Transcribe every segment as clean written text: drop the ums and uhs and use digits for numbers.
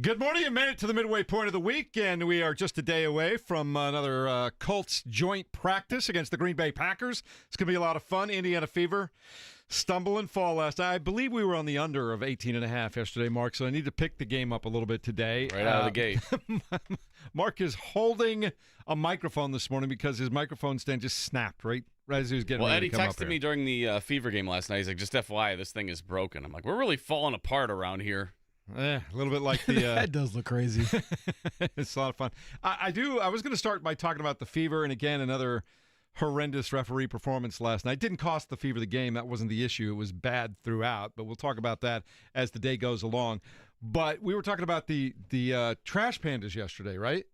Good morning. You made it to the midway point of the week, and we are just a day away from another Colts joint practice against the Green Bay Packers. It's going to be a lot of fun. Indiana Fever stumble and fall last night. I believe we were on the under of 18.5 yesterday, Mark, so I need to pick the game up a little bit today. Right out of the gate. Mark is holding a microphone this morning because his microphone stand just snapped right as he was getting ready to come up Eddie texted here. me during the Fever game last night. He's like, just FYI, this thing is broken. I'm like, we're really falling apart around here. A little bit like the that does look crazy. It's a lot of fun. I was going to start by talking about the Fever, and again, another horrendous referee performance last night. Didn't cost the Fever the game. That wasn't the issue. It was bad throughout, but we'll talk about that as the day goes along. But we were talking about the Trash Pandas yesterday, right?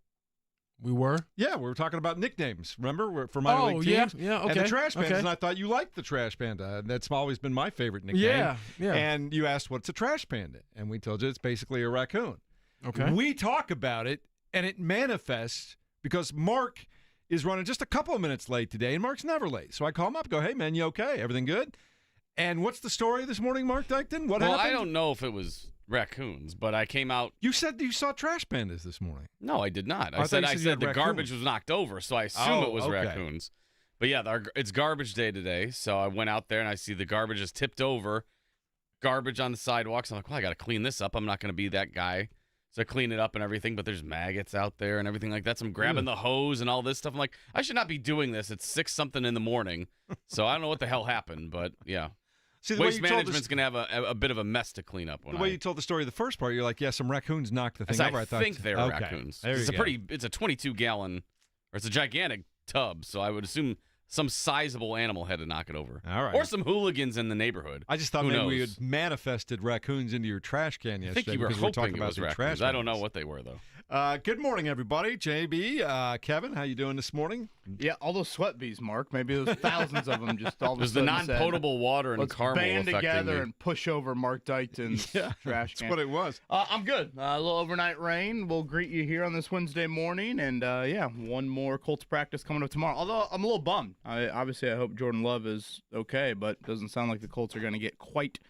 We were? Yeah, we were talking about nicknames, remember, for minor league teams? Yeah, okay. And the Trash Pandas, okay. and I thought you liked the Trash Panda. That's always been my favorite nickname. Yeah. And you asked, what's a Trash Panda? And we told you it's basically a raccoon. Okay. We talk about it, and it manifests because Mark is running just a couple of minutes late today, and Mark's never late. So I call him up, go, hey, man, you okay? Everything good? And what's the story this morning, Mark Dykton? What happened? Well, I don't know if it was raccoons, but I came out. You said you saw Trash Pandas this morning. No, I did not. I I said you said the raccoons. garbage was knocked over, so I assume it was okay. raccoons. But yeah, it's garbage day today, so I went out there and I see the garbage is tipped over, garbage on the sidewalks. I'm like, well, I got to clean this up. I'm not going to be that guy. So I clean it up and everything, but there's maggots out there and everything like that. So I'm grabbing the hose and all this stuff. I'm like, I should not be doing this. It's 6-something in the morning. So I don't know what the hell happened, but yeah. See, Waste management's going to have a bit of a mess to clean up. The way you told the story, the first part, you're like, yeah, some raccoons knocked the thing over. I think they're raccoons. There It's you go. It's a 22-gallon, or it's a gigantic tub, so I would assume some sizable animal had to knock it over. All right. Or some hooligans in the neighborhood. I just thought Who maybe knows? we had manifested raccoons into your trash can I yesterday. think you were because we're hoping talking it about was your raccoons. trash I don't know cans. what they were, though. Good morning, everybody. JB, Kevin, how you doing this morning? Yeah, all those sweat bees, Mark. Maybe there's thousands of them just all of a There's the sudden said, non-potable water and let's caramel band affecting together me. and push over Mark Dykton's trash That's can. what it was. I'm good. A little overnight rain. We'll greet you here on this Wednesday morning. And, one more Colts practice coming up tomorrow. Although I'm a little bummed. I hope Jordan Love is okay, but it doesn't sound like the Colts are going to get quite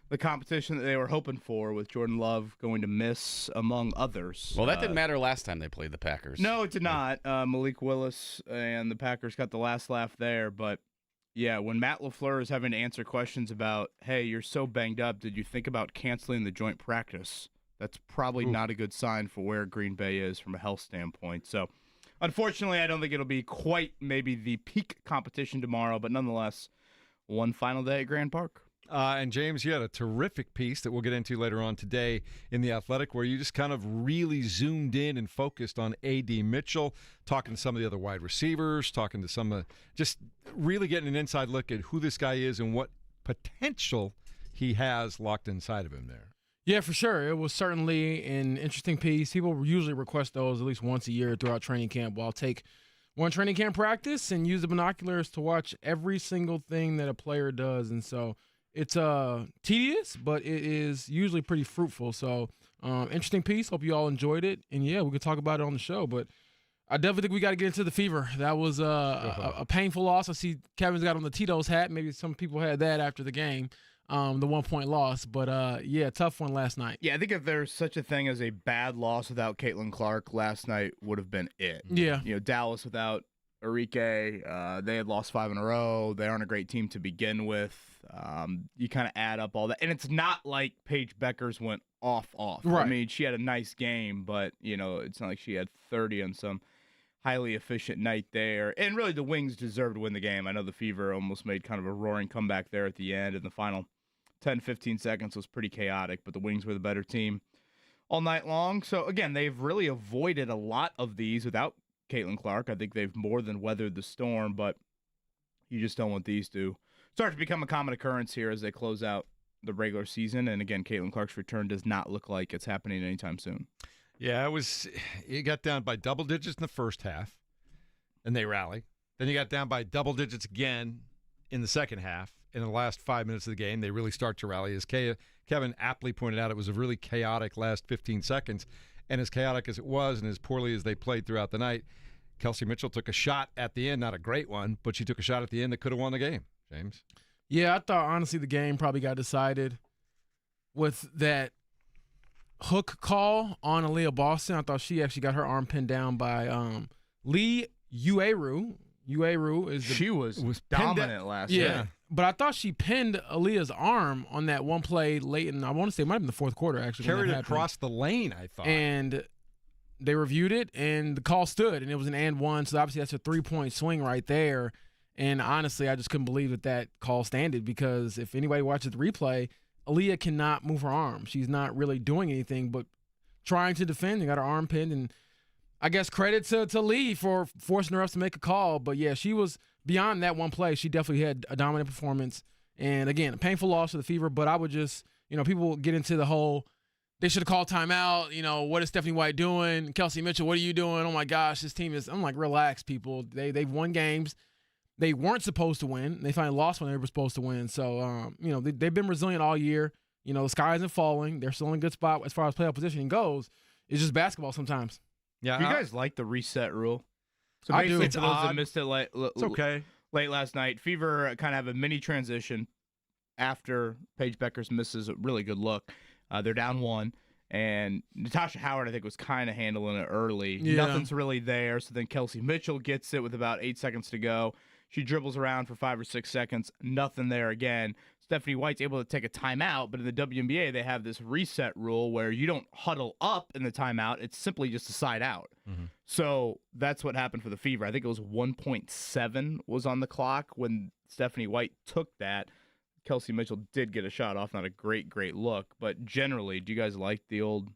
the competition that they were hoping for with Jordan Love going to miss, among others. Well, that didn't matter last time they played the Packers. No, it did not. Malik Willis and the Packers got the last laugh there. But, yeah, when Matt LaFleur is having to answer questions about, hey, you're so banged up, did you think about canceling the joint practice? That's probably not a good sign for where Green Bay is from a health standpoint. So, unfortunately, I don't think it'll be quite maybe the peak competition tomorrow, but nonetheless, one final day at Grand Park. And James, you had a terrific piece that we'll get into later on today in The Athletic where you just kind of really zoomed in and focused on A.D. Mitchell, talking to some of the other wide receivers, talking to some just really getting an inside look at who this guy is and what potential he has locked inside of him there. Yeah, for sure. It was certainly an interesting piece. People usually request those at least once a year throughout training camp. Well, I'll take one training camp practice and use the binoculars to watch every single thing that a player does. And so it's tedious, but it is usually pretty fruitful. So interesting piece. Hope you all enjoyed it. And, yeah, we could talk about it on the show. But I definitely think we got to get into the Fever. That was a painful loss. I see Kevin's got on the Tito's hat. Maybe some people had that after the game, the 1-point loss. But, yeah, tough one last night. Yeah, I think if there's such a thing as a bad loss without Caitlin Clark, last night would have been it. Yeah. You know, Dallas without Enrique, they had lost 5 in a row. They aren't a great team to begin with. You kind of add up all that. And it's not like Paige Beckers went off. Right. I mean, she had a nice game, but, it's not like she had 30 on some highly efficient night there. And really, the Wings deserved to win the game. I know the Fever almost made kind of a roaring comeback there at the end, and the final 10, 15 seconds was pretty chaotic, but the Wings were the better team all night long. So, again, they've really avoided a lot of these without Caitlin Clark. I think they've more than weathered the storm, but you just don't want these to start to become a common occurrence here as they close out the regular season. And again, Caitlin Clark's return does not look like it's happening anytime soon. Yeah, it got down by double digits in the first half, and they rallied. Then you got down by double digits again in the second half. In the last 5 minutes of the game, they really start to rally. As Kevin aptly pointed out, it was a really chaotic last 15 seconds. And as chaotic as it was and as poorly as they played throughout the night, Kelsey Mitchell took a shot at the end, not a great one, but she took a shot at the end that could have won the game, James. Yeah, I thought, honestly, the game probably got decided with that hook call on Aaliyah Boston. I thought she actually got her arm pinned down by Lee Ueru. Ueru is She was pinned dominant last yeah. night. But I thought she pinned Aaliyah's arm on that one play late in, I want to say it might have been the fourth quarter, actually. when Carried that it happened. across the lane, I thought. And they reviewed it, and the call stood, and it was an and one. So obviously that's a 3-point swing right there. And honestly, I just couldn't believe that call standed, because if anybody watches the replay, Aaliyah cannot move her arm. She's not really doing anything but trying to defend and got her arm pinned. And I guess credit to Lee for forcing her up to make a call. But yeah, she was beyond that one play. She definitely had a dominant performance. And again, a painful loss for the Fever. But I would just, people get into the whole, they should have called timeout. What is Stephanie White doing? Kelsey Mitchell, what are you doing? Oh my gosh, this team is. I'm like, relax, people. They've won games they weren't supposed to win. They finally lost when they were supposed to win. So they've been resilient all year. The sky isn't falling. They're still in a good spot as far as playoff positioning goes. It's just basketball sometimes. Yeah, Do you guys like the reset rule? So I do. basically, It's for those odd. that missed it it's okay. late last night, Fever kind of have a mini transition after Paige Beckers misses a really good look. They're down 1, and Natasha Howard, I think, was kind of handling it early. Yeah. Nothing's really there, so then Kelsey Mitchell gets it with about 8 seconds to go. She dribbles around for 5 or 6 seconds. Nothing there again. Stephanie White's able to take a timeout, but in the WNBA, they have this reset rule where you don't huddle up in the timeout. It's simply just a side out. Mm-hmm. So that's what happened for the Fever. I think it was 1.7 was on the clock when Stephanie White took that. Kelsey Mitchell did get a shot off. Not a great look. But generally, do you guys like the old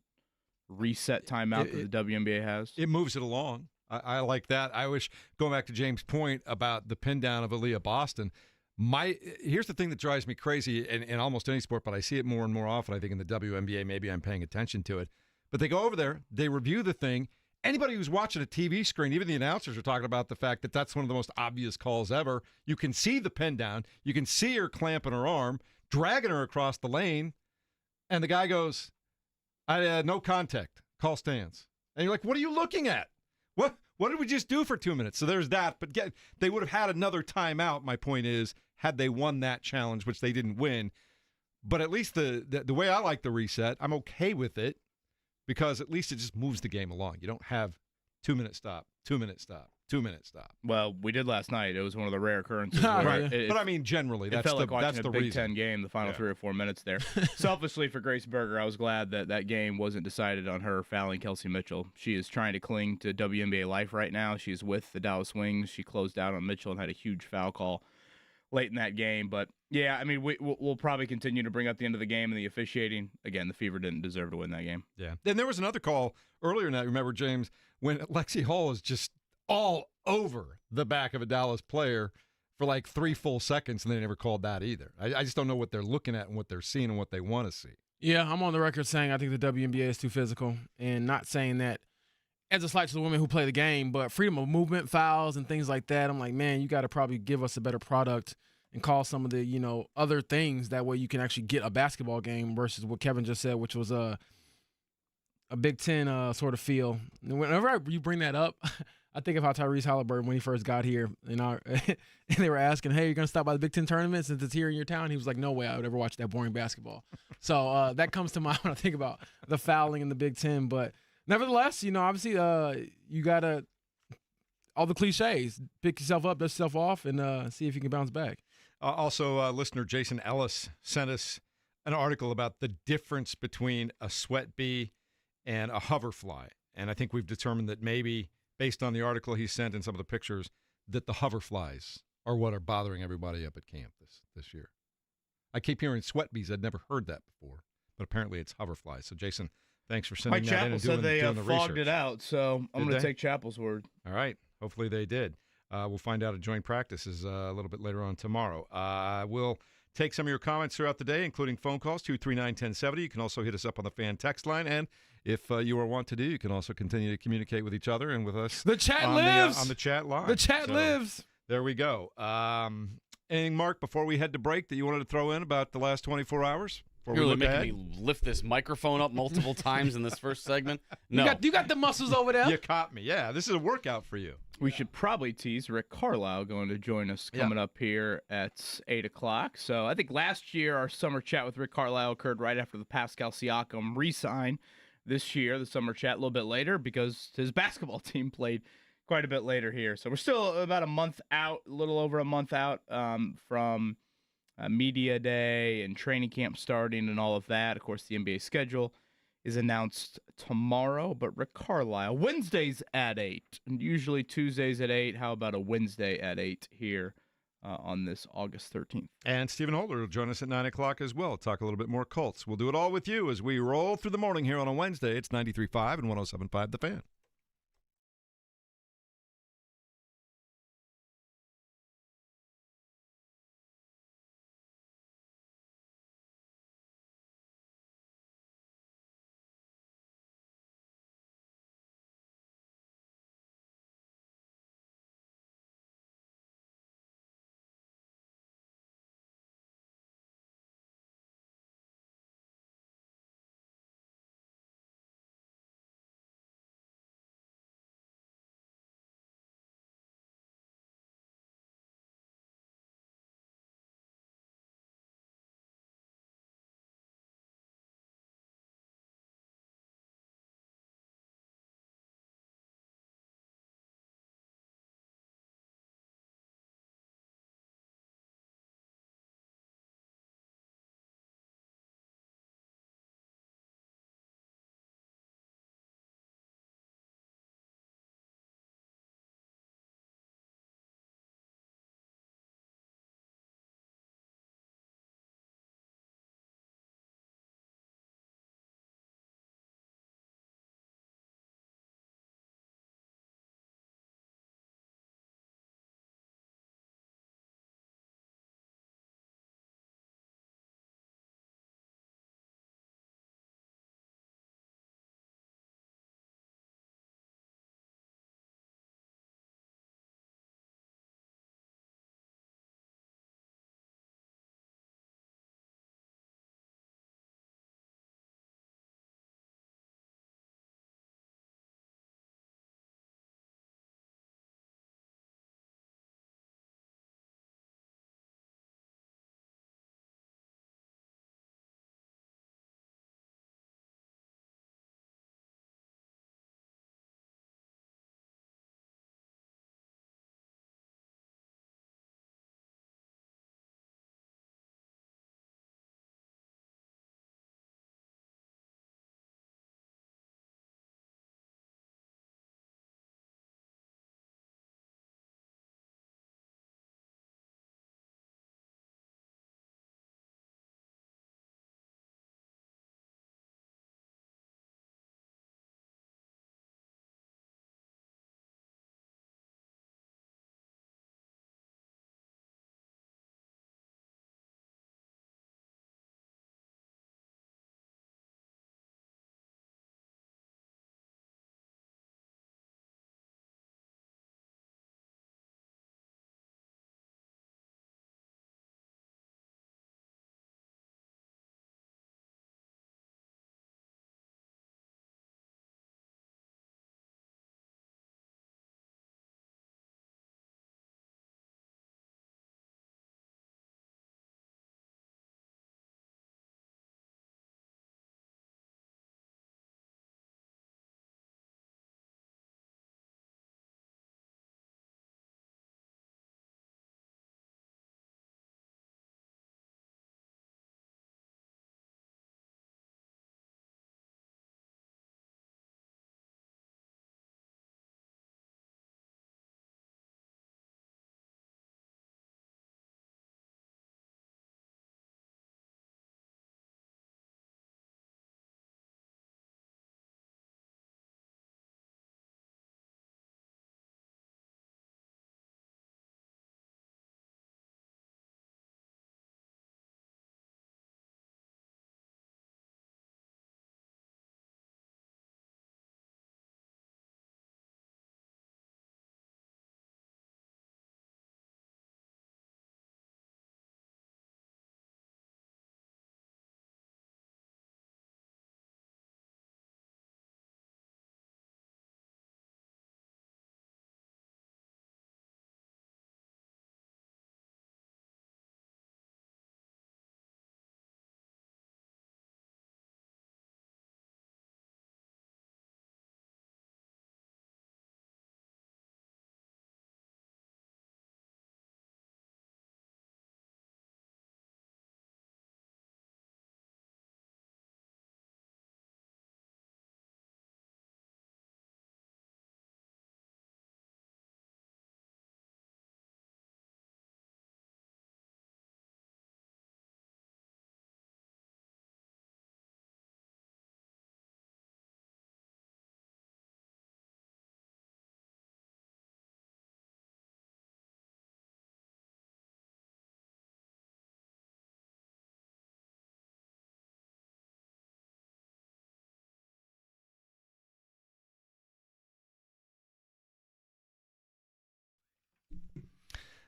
reset timeout that the WNBA has? It moves it along. I like that. I wish, going back to James' point about the pin down of Aaliyah Boston, here's the thing that drives me crazy in almost any sport, but I see it more and more often, I think, in the WNBA. Maybe I'm paying attention to it. But they go over there, they review the thing. Anybody who's watching a TV screen, even the announcers are talking about the fact that that's one of the most obvious calls ever. You can see the pin down. You can see her clamping her arm, dragging her across the lane, and the guy goes, no contact. Call stands. And you're like, what are you looking at? What did we just do for 2 minutes? So there's that. But they would have had another timeout, my point is, had they won that challenge, which they didn't win. But at least the way I like the reset, I'm okay with it, because at least it just moves the game along. You don't have 2 minute stop, 2 minute stop, 2 minute stop. Well, we did last night. It was one of the rare occurrences. Right. But I mean, generally, It that's felt like watching that's a the Big reason. Ten game, the final 3 or 4 minutes there. Selfishly for Grace Berger, I was glad that game wasn't decided on her fouling Kelsey Mitchell. She is trying to cling to WNBA life right now. She's with the Dallas Wings. She closed out on Mitchell and had a huge foul call late in that game. But, yeah, I mean, we'll probably continue to bring up the end of the game and the officiating. Again, the Fever didn't deserve to win that game. Yeah. Then there was another call earlier in that, remember, James, when Lexi Hall is just all over the back of a Dallas player for like 3 full seconds, and they never called that either. I just don't know what they're looking at and what they're seeing and what they want to see. Yeah, I'm on the record saying I think the WNBA is too physical, and not saying that as a slight to the women who play the game, but freedom of movement, fouls, and things like that. I'm like, man, you got to probably give us a better product and call some of the, other things. That way you can actually get a basketball game versus what Kevin just said, which was a Big Ten sort of feel. And whenever you bring that up, I think of how Tyrese Halliburton, when he first got here, and they were asking, hey, you're going to stop by the Big Ten tournament since it's here in your town? He was like, no way I would ever watch that boring basketball. So that comes to mind when I think about the fouling in the Big Ten. But nevertheless, obviously you got to, all the cliches, pick yourself up, dust yourself off, and see if you can bounce back. Also, listener Jason Ellis sent us an article about the difference between a sweat bee and a hoverfly. And I think we've determined that maybe, based on the article he sent and some of the pictures, that the hoverflies are what are bothering everybody up at camp this year. I keep hearing sweat bees. I'd never heard that before, but apparently it's hoverflies. So, Jason, thanks for sending Mike that in Chappell and said they doing the fogged research. it out, so I'm Did going to they? take Chappell's word. All right. Hopefully they did. We'll find out at joint practices a little bit later on tomorrow. We'll take some of your comments throughout the day, including phone calls, 239-1070. You can also hit us up on the fan text line. And if you are want to do, you can also continue to communicate with each other and with us. The chat on lives. on the chat line. The chat So, lives. There we go. Anything, Mark, before we head to break that you wanted to throw in about the last 24 hours? Before You're we really look ahead? making me lift this microphone up multiple times in this first segment. No. You got the muscles over there. You caught me. Yeah, this is a workout for you. We should probably tease Rick Carlisle going to join us coming up here at 8 o'clock. So I think last year our summer chat with Rick Carlisle occurred right after the Pascal Siakam re-sign. This year, the summer chat a little bit later because his basketball team played quite a bit later here. So we're still about a month out, a little over a month out from media day and training camp starting and all of that. Of course, the NBA schedule is announced tomorrow, but Rick Carlisle, Wednesdays at 8, and usually Tuesdays at 8. How about a Wednesday at 8 here on this August 13th? And Stephen Holder will join us at 9 o'clock as well. Talk a little bit more Colts. We'll do it all with you as we roll through the morning here on a Wednesday. It's 93.5 and 107.5 The Fan.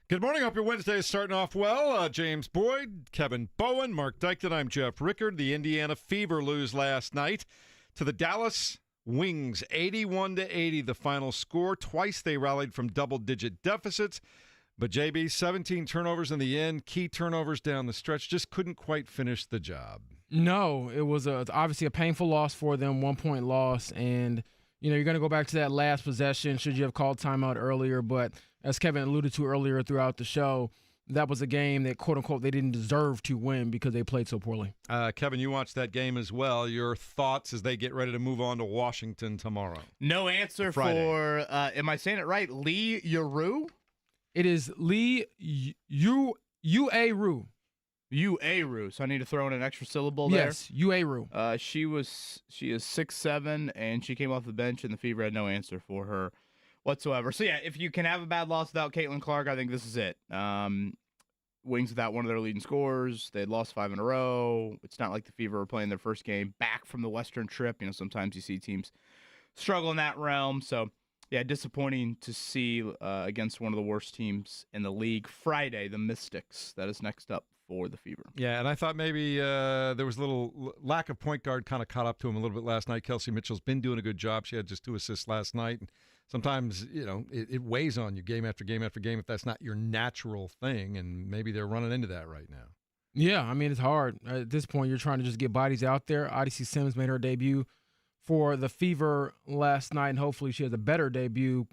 Good morning. Hope your Wednesday is starting off well. James Boyd, Kevin Bowen, Mark Dykton. I'm Jeff Rickard. The Indiana Fever lose last night to the Dallas Wings, 81-80, the final score. Twice they rallied from double-digit deficits. But, JB, 17 turnovers in the end, key turnovers down the stretch, just couldn't quite finish the job. No, it was obviously a painful loss for them, 1-point loss. And, you're going to go back to that last possession. Should you have called timeout earlier? But as Kevin alluded to earlier throughout the show, that was a game that, quote-unquote, they didn't deserve to win because they played so poorly. Kevin, you watched that game as well. Your thoughts as they get ready to move on to Washington tomorrow? No answer for, am I saying it right, Lee Yuru? It is Lee Uaru. Uaru. So I need to throw in an extra syllable there. Yes, Uaru. She is 6'7", and she came off the bench, and the Fever had no answer for her whatsoever. So yeah, if you can have a bad loss without Caitlin Clark, I think this is it. Wings without one of their leading scorers. They had lost 5 in a row. It's not like the Fever were playing their first game back from the Western trip. Sometimes you see teams struggle in that realm. So yeah, disappointing to see against one of the worst teams in the league. Friday, the Mystics. That is next up for the Fever. Yeah, and I thought maybe there was a little lack of point guard kind of caught up to him a little bit last night. Kelsey Mitchell's been doing a good job. She had just 2 assists last night. Sometimes, it weighs on you game after game after game if that's not your natural thing, and maybe they're running into that right now. Yeah, it's hard. At this point, you're trying to just get bodies out there. Odyssey Sims made her debut for the Fever last night, and hopefully she has a better debut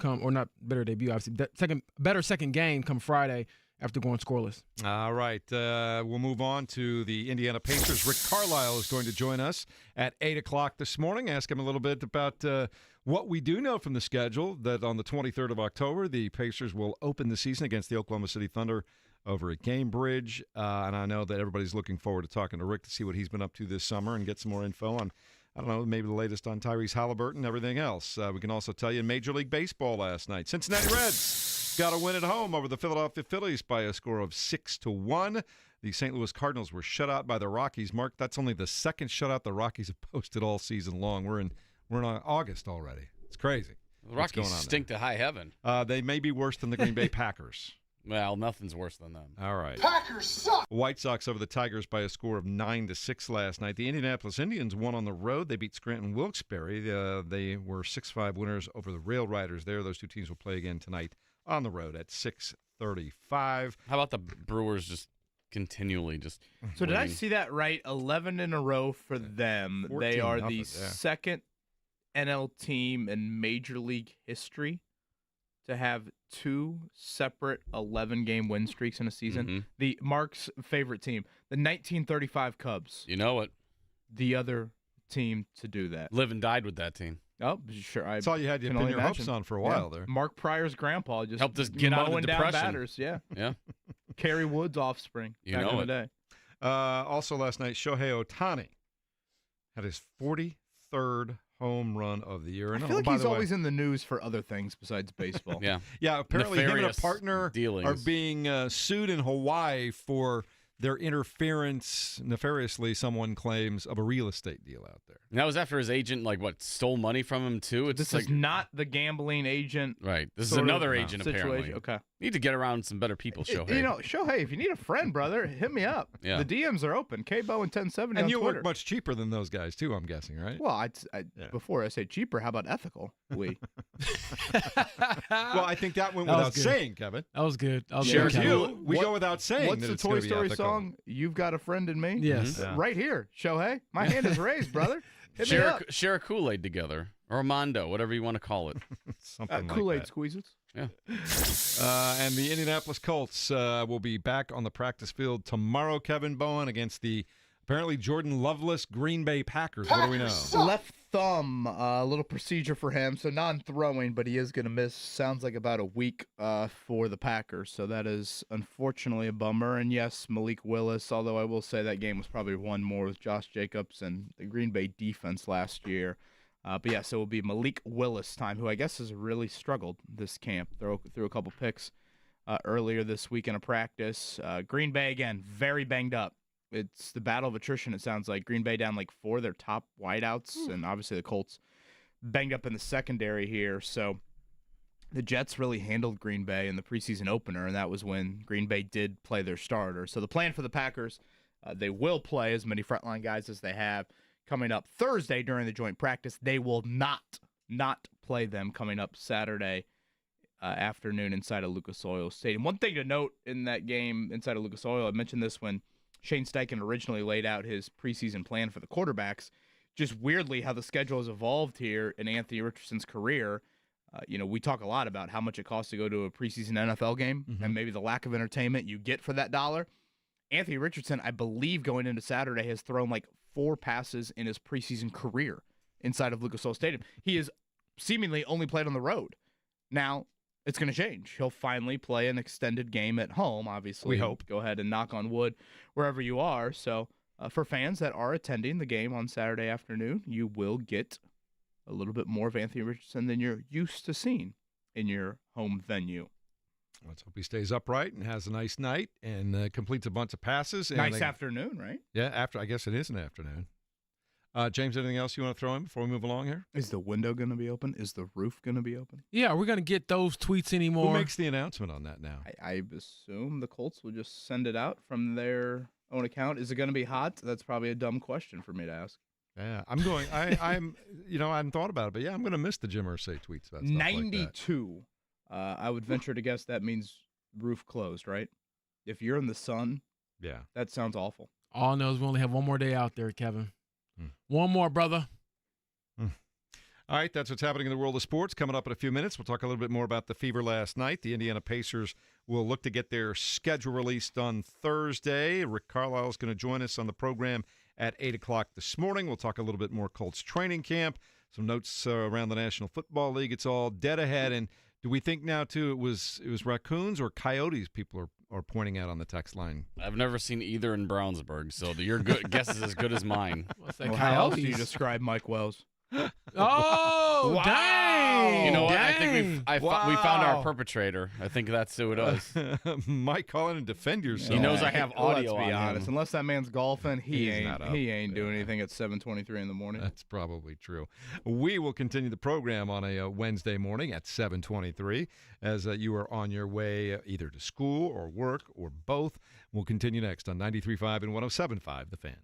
better second game come Friday after going scoreless. All right, we'll move on to the Indiana Pacers. Rick Carlisle is going to join us at 8 o'clock this morning. Ask him a little bit about what we do know from the schedule, that on the 23rd of October, the Pacers will open the season against the Oklahoma City Thunder over at Gamebridge. And I know that everybody's looking forward to talking to Rick to see what he's been up to this summer and get some more info on, I don't know, maybe the latest on Tyrese Halliburton and everything else. We can also tell you in Major League Baseball last night, Cincinnati Reds got a win at home over the Philadelphia Phillies by a score of 6-1. The St. Louis Cardinals were shut out by the Rockies. Mark, that's only the second shutout the Rockies have posted all season long. We're in August already. It's crazy. The Rockies stink to high heaven. They may be worse than the Green Bay Packers. Well, nothing's worse than them. All right. Packers suck. White Sox over the Tigers by a score of 9-6 last night. The Indianapolis Indians won on the road. They beat Scranton Wilkes-Barre. They were 6-5 winners over the Rail Riders there. Those two teams will play again tonight on the road at 6:35. How about the Brewers just continually just So did I winning? see that right? 11 in a row for them. They are the 14-0, yeah. second NL team in Major League history to have 2 separate 11-game win streaks in a season. Mhm. The Mark's favorite team, the 1935 Cubs, You know it. the other team to do that. Live and died with that team. Oh, sure. That's all you had to can pin only your hopes imagine. on for a Yeah. while there. Mark Pryor's grandpa just Helped us get out of the mowing down depression. batters. Yeah. Yeah. Kerry Wood's offspring. You back know in the it. day. Also last night, Shohei Ohtani had his 43rd home run of the year. I And feel like by he's the way, always in the news for other things besides baseball. Yeah. yeah, apparently him and a Nefarious partner dealings. are being sued in Hawaii for their interference, nefariously, someone claims, of a real estate deal out there. And that was after his agent, stole money from him, too? It's This like, is not the gambling agent. right. This is sort of another agent, situation. apparently. Okay. Need to get around some better people, Shohei. Shohei, if you need a friend, brother, hit me up. Yeah. The DMs are open. K-Bo and 1070 And on you Twitter. work much cheaper than those guys, too, I'm guessing, right? Well, Yeah. before I say cheaper, how about ethical? Well, I think that went That was without good. saying, Kevin. That was good. That was Share good, with Kevin. you. We What- go without saying What's that the it's Toy gonna be Story ethical. song? You've got a friend in me? Yes. Yeah. Right here, Shohei. My hand is raised, brother. Hit me up. Share a Kool-Aid together. Or a Mondo, whatever you want to call it. Something like Kool-Aid that. squeezes. Yeah. And the Indianapolis Colts will be back on the practice field tomorrow, Kevin Bowen, against the apparently Jordan Loveless Green Bay Packers. What do we know? Left thumb, a little procedure for him, so non-throwing, but he is going to miss, sounds like about a week for the Packers, so that is unfortunately a bummer. And yes, Malik Willis, although I will say that game was probably one more with Josh Jacobs and the Green Bay defense last year. But yeah, so it will be Malik Willis time, who I guess has really struggled this camp. Threw a couple picks earlier this week in a practice. Green Bay, again, very banged up. It's the battle of attrition, it sounds like. Green Bay down like 4 of their top wideouts, and obviously the Colts banged up in the secondary here. So the Jets really handled Green Bay in the preseason opener, and that was when Green Bay did play their starter. So the plan for the Packers, they will play as many frontline guys as they have coming up Thursday during the joint practice. They will not play them coming up Saturday afternoon inside of Lucas Oil Stadium. One thing to note in that game inside of Lucas Oil, I mentioned this when Shane Steichen originally laid out his preseason plan for the quarterbacks. Just weirdly how the schedule has evolved here in Anthony Richardson's career. We talk a lot about how much it costs to go to a preseason NFL game and maybe the lack of entertainment you get for that dollar. Anthony Richardson, I believe, going into Saturday, has thrown like 4 passes in his preseason career inside of Lucas Oil Stadium. He has seemingly only played on the road. Now, it's going to change. He'll finally play an extended game at home, obviously. We hope. Go ahead and knock on wood wherever you are. So, for fans that are attending the game on Saturday afternoon, you will get a little bit more of Anthony Richardson than you're used to seeing in your home venue. Let's hope he stays upright and has a nice night and completes a bunch of passes. And Nice afternoon, right? Yeah, I guess it is an afternoon. James, anything else you want to throw in before we move along here? Is the window going to be open? Is the roof going to be open? Yeah, we're going to get those tweets anymore. Who makes the announcement on that now? I assume the Colts will just send it out from their own account. Is it going to be hot? That's probably a dumb question for me to ask. Yeah, I'm going. I hadn't thought about it, but yeah, I'm going to miss the Jim Irsay tweets about stuff 92. I would venture to guess that means roof closed, right? If you're in the sun, yeah, that sounds awful. All knows we only have one more day out there, Kevin. One more, brother. All right, that's what's happening in the world of sports. Coming up in a few minutes, we'll talk a little bit more about the Fever last night. The Indiana Pacers will look to get their schedule released on Thursday. Rick Carlisle is going to join us on the program at 8 o'clock this morning. We'll talk a little bit more Colts training camp, some notes around the National Football League. It's all dead ahead. And do we think now, too, it was raccoons or coyotes people are pointing out on the text line? I've never seen either in Brownsburg, so your guess is as good as mine. What's that, How else do you coyotes? describe Mike Wells? Oh, Wow. dang. You know what? I Dang. think we found our Wow. perpetrator. I think that's who it was. Mike, call in and defend yourself. He knows I have audio Let's be on honest. him. Unless that man's golfing, he He's not up. ain't doing anything at 7:23 in the morning. That's probably true. We will continue the program on a Wednesday morning at 7:23 as you are on your way either to school or work or both. We'll continue next on 93.5 and 107.5 The Fan.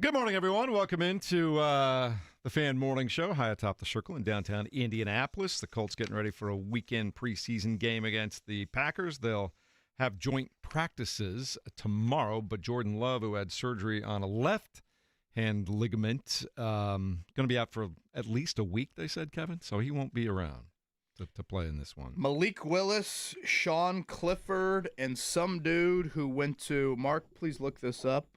Good morning, everyone. Welcome into the Fan Morning Show high atop the circle in downtown Indianapolis. The Colts getting ready for a weekend preseason game against the Packers. They'll have joint practices tomorrow, but Jordan Love, who had surgery on a left hand ligament, going to be out for at least a week, they said, Kevin. So he won't be around to play in this one. Malik Willis, Sean Clifford, and some dude who went to, Mark, please look this up,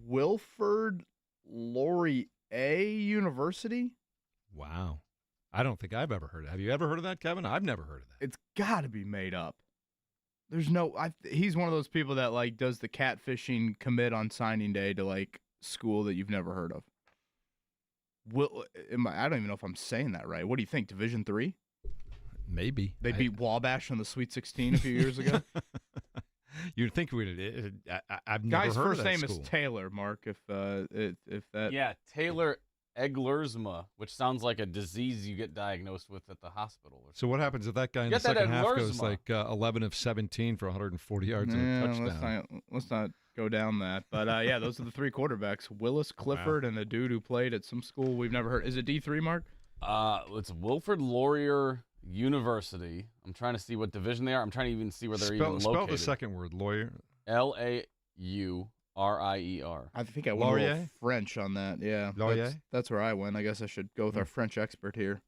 Wilford Laurier University? Wow. I don't think I've ever heard of it. Have you ever heard of that, Kevin? I've never heard of that. It's got to be made up. There's no, he's one of those people that, like, does the catfishing commit on signing day to, like, school that you've never heard of. I don't even know if I'm saying that right. What do you think, Division III? Maybe. They beat Wabash on the Sweet 16 a few years ago. You'd think we'd. I've never Guy's heard first of that name school. is Taylor, Mark, if that. Yeah, Taylor Eglersma, which sounds like a disease you get diagnosed with at the hospital. Or So what happens if that guy in the Get that second half goes Eglersma. like 11 of 17 for 140 yards and a touchdown? Let's not go down that. But, yeah, those are the three quarterbacks. Willis, Clifford, and a dude who played at some school we've never heard. Is it D3, Mark? It's Wilford Laurier University. I'm trying to see what division they are. I'm trying to even see where they're even located. Spell the second word, lawyer. Laurier. I think I went a Laurier? little French on that. Yeah, Laurier? that's where I went. I guess I should go with our French expert here,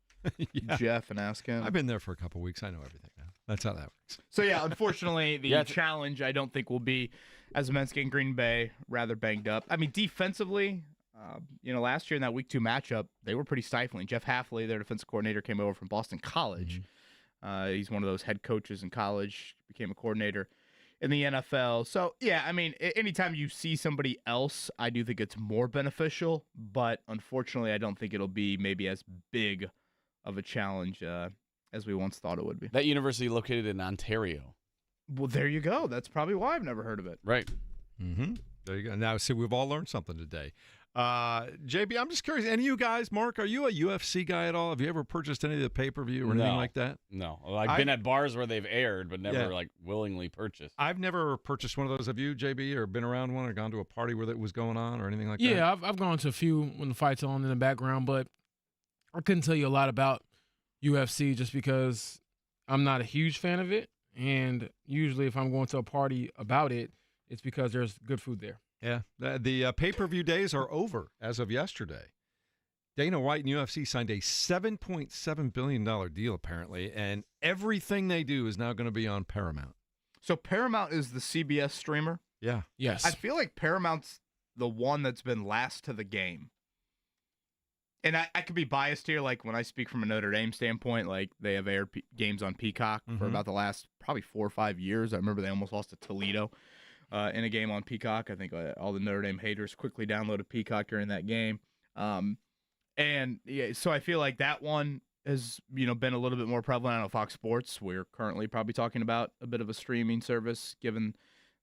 Yeah. Jeff, and ask him. I've been there for a couple weeks. I know everything now. That's how that works. So, yeah, unfortunately, the Yeah, challenge I don't think will be as immense getting Green Bay rather banged up. I mean, defensively, last year in that Week 2 matchup, they were pretty stifling. Jeff Hafley, their defensive coordinator, came over from Boston College. He's one of those head coaches in college, became a coordinator in the NFL. So, yeah, I mean, anytime you see somebody else, I do think it's more beneficial. But unfortunately, I don't think it'll be maybe as big of a challenge as we once thought it would be. That university located in Ontario. Well, there you go. That's probably why I've never heard of it. Right. Mm-hmm. There you go. Now, see, we've all learned something today. JB, I'm just curious. Any of you guys, Mark, are you a UFC guy at all? Have you ever purchased any of the pay-per-view or anything No. like that? No. Well, I've been at bars where they've aired, but never like willingly purchased. I've never purchased one of those. Have you, JB, or been around one or gone to a party where that was going on or anything like that? Yeah, I've gone to a few when the fight's on in the background, but I couldn't tell you a lot about UFC just because I'm not a huge fan of it. And usually if I'm going to a party about it, it's because there's good food there. Yeah. The pay-per-view days are over as of yesterday. Dana White and UFC signed a $7.7 billion deal, apparently, and everything they do is now going to be on Paramount. So Paramount is the CBS streamer. Yeah. Yes. I feel like Paramount's the one that's been last to the game. And I could be biased here, like when I speak from a Notre Dame standpoint, like they have aired games on Peacock for about the last probably 4 or 5 years. I remember they almost lost to Toledo in a game on Peacock. I think all the Notre Dame haters quickly downloaded Peacock during that game. And yeah, so I feel like that one has been a little bit more prevalent. I know Fox Sports, we're currently probably talking about a bit of a streaming service given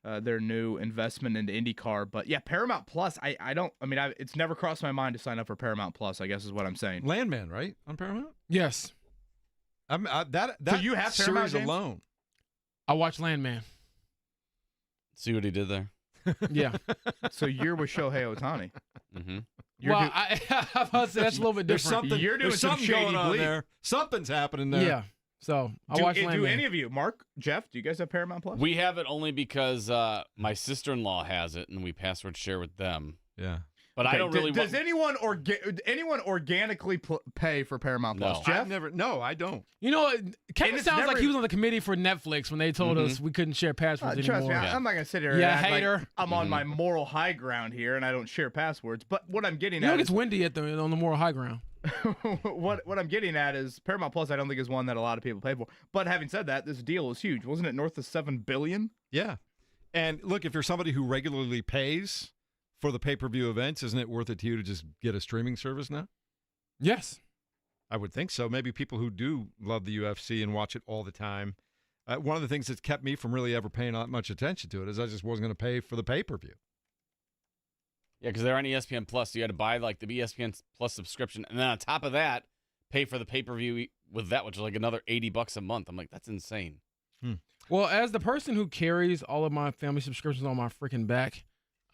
their new investment into IndyCar. But yeah, Paramount Plus, it's never crossed my mind to sign up for Paramount Plus, I guess is what I'm saying. Landman, right? On Paramount? Yes. That So you have Paramount, series James? alone. I watch Landman. See what he did there? Yeah. So you're with Shohei Ohtani. Mm-hmm. Well, I was say that's a little bit There's different. something, You're doing there's some something shady going on bleed. there. Something's happening there. Yeah. So I watch Landman. Do any of you, Mark, Jeff, do you guys have Paramount Plus? We have it only because my sister-in-law has it, and we password share with them. Yeah. But I don't really Does want... anyone organically pay for Paramount No. Plus? Jeff? No, I don't. You know, Kevin it's sounds like never- he was on the committee for Netflix when they told us we couldn't share passwords Trust anymore. me, I'm not gonna sit here. Yeah, and act like hater. I'm on my moral high ground here, and I don't share passwords. But what I'm getting You know, at it gets is windy on the moral high ground. what I'm getting at is Paramount Plus. I don't think is one that a lot of people pay for. But having said that, this deal is huge. Wasn't it north of $7 billion? Yeah. And look, if you're somebody who regularly pays for the pay-per-view events, isn't it worth it to you to just get a streaming service now? Yes. I would think so. Maybe people who do love the UFC and watch it all the time. One of the things that's kept me from really ever paying that much attention to it is I just wasn't going to pay for the pay-per-view. Yeah, because they're on ESPN Plus, so you had to buy like the ESPN Plus subscription, and then on top of that, pay for the pay-per-view with that, which is like another $80 a month. I'm like, that's insane. Well, as the person who carries all of my family subscriptions on my freaking back,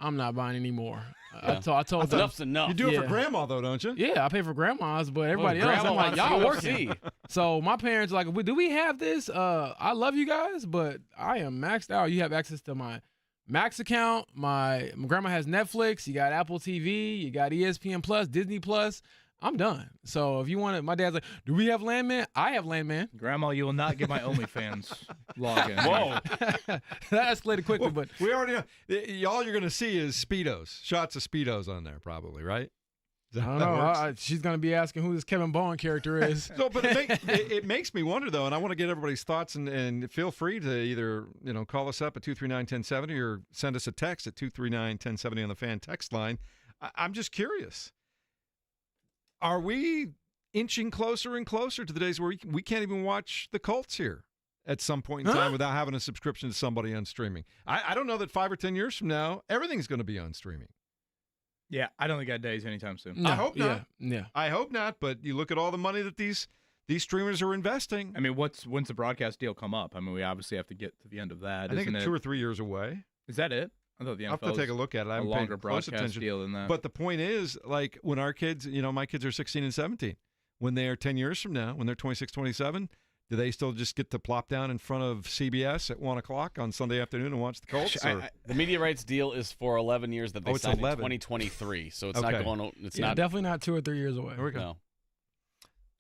I'm not buying any more. Yeah. I told them. Enough's enough. You do it for Yeah. grandma, though, don't you? Yeah, I pay for grandmas, but everybody else, Grandma I'm like, wants y'all UFC. working. So my parents are like, do we have this? I love you guys, but I am maxed out. You have access to my Max account. My grandma has Netflix. You got Apple TV. You got ESPN Plus, Disney Plus. I'm done. So if you want it, my dad's like, do we have Landman? I have Landman. Grandma, you will not get my OnlyFans login. Whoa. That escalated quickly, but We already know. All you're going to see is Speedos, shots of Speedos on there, probably, right? Is that I how don't that know. works? She's going to be asking who this Kevin Bowen character is. So, but it makes me wonder, though, and I want to get everybody's thoughts, and feel free to either call us up at 239-1070 or send us a text at 239-1070 on the fan text line. I'm just curious. Are we inching closer and closer to the days where we can't even watch the Colts here at some point in time without having a subscription to somebody on streaming? I don't know that 5 or 10 years from now, everything's going to be on streaming. Yeah, I don't think that day is anytime soon. No, I hope not. Yeah. I hope not, but you look at all the money that these streamers are investing. I mean, when's the broadcast deal come up? I mean, we obviously have to get to the end of that. I think isn't it's it? 2 or 3 years away. Is that it? I thought the I'll NFL have to take a look at it. I a haven't longer paid close broadcast attention. deal than that. But the point is, like, when our kids, my kids are 16 and 17, when they are 10 years from now, when they're 26, 27, do they still just get to plop down in front of CBS at 1 o'clock on Sunday afternoon and watch the Colts? Gosh, The media rights deal is for 11 years that they it's signed 11. in 2023. So it's Okay. not going. It's Yeah, not. definitely not 2 or 3 years away. There we go. No.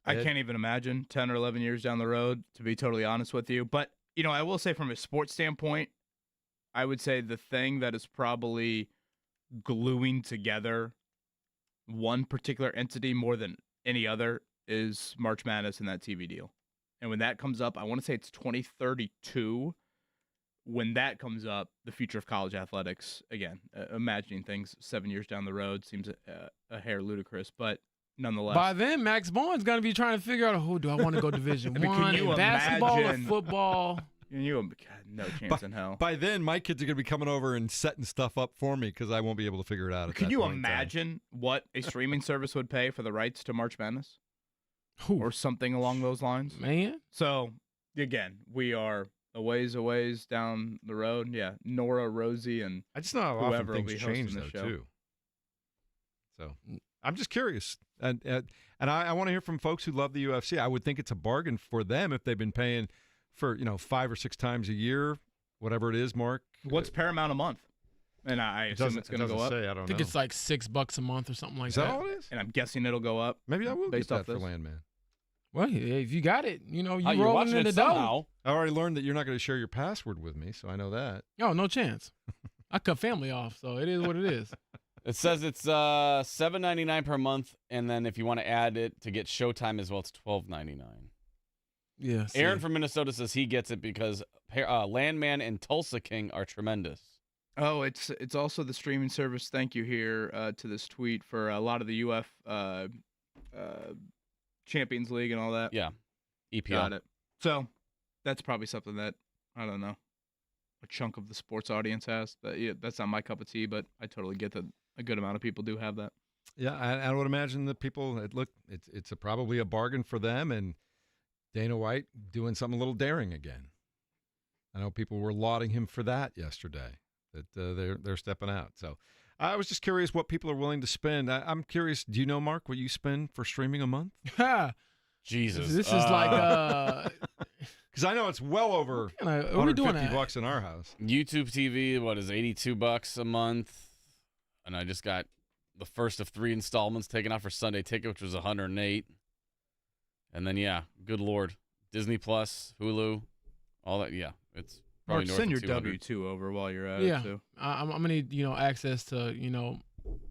I can't even imagine 10 or 11 years down the road, to be totally honest with you. But, I will say from a sports standpoint, I would say the thing that is probably gluing together one particular entity more than any other is March Madness and that TV deal. And when that comes up, I want to say it's 2032. When that comes up, the future of college athletics, again, imagining things 7 years down the road seems a hair ludicrous, but nonetheless. By then, Max Bowen's going to be trying to figure out, who do I want to go Division I mean, can One you in basketball or imagine- football? God, no chance in hell. By then, my kids are going to be coming over and setting stuff up for me because I won't be able to figure it out. Can you imagine what a streaming service would pay for the rights to March Madness Who? or something along those lines? Man. So, again, we are a ways down the road. Yeah, Nora, Rosie, and I just know how whoever will often be things hosting change, the though, show. too. So I'm just curious. And I want to hear from folks who love the UFC. I would think it's a bargain for them if they've been paying for 5 or 6 times a year, whatever it is, Mark. what's Paramount a month? And I assume it's going to go up. Say, I don't I think know. it's like $6 a month or something like Is that that. all it is? And I'm guessing it'll go up. Maybe I will get based that off for this? Landman. Well, if you got it, you You're rolling watching in it the dough. somehow. I already learned that you're not going to share your password with me, so I know that. Oh, no chance. I cut family off, so it is what it is. It says it's $7.99 per month, and then if you want to add it to get Showtime as well, it's $12.99. Yeah. see. Aaron from Minnesota says he gets it because Landman and Tulsa King are tremendous. Oh, it's also the streaming service. Thank you here to this tweet for a lot of the UF Champions League and all that. Yeah, EPL. Got it. So that's probably something that, I don't know, a chunk of the sports audience has. That's not my cup of tea, but I totally get that a good amount of people do have that. Yeah, I would imagine that people it's probably a bargain for them, and Dana White doing something a little daring again. I know people were lauding him for that yesterday. That they're stepping out. So I was just curious what people are willing to spend. I'm curious. Do you know, Mark, what you spend for streaming a month? Ha! Jesus. This is like Because I know it's well over what are we doing $150 in our house. YouTube TV, what is $82 a month? And I just got the first of 3 installments taken out for Sunday Ticket, which was $108. And then good Lord, Disney Plus, Hulu, all that. Yeah, it's probably Mark, north send of your 200. W-2 over while you're at Yeah. it, too. I'm gonna need access to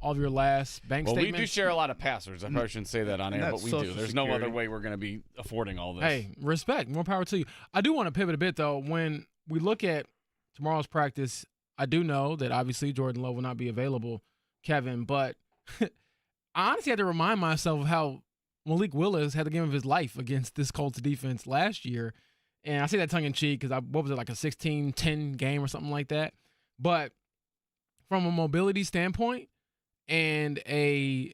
all of your last bank Well, statements. we do share a lot of passwords. I probably shouldn't say that on And air, that's but we do. Social There's no other Security. way we're going to be affording all this. Hey, respect. More power to you. I do want to pivot a bit though. When we look at tomorrow's practice, I do know that obviously Jordan Love will not be available, Kevin, but I honestly had to remind myself of how Malik Willis had the game of his life against this Colts defense last year. And I say that tongue in cheek because what was it, like a 16-10 game or something like that? But from a mobility standpoint and I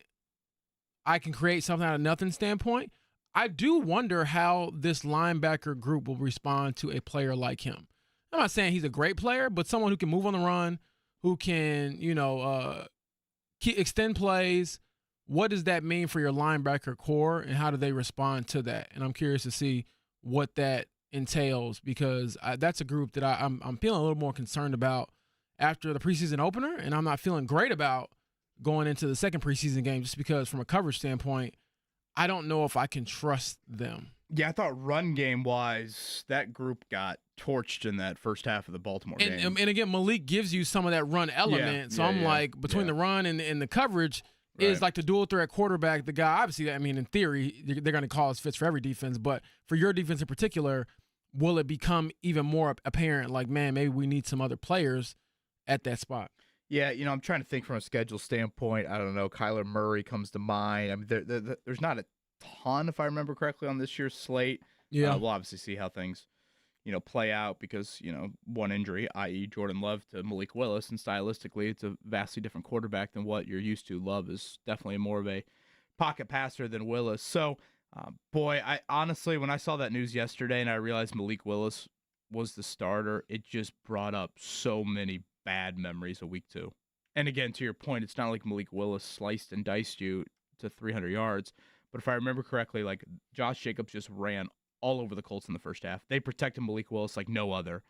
can create something out of nothing standpoint, I do wonder how this linebacker group will respond to a player like him. I'm not saying he's a great player, but someone who can move on the run, who can, extend plays. What does that mean for your linebacker core, and how do they respond to that? And I'm curious to see what that entails, because that's a group that I'm feeling a little more concerned about after the preseason opener, and I'm not feeling great about going into the second preseason game just because from a coverage standpoint, I don't know if I can trust them. Yeah, I thought run game wise, that group got torched in that first half of the Baltimore game. And again, Malik gives you some of that run element. So I'm like, between the run and the coverage is like the dual threat quarterback, the guy, obviously, I mean, in theory, they're going to cause fits for every defense. But for your defense in particular, will it become even more apparent, like, man, maybe we need some other players at that spot? Yeah, I'm trying to think from a schedule standpoint. I don't know. Kyler Murray comes to mind. I mean, there's not a ton, if I remember correctly, on this year's slate. Yeah. We'll obviously see how things, play out because, one injury, i.e. Jordan Love to Malik Willis, and stylistically, it's a vastly different quarterback than what you're used to. Love is definitely more of a pocket passer than Willis. So, boy, I honestly, when I saw that news yesterday and I realized Malik Willis was the starter, it just brought up so many bad memories of week 2. And again, to your point, it's not like Malik Willis sliced and diced you to 300 yards. But if I remember correctly, like Josh Jacobs just ran all over the Colts in the first half. They protected Malik Willis like no other.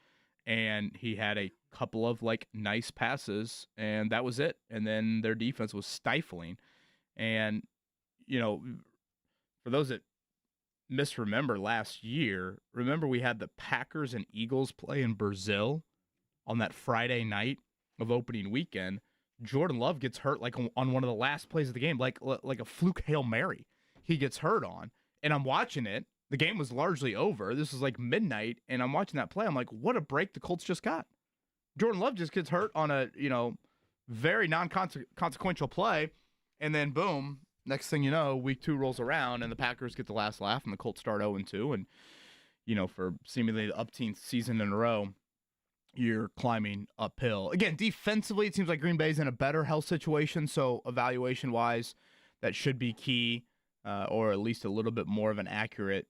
And he had a couple of like nice passes, and that was it. And then their defense was stifling. And, for those that misremember last year, remember we had the Packers and Eagles play in Brazil on that Friday night of opening weekend. Jordan Love gets hurt like on one of the last plays of the game, like a fluke Hail Mary. He gets hurt on, and I'm watching it. The game was largely over. This is like midnight, and I'm watching that play. I'm like, what a break the Colts just got. Jordan Love just gets hurt on a, very non-consequential play, and then boom, next thing you know, week 2 rolls around, and the Packers get the last laugh, and the Colts start 0-2, and, for seemingly the upteenth season in a row, you're climbing uphill. Again, defensively, it seems like Green Bay's in a better health situation, so evaluation-wise, that should be key, or at least a little bit more of an accurate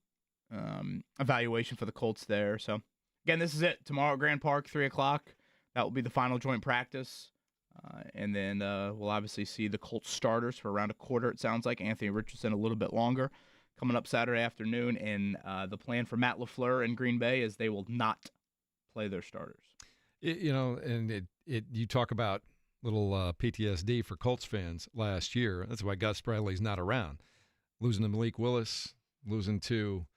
evaluation for the Colts there. So, again, this is it. Tomorrow at Grand Park, 3 o'clock. That will be the final joint practice. And then we'll obviously see the Colts starters for around a quarter, it sounds like. Anthony Richardson a little bit longer. Coming up Saturday afternoon. And the plan for Matt LaFleur in Green Bay is they will not play their starters. You talk about little PTSD for Colts fans last year. That's why Gus Bradley's not around. Losing to Malik Willis, losing to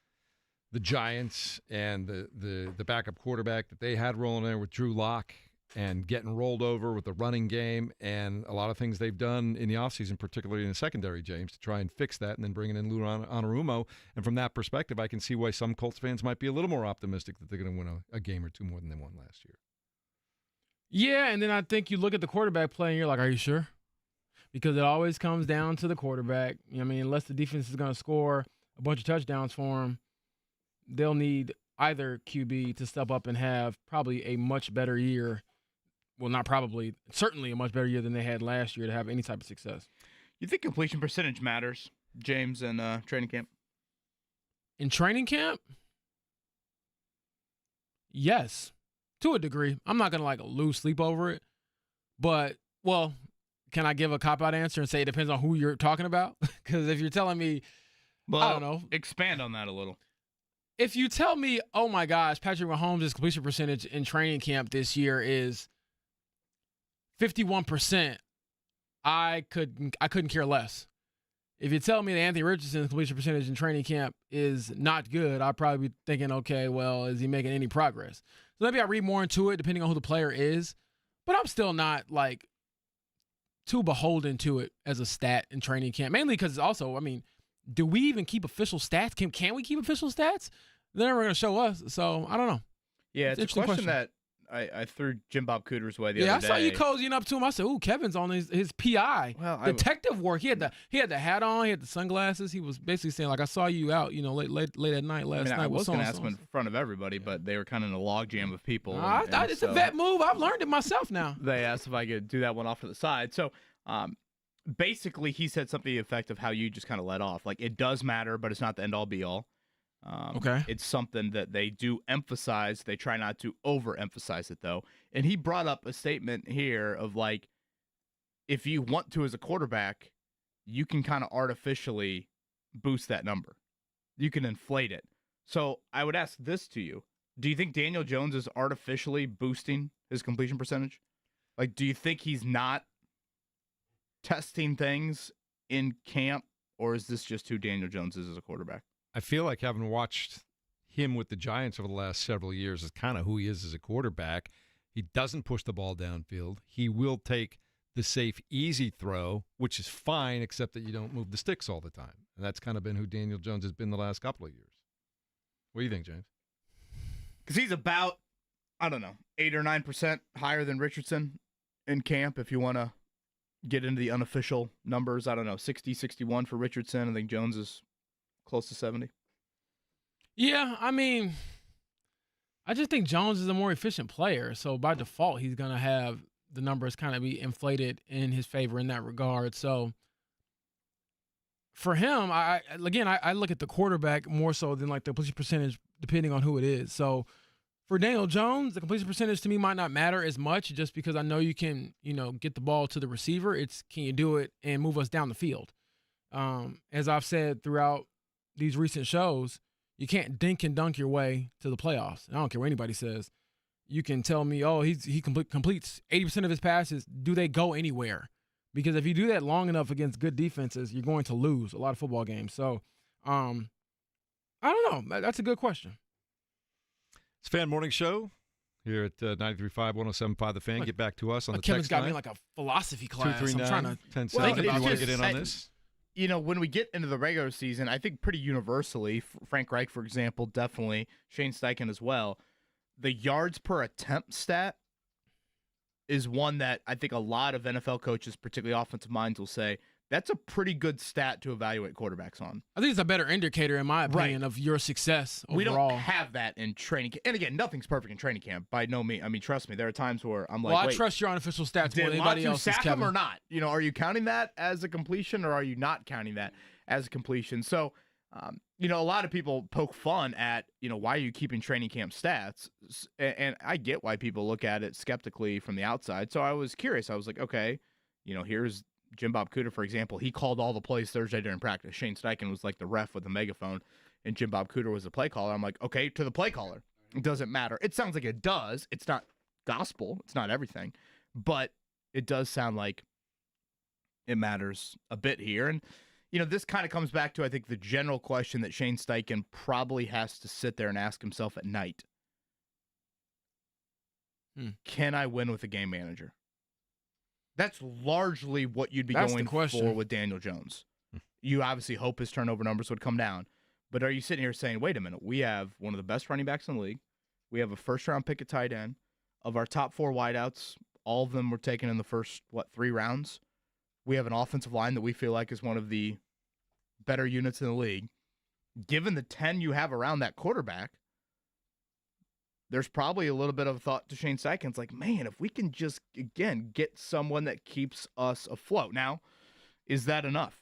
the Giants and the backup quarterback that they had rolling there with Drew Lock, and getting rolled over with the running game and a lot of things they've done in the offseason, particularly in the secondary, James, to try and fix that, and then bringing in Lou Anarumo. And from that perspective, I can see why some Colts fans might be a little more optimistic that they're going to win a game or two more than they won last year. Yeah, and then I think you look at the quarterback play and you're like, are you sure? Because it always comes down to the quarterback. I mean, unless the defense is going to score a bunch of touchdowns for them, they'll need either QB to step up and have probably a much better year. Well, not probably, certainly a much better year than they had last year to have any type of success. You think completion percentage matters, James, in training camp? In training camp? Yes, to a degree. I'm not going to lose sleep over it. But, well, can I give a cop-out answer and say it depends on who you're talking about? Because if you're telling me, I don't know. Expand on that a little. If you tell me, oh my gosh, Patrick Mahomes' completion percentage in training camp this year is 51%, I couldn't care less. If you tell me that Anthony Richardson's completion percentage in training camp is not good, I'd probably be thinking, okay, well, is he making any progress? So maybe I read more into it depending on who the player is, but I'm still not too beholden to it as a stat in training camp, mainly because also, I mean, do we even keep official stats? Can we keep official stats? They're never going to show us, so I don't know. Yeah, it's a question that I threw Jim Bob Cooter's way the other day. Yeah, I saw you cozying up to him. I said, "Ooh, Kevin's on his PI detective work." He had the hat on, he had the sunglasses. He was basically saying, I saw you out, late at night last night. I was going to ask him in front of everybody, but they were kind of in a logjam of people. It's a vet move. I've learned it myself now. They asked if I could do that one off to the side. So, basically, he said something to the effect of how you just kind of let off. It does matter, but it's not the end all be all. Okay. It's something that they do emphasize. They try not to overemphasize it, though. And he brought up a statement here of like, if you want to as a quarterback, you can kind of artificially boost that number. You can inflate it. So I would ask this to you. Do you think Daniel Jones is artificially boosting his completion percentage? Like, do you think he's not testing things in camp, or is this just who Daniel Jones is as a quarterback? I feel like having watched him with the Giants over the last several years is kind of who he is as a quarterback. He doesn't push the ball downfield. He will take the safe, easy throw, which is fine, except that you don't move the sticks all the time. And that's kind of been who Daniel Jones has been the last couple of years. What do you think, James? Because he's about, 8 or 9% higher than Richardson in camp, if you want to get into the unofficial numbers. 60, 61 for Richardson. I think Jones is close to 70. Yeah, I mean, I just think Jones is a more efficient player. So by default, he's going to have the numbers kind of be inflated in his favor in that regard. So for him, I look at the quarterback more so than like the completion percentage, depending on who it is. So for Daniel Jones, the completion percentage to me might not matter as much, just because I know you can, get the ball to the receiver. It's can you do it and move us down the field? As I've said throughout these recent shows, you can't dink and dunk your way to the playoffs. I don't care what anybody says. You can tell me, oh, he completes 80% of his passes. Do they go anywhere? Because if you do that long enough against good defenses, you're going to lose a lot of football games. So, I don't know. That's a good question. It's Fan Morning Show here at 93.5, 107.5 The Fan. Look, Get back to us on the Kevin's text got line. me in like a philosophy class. I'm trying to 10 think If you about want to this. get in on this. When we get into the regular season, I think pretty universally, Frank Reich, for example, definitely, Shane Steichen as well, the yards per attempt stat is one that I think a lot of NFL coaches, particularly offensive minds, will say, that's a pretty good stat to evaluate quarterbacks on. I think it's a better indicator, in my opinion, of your success overall. We don't have that in training camp. And again, nothing's perfect in training camp, by no means. I mean, trust me, there are times where I'm like, well, I wait, trust your unofficial stats more did than anybody Latu else's, sack him Kevin. or not? Are you counting that as a completion, or are you not counting that as a completion? So, a lot of people poke fun at, why are you keeping training camp stats? And I get why people look at it skeptically from the outside. So I was curious. I was like, okay, here's Jim Bob Cooter, for example. He called all the plays Thursday during practice. Shane Steichen was like the ref with the megaphone, and Jim Bob Cooter was the play caller. I'm like, okay, to the play caller. It doesn't matter. It sounds like it does. It's not gospel. It's not everything. But it does sound like it matters a bit here. And, this kind of comes back to, I think, the general question that Shane Steichen probably has to sit there and ask himself at night. Can I win with a game manager? That's largely what you'd be going for with Daniel Jones. You obviously hope his turnover numbers would come down. But are you sitting here saying, wait a minute, we have one of the best running backs in the league. We have a first-round pick at tight end. Of our top 4 wideouts, all of them were taken in the first, 3 rounds. We have an offensive line that we feel like is one of the better units in the league. Given the 10 you have around that quarterback, there's probably a little bit of thought to Shane Steichen. It's like, man, if we can just, again, get someone that keeps us afloat. Now, is that enough?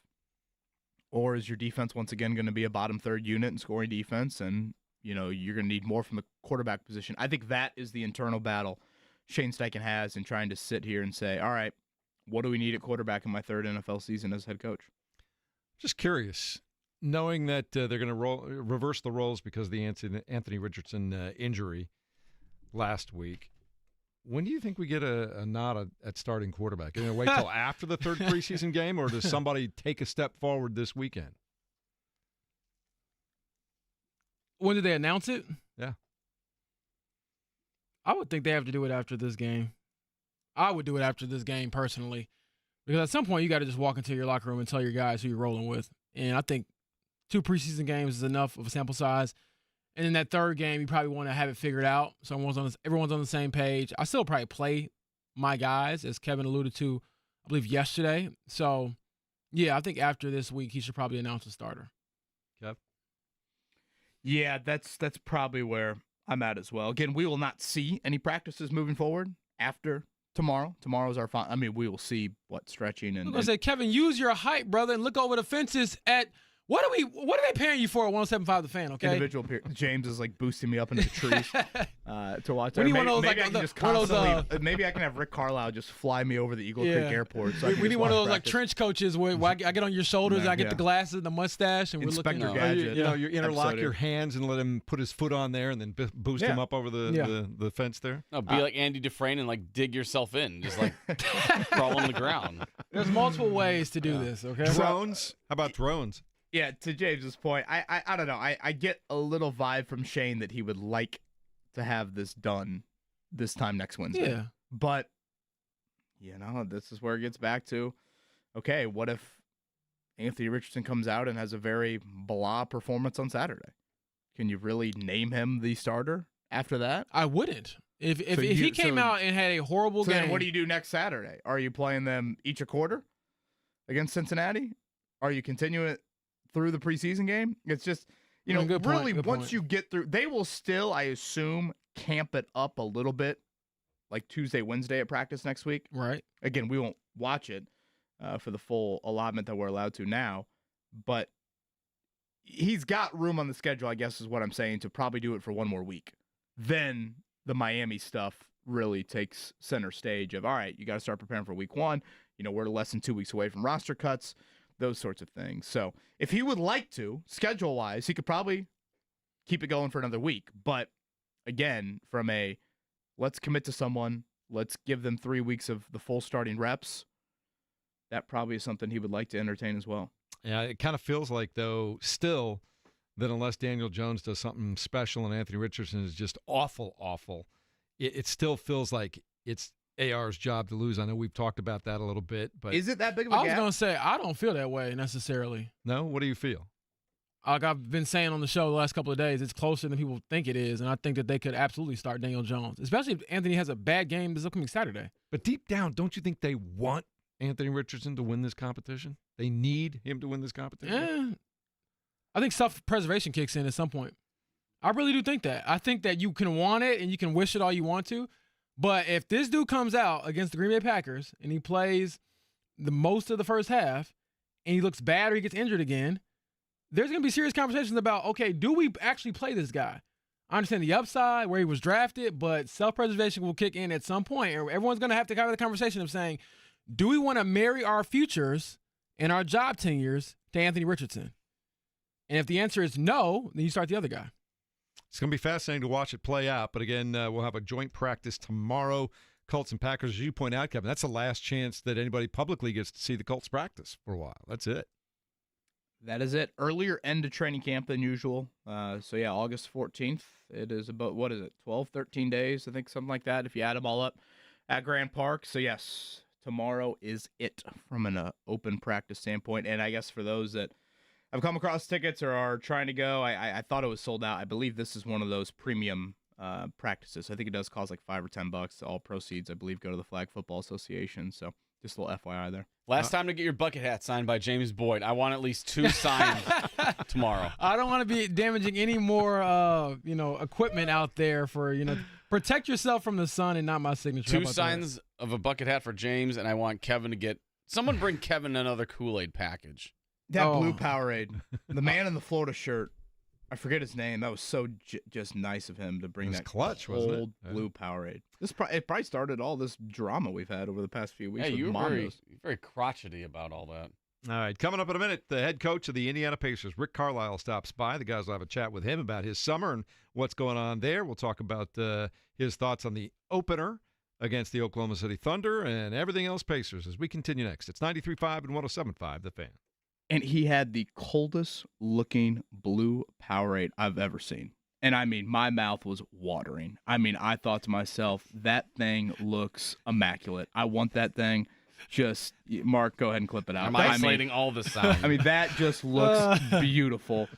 Or is your defense once again going to be a bottom third unit in scoring defense, and you're going to need more from the quarterback position? I think that is the internal battle Shane Steichen has in trying to sit here and say, all right, what do we need at quarterback in my 3rd NFL season as head coach? Just curious, knowing that they're going to reverse the roles because of the Anthony Richardson injury last week. When do you think we get a nod at starting quarterback? Are you going to wait till after the 3rd preseason game, or does somebody take a step forward this weekend? When did they announce it? Yeah. I would think they have to do it after this game. I would do it after this game personally, because at some point you got to just walk into your locker room and tell your guys who you're rolling with. And I think 2 preseason games is enough of a sample size. And in that 3rd game, you probably want to have it figured out so everyone's on the same page. I still probably play my guys, as Kevin alluded to, I believe, yesterday. So, yeah, I think after this week, he should probably announce a starter. Kev? Yeah, that's probably where I'm at as well. Again, we will not see any practices moving forward after tomorrow. Tomorrow's our final. I mean, we will see stretching and. I'm going to say, Kevin, use your height, brother, and look over the fences at What are they paying you for at 107.5 The Fan? Okay. Individual James is like boosting me up into the trees to watch. We need one of those, maybe like, I can just one of those, constantly. Maybe I can have Rick Carlisle just fly me over the Eagle Creek Airport. So we need one of those like practice. trench coaches where I get on your shoulders, I get the glasses, the mustache, and Inspector we're looking. Gadget. You interlock episode your hands and let him put his foot on there, and then boost him up over the fence there. No, be like Andy Dufresne and like dig yourself in, just like crawl on the ground. There's multiple ways to do this. Okay. Drones? How about drones? Yeah, to James's point, I don't know. I get a little vibe from Shane that he would like to have this done this time next Wednesday. Yeah. But, this is where it gets back to, okay, what if Anthony Richardson comes out and has a very blah performance on Saturday? Can you really name him the starter after that? I wouldn't. If he came out and had a horrible game. Then what do you do next Saturday? Are you playing them each a quarter against Cincinnati? Are you continuing it through the preseason game? It's just, good point, really good once point. you get through, they will still, I assume, camp it up a little bit, like Tuesday, Wednesday at practice next week. Right. Again, we won't watch it for the full allotment that we're allowed to now, but he's got room on the schedule, I guess is what I'm saying, to probably do it for one more week. Then the Miami stuff really takes center stage of, all right, you got to start preparing for week one. We're less than 2 weeks away from roster cuts, those sorts of things. So if he would like to, schedule-wise, he could probably keep it going for another week. But again, from a let's commit to someone, let's give them 3 weeks of the full starting reps, that probably is something he would like to entertain as well. Yeah, it kind of feels like, though, still, that unless Daniel Jones does something special and Anthony Richardson is just awful, it still feels like it's AR's job to lose. I know we've talked about that a little bit, but Is it that big of a I was gap? going to say, I don't feel that way necessarily. no? What do you feel? Like I've been saying on the show the last couple of days, it's closer than people think it is, and I think that they could absolutely start Daniel Jones, especially if Anthony has a bad game this upcoming Saturday. But deep down, don't you think they want Anthony Richardson to win this competition? They need him to win this competition? I think self-preservation kicks in at some point. I really do think that. I think that you can want it and you can wish it all you want to, but if this dude comes out against the Green Bay Packers and he plays the most of the first half and he looks bad or he gets injured again, there's going to be serious conversations about, okay, do we actually play this guy? I understand the upside, where he was drafted, but self-preservation will kick in at some point. Everyone's going to have to have the conversation of saying, do we want to marry our futures and our job tenures to Anthony Richardson? And if the answer is no, then you start the other guy. It's going to be fascinating to watch it play out. But again, we'll have a joint practice tomorrow. Colts and Packers, as you point out, Kevin, that's the last chance that anybody publicly gets to see the Colts practice for a while. That's it. That is it. Earlier end of training camp than usual. August 14th. It is about, 12, 13 days, I think, something like that, if you add them all up at Grand Park. So, yes, tomorrow is it from an open practice standpoint. And I guess for those that have come across tickets or are trying to go, I thought it was sold out. I believe this is one of those premium practices. I think it does cost like $5 or $10. All proceeds, I believe, go to the Flag Football Association. So just a little FYI there. Last time to get your bucket hat signed by James Boyd. I want at least 2 signed tomorrow. I don't want to be damaging any more, equipment out there for, protect yourself from the sun and not my signature. How 2 about signs of a bucket hat for James, and I want Kevin to get someone bring Kevin another Kool-Aid package. That Oh. blue Powerade. The man in the Florida shirt. I forget his name. That was so just nice of him to bring It was that clutch, wasn't it? cold Yeah. blue Powerade. It probably started all this drama we've had over the past few weeks. Yeah, with you were Mondos. very crotchety about all that. All right, coming up in a minute, the head coach of the Indiana Pacers, Rick Carlisle, stops by. The guys will have a chat with him about his summer and what's going on there. We'll talk about his thoughts on the opener against the Oklahoma City Thunder and everything else Pacers as we continue next. It's 93.5 and 107.5, The Fan. And he had the coldest looking blue Powerade I've ever seen. And I mean, my mouth was watering. I mean, I thought to myself, that thing looks immaculate. I want that thing. Just, Mark, go ahead and clip it out. I'm isolating all the sound. I mean, that just looks beautiful.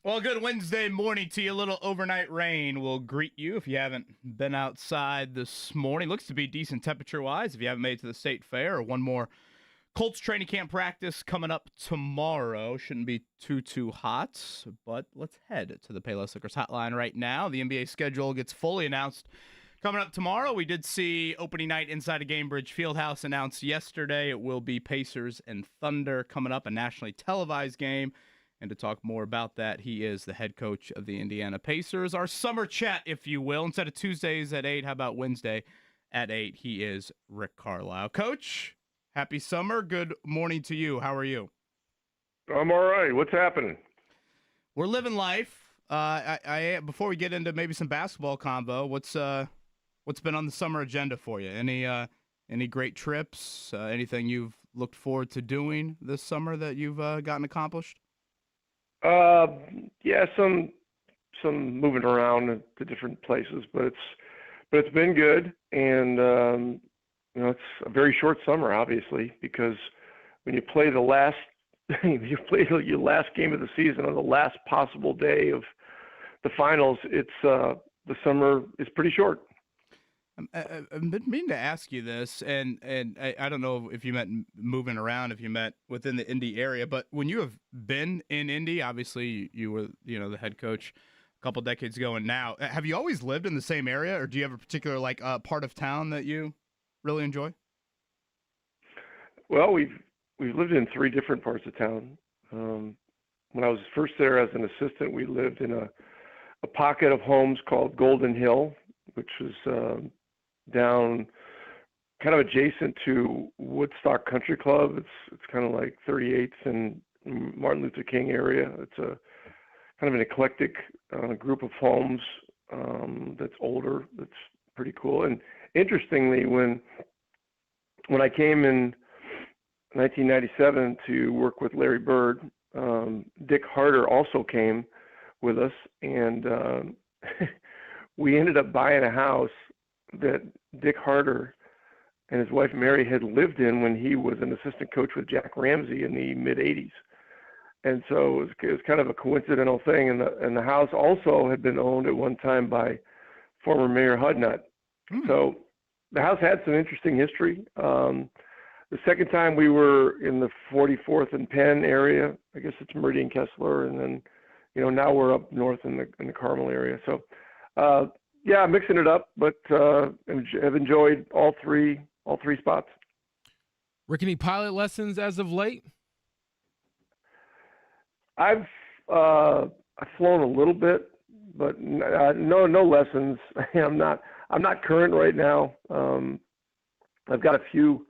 Well, good Wednesday morning to you. A little overnight rain will greet you if you haven't been outside this morning. Looks to be decent temperature-wise if you haven't made it to the state fair. Or one more Colts training camp practice coming up tomorrow. Shouldn't be too hot, but let's head to the Payless Liquors hotline right now. The NBA schedule gets fully announced coming up tomorrow. We did see opening night inside of Gamebridge Fieldhouse announced yesterday. It will be Pacers and Thunder coming up, a nationally televised game. And to talk more about that, he is the head coach of the Indiana Pacers. Our summer chat, if you will. Instead of Tuesdays at 8, how about Wednesday at 8? He is Rick Carlisle. Coach, happy summer. Good morning to you. How are you? I'm all right. What's happening? We're living life. Before we get into maybe some basketball combo, what's been on the summer agenda for you? Any great trips? Anything you've looked forward to doing this summer that you've gotten accomplished? Yeah, some moving around to different places, but it's been good, and it's a very short summer, obviously, because when you play your last game of the season on the last possible day of the finals, the summer is pretty short. I've been meaning to ask you this, and I don't know if you meant moving around, if you meant within the Indy area, but when you have been in Indy, obviously you were the head coach a couple decades ago, and now have you always lived in the same area, or do you have a particular part of town that you really enjoy? Well, we've lived in 3 different parts of town. When I was first there as an assistant, we lived in a pocket of homes called Golden Hill, which was down kind of adjacent to Woodstock Country Club. It's kind of like 38th and Martin Luther King area. It's a kind of an eclectic group of homes that's older. That's pretty cool. And interestingly, when I came in 1997 to work with Larry Bird, Dick Harder also came with us, and we ended up buying a house that Dick Harder and his wife Mary had lived in when he was an assistant coach with Jack Ramsey in the mid-'80s. And so it was kind of a coincidental thing. And the house also had been owned at one time by former Mayor Hudnut. So the house had some interesting history. The second time we were in the 44th and Penn area. I guess it's Meridian Kessler, and then now we're up north in the Carmel area. So yeah, mixing it up, but have enjoyed all three spots. Rick, any pilot lessons as of late? I've flown a little bit, but no lessons. I'm not current right now. I've got a few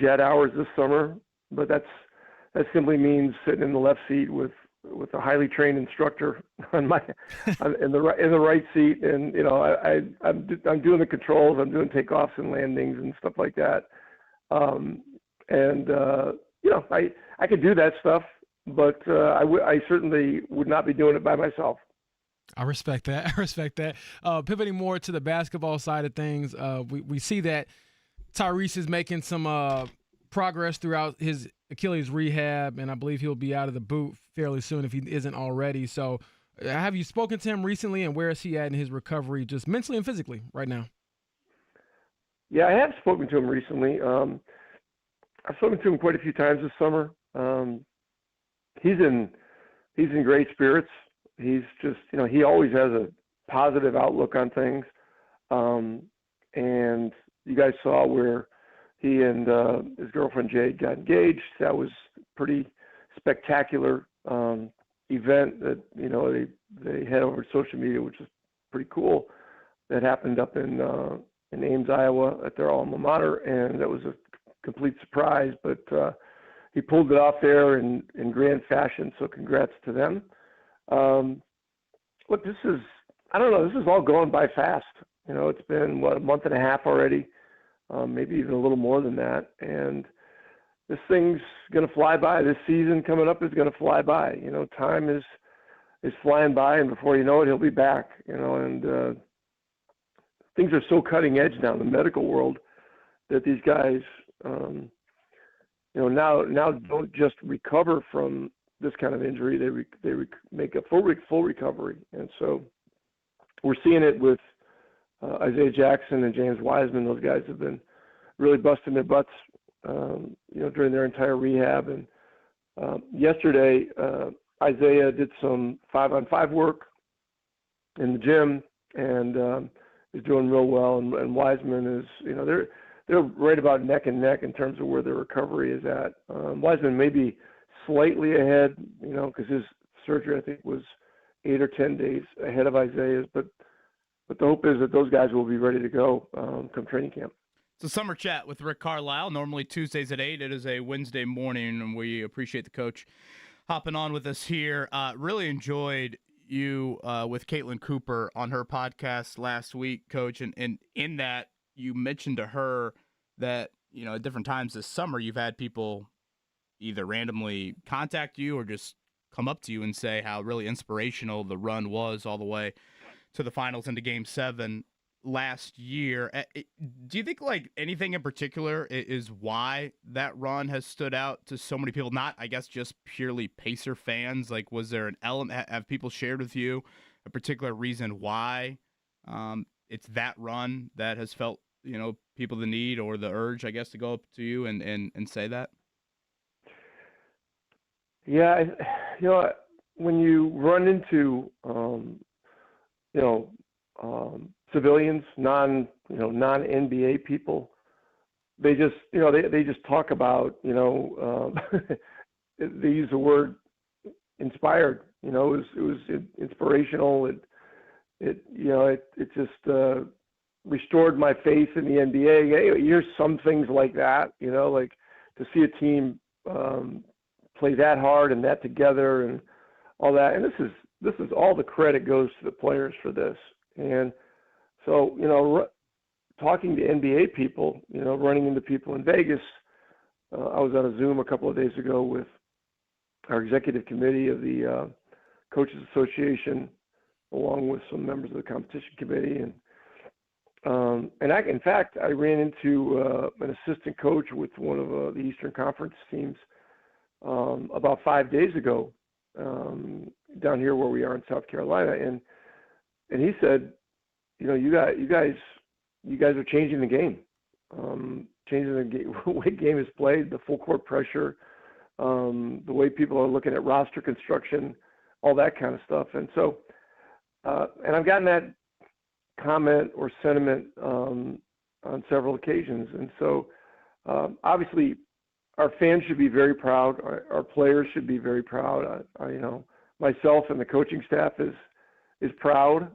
jet hours this summer, but that simply means sitting in the left seat with a highly trained instructor in the right seat, and I'm doing the controls, I'm doing takeoffs and landings and stuff like that, I could do that stuff, but I certainly would not be doing it by myself. I respect that. Pivoting more to the basketball side of things, we see that Tyrese is making some progress throughout his Achilles rehab, and I believe he'll be out of the boot fairly soon if he isn't already. So have you spoken to him recently, and where is he at in his recovery, just mentally and physically right now? Yeah, I have spoken to him recently. I've spoken to him quite a few times this summer. He's in great spirits. He's just, he always has a positive outlook on things. And you guys saw where he and his girlfriend Jade got engaged. That was a pretty spectacular event that they had over social media, which is pretty cool. That happened up in Ames, Iowa, at their alma mater, and that was a complete surprise. But he pulled it off there in grand fashion. So congrats to them. Look, this is all going by fast. It's been a month and a half already. Maybe even a little more than that. And this thing's going to fly by. This season coming up is going to fly by. Time is flying by, and before you know it, he'll be back. And things are so cutting edge now in the medical world that these guys, now don't just recover from this kind of injury, they make a full recovery. And so we're seeing it with Isaiah Jackson and James Wiseman. Those guys have been really busting their butts, during their entire rehab. And yesterday, Isaiah did some 5-on-5 work in the gym and is doing real well. And Wiseman is, they're right about neck and neck in terms of where their recovery is at. Wiseman may be slightly ahead, because his surgery, I think, was 8 or 10 days ahead of Isaiah's. But the hope is that those guys will be ready to go come training camp. So Summer Chat with Rick Carlisle, normally Tuesdays at 8. It is a Wednesday morning, and we appreciate the coach hopping on with us here. Really enjoyed you with Caitlin Cooper on her podcast last week, Coach. And in that, you mentioned to her that, at different times this summer, you've had people either randomly contact you or just come up to you and say how really inspirational the run was all the way to the finals into Game 7 last year. Do you think anything in particular is why that run has stood out to so many people? Not, I guess, just purely Pacer fans. Was there an element? Have people shared with you a particular reason why it's that run that has felt people the need or the urge, I guess, to go up to you and say that? Yeah, when you run into civilians, non-NBA people, they just they just talk about they use the word inspired. It was inspirational. It just restored my faith in the NBA. Hey, here's some things like that. Like to see a team play that hard and that together and all that. And this is all the credit goes to the players for this. And so, talking to NBA people, running into people in Vegas, I was on a Zoom a couple of days ago with our executive committee of the Coaches Association, along with some members of the competition committee. And in fact, I ran into an assistant coach with one of the Eastern Conference teams about 5 days ago down here where we are in South Carolina. And he said, you guys are changing the game, changing the way game is played, the full court pressure, the way people are looking at roster construction, all that kind of stuff. And so, and I've gotten that comment or sentiment on several occasions. And so, obviously, our fans should be very proud. Our players should be very proud. Myself and the coaching staff is proud.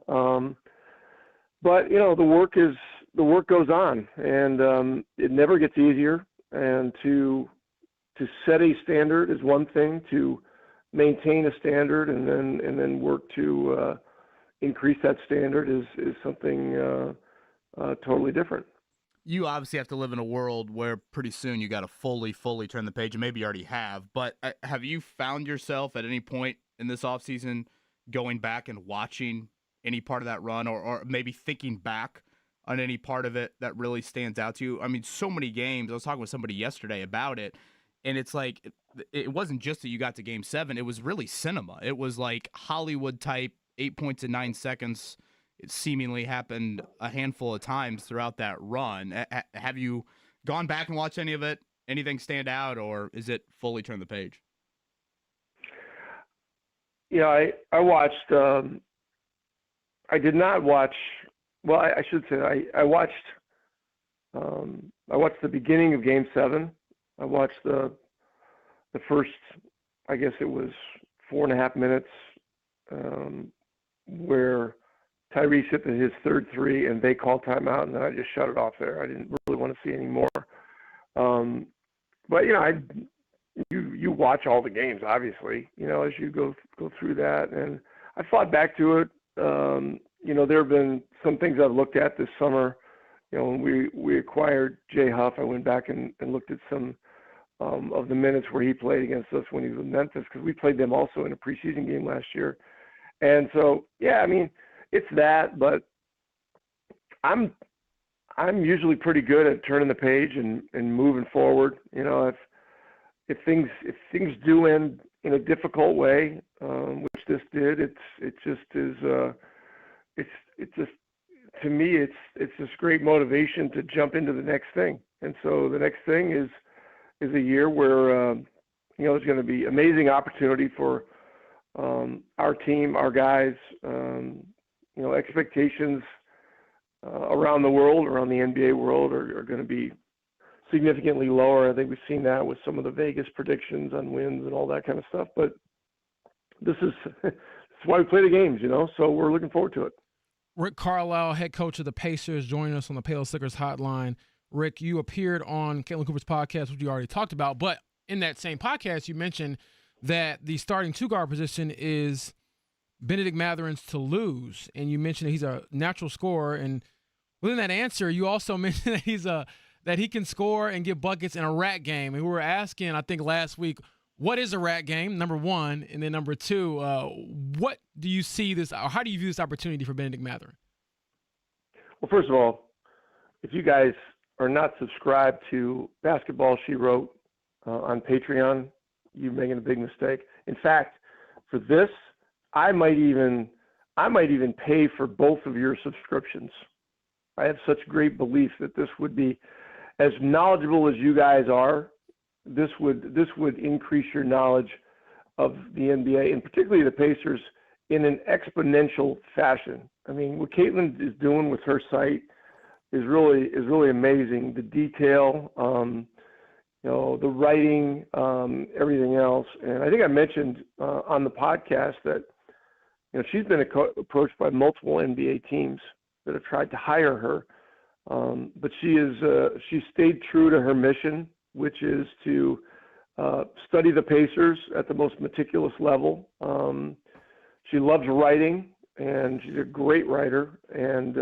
But the work goes on, and it never gets easier. And to set a standard is one thing. To maintain a standard and then work to increase that standard is something totally different. You obviously have to live in a world where pretty soon you got to fully turn the page, and maybe you already have. But have you found yourself at any point in this offseason going back and watching any part of that run or maybe thinking back on any part of it that really stands out to you? I mean, so many games. I was talking with somebody yesterday about it, and it's like it wasn't just that you got to Game 7. It was really cinema. It was like Hollywood-type 8 points in 9 seconds. It seemingly happened a handful of times throughout that run. Have you gone back and watched any of it? Anything stand out, or is it fully turn the page? Yeah, I watched. I did not watch. Well, I should say I watched. I watched the beginning of Game 7. I watched the first. I guess it was 4.5 minutes where Tyrese hit his third three, and they called timeout, and then I just shut it off there. I didn't really want to see any more. But you watch all the games, obviously, as you go through that, and I fought back to it. There have been some things I've looked at this summer. When we acquired Jay Huff, I went back and looked at some of the minutes where he played against us when he was in Memphis, because we played them also in a preseason game last year. And so, yeah, I mean, it's that, but I'm usually pretty good at turning the page and moving forward. If things do end in a difficult way, which this did. It just is. It's just, to me, it's this great motivation to jump into the next thing. And so the next thing is a year where there's going to be amazing opportunity for our team, our guys. Expectations around the world, around the NBA world, are going to be significantly lower. I think we've seen that with some of the Vegas predictions on wins and all that kind of stuff. But this is why we play the games, so we're looking forward to it. Rick Carlisle, head coach of the Pacers, joining us on the Payless Liquors hotline. Rick, you appeared on Caitlin Cooper's podcast, which you already talked about, but in that same podcast, you mentioned that the starting two-guard position is Benedict Mathurin's to lose, and you mentioned that he's a natural scorer, and within that answer, you also mentioned that that he can score and get buckets in a rat game. And we were asking, I think last week, what is a rat game, number one, and then number two, what do you see this, or how do you view this opportunity for Benedict Mathurin? Well, first of all, if you guys are not subscribed to Basketball She Wrote on Patreon, you're making a big mistake. In fact, for this, I might even pay for both of your subscriptions. I have such great belief that this would be, as knowledgeable as you guys are, this would increase your knowledge of the NBA and particularly the Pacers in an exponential fashion. I mean, what Caitlin is doing with her site is really amazing. The detail, the writing, everything else. And I think I mentioned on the podcast that she's been approached by multiple NBA teams that have tried to hire her, but she stayed true to her mission, which is to study the Pacers at the most meticulous level. She loves writing, and she's a great writer. And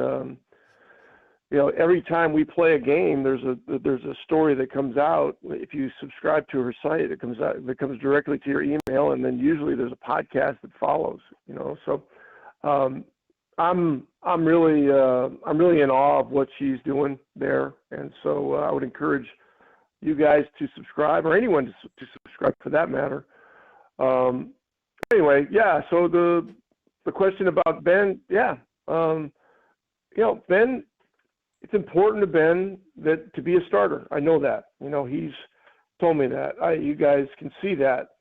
every time we play a game, there's a story that comes out. If you subscribe to her site, it comes directly to your email, and then usually there's a podcast that follows. So I'm really in awe of what she's doing there, and so I would encourage you guys to subscribe, or anyone to subscribe for that matter. Anyway, yeah. So the question about Ben, yeah, Ben. It's important to Ben to be a starter. I know that. He's told me that. You guys can see that.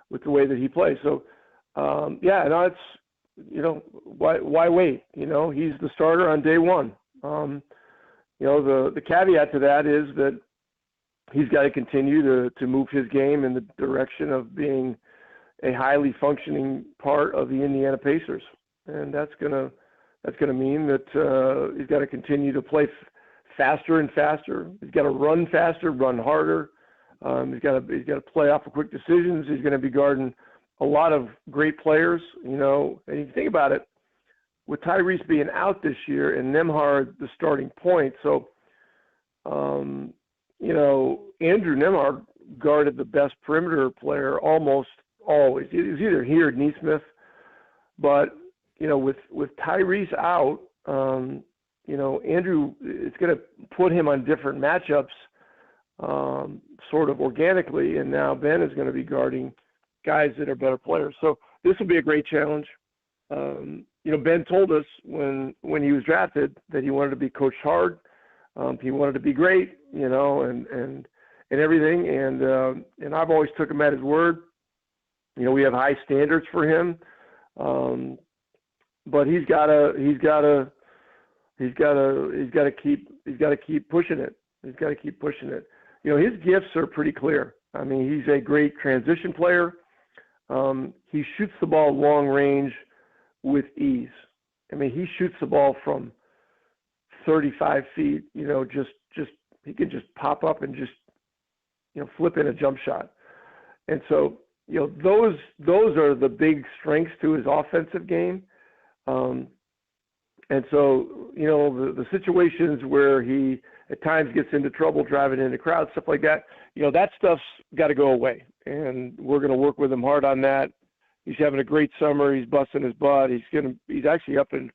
With the way that he plays. So, it's. Why wait? He's the starter on day one. The caveat to that is that he's got to continue to move his game in the direction of being a highly functioning part of the Indiana Pacers, and that's gonna mean that he's got to continue to play faster and faster. He's got to run faster, run harder. He's got to play off of quick decisions. He's going to be guarding a lot of great players, and you think about it, with Tyrese being out this year and Nembhard the starting point. So, Andrew Nembhard guarded the best perimeter player almost always. It was either he or Nesmith, but with Tyrese out, Andrew, it's going to put him on different matchups, sort of organically, and now Ben is going to be guarding guys that are better players. So this will be a great challenge. Ben told us when he was drafted that he wanted to be coached hard. He wanted to be great, and everything. And I've always took him at his word. We have high standards for him. But he's got to keep pushing it. He's got to keep pushing it. His gifts are pretty clear. I mean, he's a great transition player. He shoots the ball long range with ease. I mean, he shoots the ball from 35 feet. Just he can just pop up and just flip in a jump shot. And so those are the big strengths to his offensive game. And so, the situations where he at times gets into trouble driving into crowds, stuff like that, that stuff's got to go away. And we're going to work with him hard on that. He's having a great summer. He's busting his butt. He's actually up in,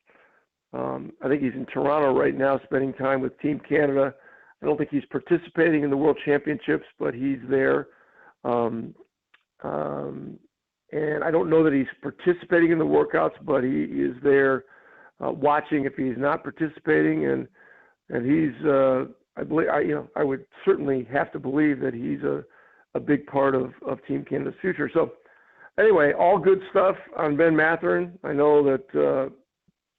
I think he's in Toronto right now, spending time with Team Canada. I don't think he's participating in the World Championships, but he's there. And I don't know that he's participating in the workouts, but he is there watching if he's not participating, and he's I would certainly have to believe that he's a big part of Team Canada's future. So anyway, all good stuff on Ben Mathurin. I know that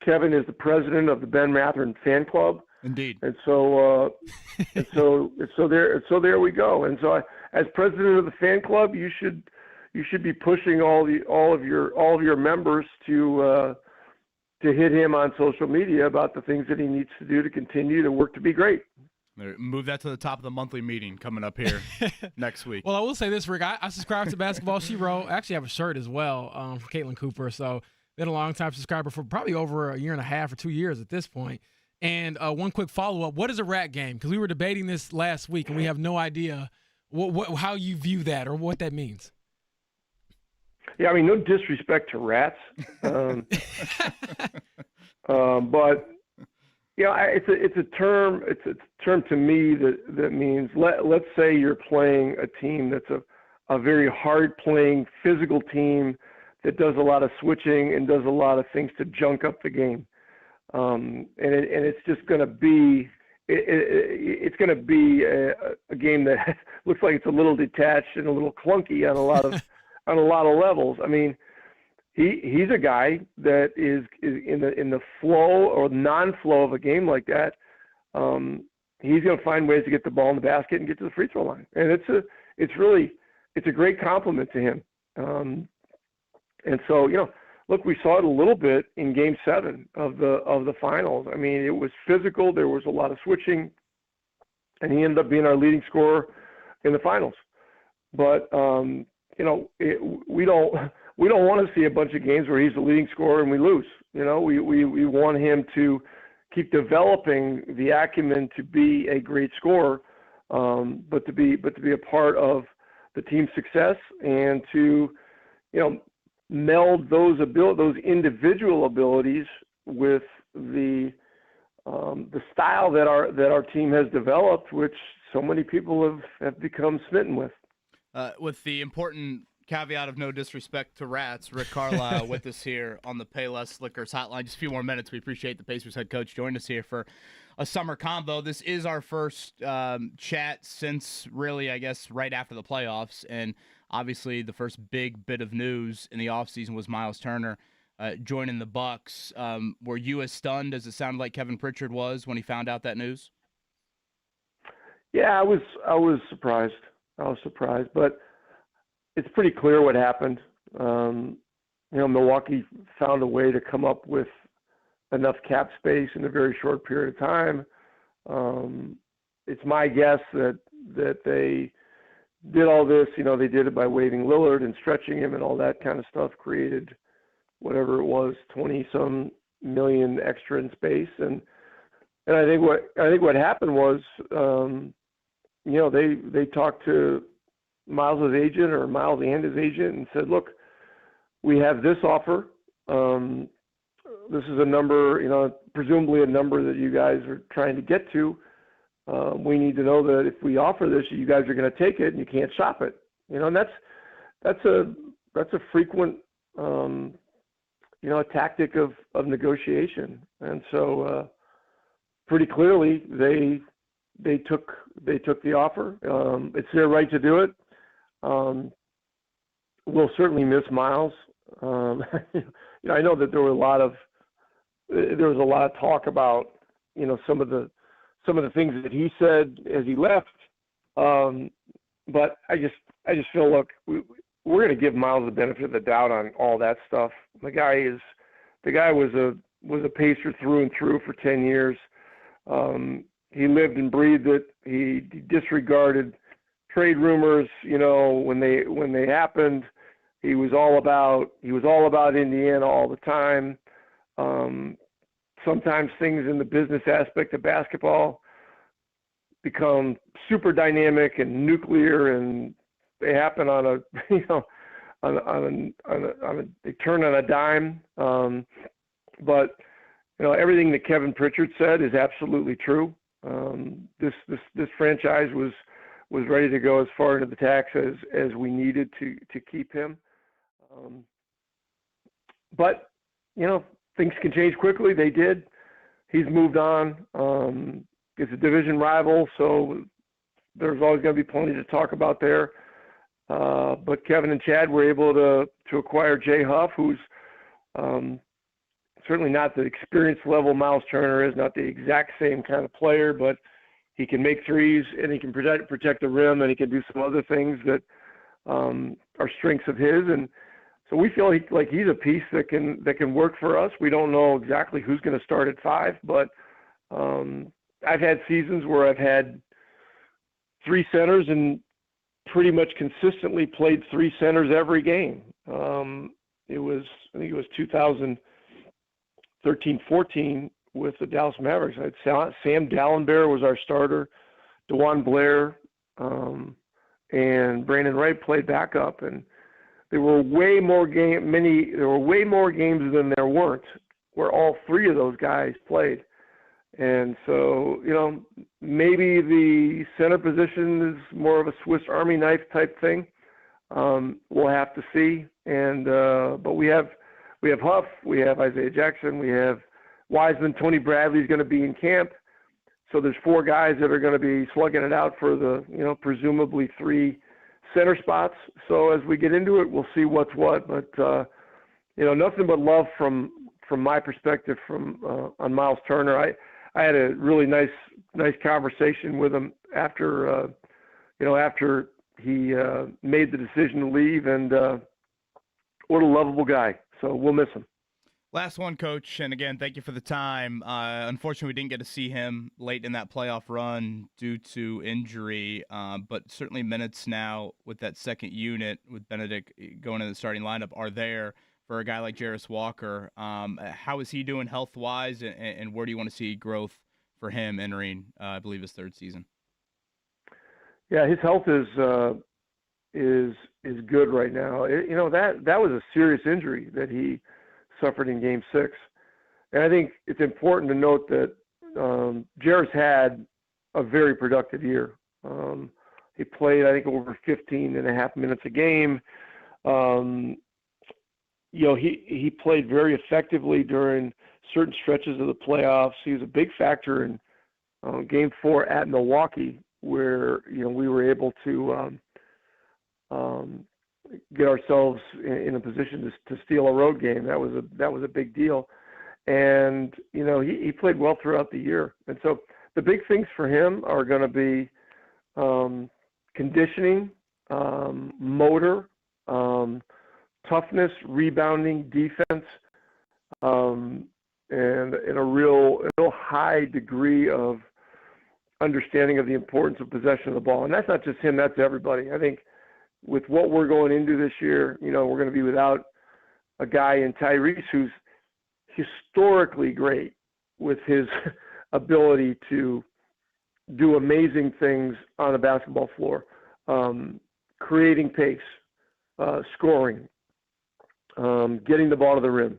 Kevin is the president of the Ben Mathurin fan club. Indeed. And so there we go. And so as president of the fan club, you should be pushing all of your members to hit him on social media about the things that he needs to do to continue to work to be great. Move that to the top of the monthly meeting coming up here next week. Well, I will say this, Rick. I subscribe to Basketball She Wrote. I actually have a shirt as well from Caitlin Cooper. So been a long-time subscriber for probably over a year and a half or 2 years at this point. And one quick follow-up. What is a rat game? Because we were debating this last week, and we have no idea how you view that or what that means. Yeah, I mean, no disrespect to rats. But, it's a term to me that means let's say you're playing a team that's a very hard-playing physical team that does a lot of switching and does a lot of things to junk up the game. And it's just going to be it's going to be a game that looks like it's a little detached and a little clunky on a lot of levels. I mean, he's a guy that is in the flow or non-flow of a game like that. He's going to find ways to get the ball in the basket and get to the free throw line, and it's a great compliment to him. And so, look, we saw it a little bit in Game 7 of the finals. I mean, it was physical. There was a lot of switching, and he ended up being our leading scorer in the finals. But we don't want to see a bunch of games where he's the leading scorer and we lose. We want him to keep developing the acumen to be a great scorer, but to be a part of the team's success and to meld those individual abilities with the style that our team has developed, which so many people have become smitten with. With the important caveat of no disrespect to rats, Rick Carlisle with us here on the Payless Liquors hotline. Just a few more minutes. We appreciate the Pacers head coach joining us here for a summer combo. This is our first chat since really, I guess, right after the playoffs. And obviously the first big bit of news in the offseason was Myles Turner joining the Bucks. Were you as stunned as it sounded like Kevin Pritchard was when he found out that news? Yeah, I was surprised. But it's pretty clear what happened. Milwaukee found a way to come up with enough cap space in a very short period of time. It's my guess that they did all this. They did it by waiving Lillard and stretching him and all that kind of stuff, created whatever it was, 20-some million extra in space. And I think what happened was, they talked to Myles' agent or Myles and his agent and said, look, we have this offer. This is a number, presumably a number that you guys are trying to get to. We need to know that if we offer this, you guys are going to take it and you can't shop it. And that's a frequent, a tactic of negotiation. And so pretty clearly they took the offer. It's their right to do it. We'll certainly miss Myles. I know that there was a lot of talk about some of the things that he said as he left. But I just feel, look, we're going to give Myles the benefit of the doubt on all that stuff. The guy was a Pacer through and through for 10 years. He lived and breathed it. He disregarded trade rumors, when they happened. He was all about Indiana all the time. Sometimes things in the business aspect of basketball become super dynamic and nuclear, and they happen on a they turn on a dime. But everything that Kevin Pritchard said is absolutely true. This franchise was ready to go as far into the tax as we needed to keep him. But, things can change quickly. They did. He's moved on. It's a division rival, so there's always going to be plenty to talk about there. But Kevin and Chad were able to acquire Jay Huff, who's certainly not the experience level Myles Turner is, not the exact same kind of player, but he can make threes and he can protect the rim, and he can do some other things that are strengths of his. And so we feel like he's a piece that can work for us. We don't know exactly who's going to start at 5, but I've had seasons where I've had 3 centers and pretty much consistently played 3 centers every game. I think it was 2013-14 with the Dallas Mavericks. I had Sam Dallenberg was our starter, DeJuan Blair, and Brandon Wright played backup, and there were way more games than there weren't where all 3 of those guys played. And so, maybe the center position is more of a Swiss Army knife type thing. We'll have to see. And but we have Huff, we have Isaiah Jackson, we have Wiseman. Tony Bradley's going to be in camp. So there's 4 guys that are going to be slugging it out for the, presumably 3 center spots. So as we get into it, we'll see what's what. But, nothing but love from my perspective on Myles Turner. I had a really nice conversation with him after he made the decision to leave, and what a lovable guy. So we'll miss him. Last one, Coach, and again, thank you for the time. Unfortunately, we didn't get to see him late in that playoff run due to injury, but certainly minutes now with that second unit, with Benedict going in the starting lineup, are there for a guy like Jarris Walker. How is he doing health-wise, and where do you want to see growth for him entering, I believe, his 3rd season? Yeah, his health is good right now. That was a serious injury that he suffered in Game 6, and I think it's important to note that Jarris had a very productive year. He played, I think, over 15 and a half minutes a game. He played very effectively during certain stretches of the playoffs. He was a big factor in Game 4 at Milwaukee, where we were able to get ourselves in a position to steal a road game. That was a big deal, and he played well throughout the year. And so the big things for him are going to be conditioning, motor, toughness, rebounding, defense, and a real high degree of understanding of the importance of possession of the ball. And that's not just him, that's everybody. I think with what we're going into this year, we're going to be without a guy in Tyrese who's historically great with his ability to do amazing things on the basketball floor, creating pace, scoring, getting the ball to the rim,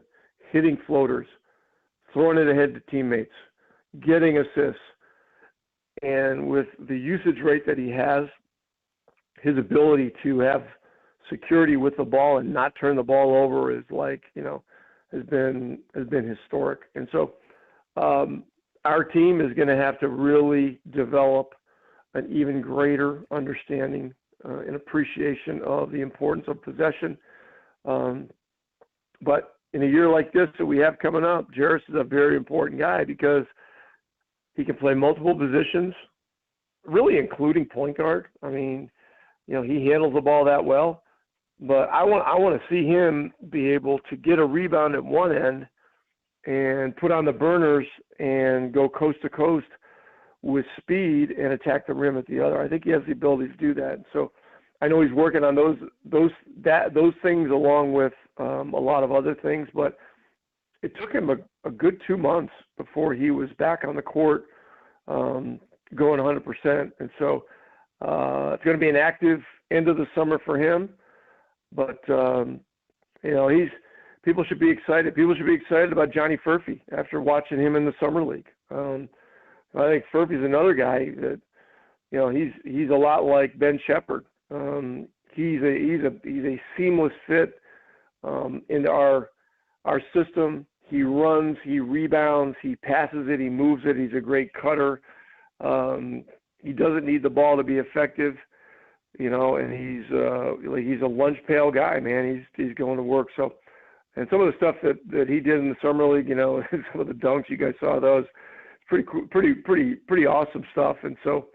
hitting floaters, throwing it ahead to teammates, getting assists. And with the usage rate that he has, his ability to have security with the ball and not turn the ball over is has been historic. And so our team is going to have to really develop an even greater understanding and appreciation of the importance of possession. But in a year like this that we have coming up, Jarris is a very important guy because he can play multiple positions, really including point guard. I mean, he handles the ball that well. But I want to see him be able to get a rebound at one end and put on the burners and go coast to coast with speed and attack the rim at the other. I think he has the ability to do that. So I know he's working on those things along with a lot of other things, but it took him a good 2 months before he was back on the court going 100%. And so it's going to be an active end of the summer for him. But, people should be excited. People should be excited about Johnny Furphy after watching him in the summer league. I think Furphy's another guy that he's a lot like Ben Shepherd. He's a seamless fit into our system. He runs, he rebounds, he passes it, he moves it. He's a great cutter. He doesn't need the ball to be effective, and he's a lunch pail guy, man. He's going to work. So, and some of the stuff that he did in the summer league, some of the dunks, you guys saw those. Pretty awesome stuff. And so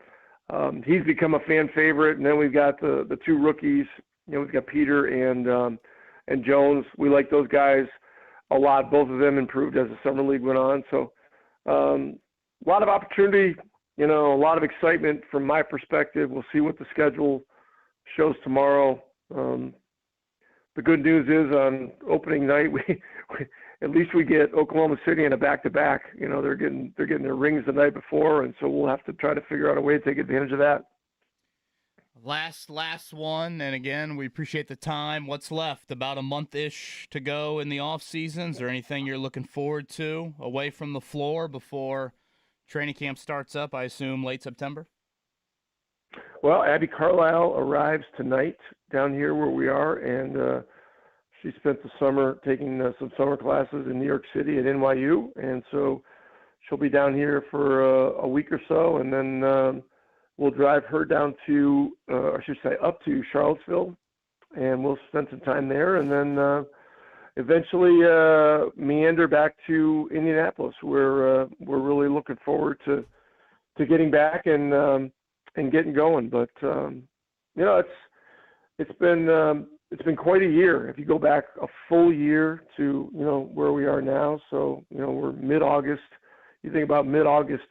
he's become a fan favorite. And then we've got the two rookies. We've got Peter and Jones. We like those guys a lot. Both of them improved as the summer league went on. So a lot of opportunity, a lot of excitement from my perspective. We'll see what the schedule shows tomorrow. The good news is on opening night, we at least we get Oklahoma City in a back-to-back. They're getting their rings the night before, and so we'll have to try to figure out a way to take advantage of that. Last one, and again, we appreciate the time. What's left? About a month-ish to go in the off season. Is there anything you're looking forward to away from the floor before training camp starts up? I assume late September. Well, Abby Carlisle arrives tonight down here where we are, and she spent the summer taking some summer classes in New York City at NYU, and so she'll be down here for a week or so, and then we'll drive her down to, up to Charlottesville, and we'll spend some time there, and then eventually meander back to Indianapolis. We're really looking forward to getting back and getting going. But it's been quite a year. If you go back a full year to where we are now, so we're mid-August. You think about mid-August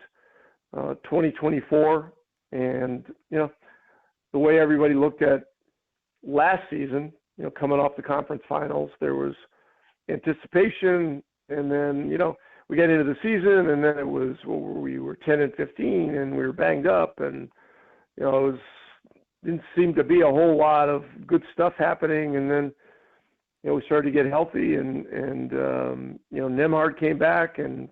2024, and the way everybody looked at last season, coming off the conference finals, there was anticipation, and then we got into the season, and then it was we were 10-15, and we were banged up, and didn't seem to be a whole lot of good stuff happening, and then we started to get healthy, and Nemhard came back, and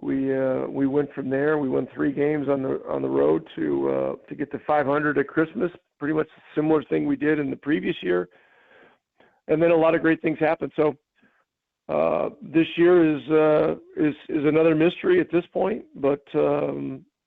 we went from there. We won 3 games on the road to get to 500 at Christmas. Pretty much a similar thing we did in the previous year, and then a lot of great things happened. So this year is another mystery at this point, but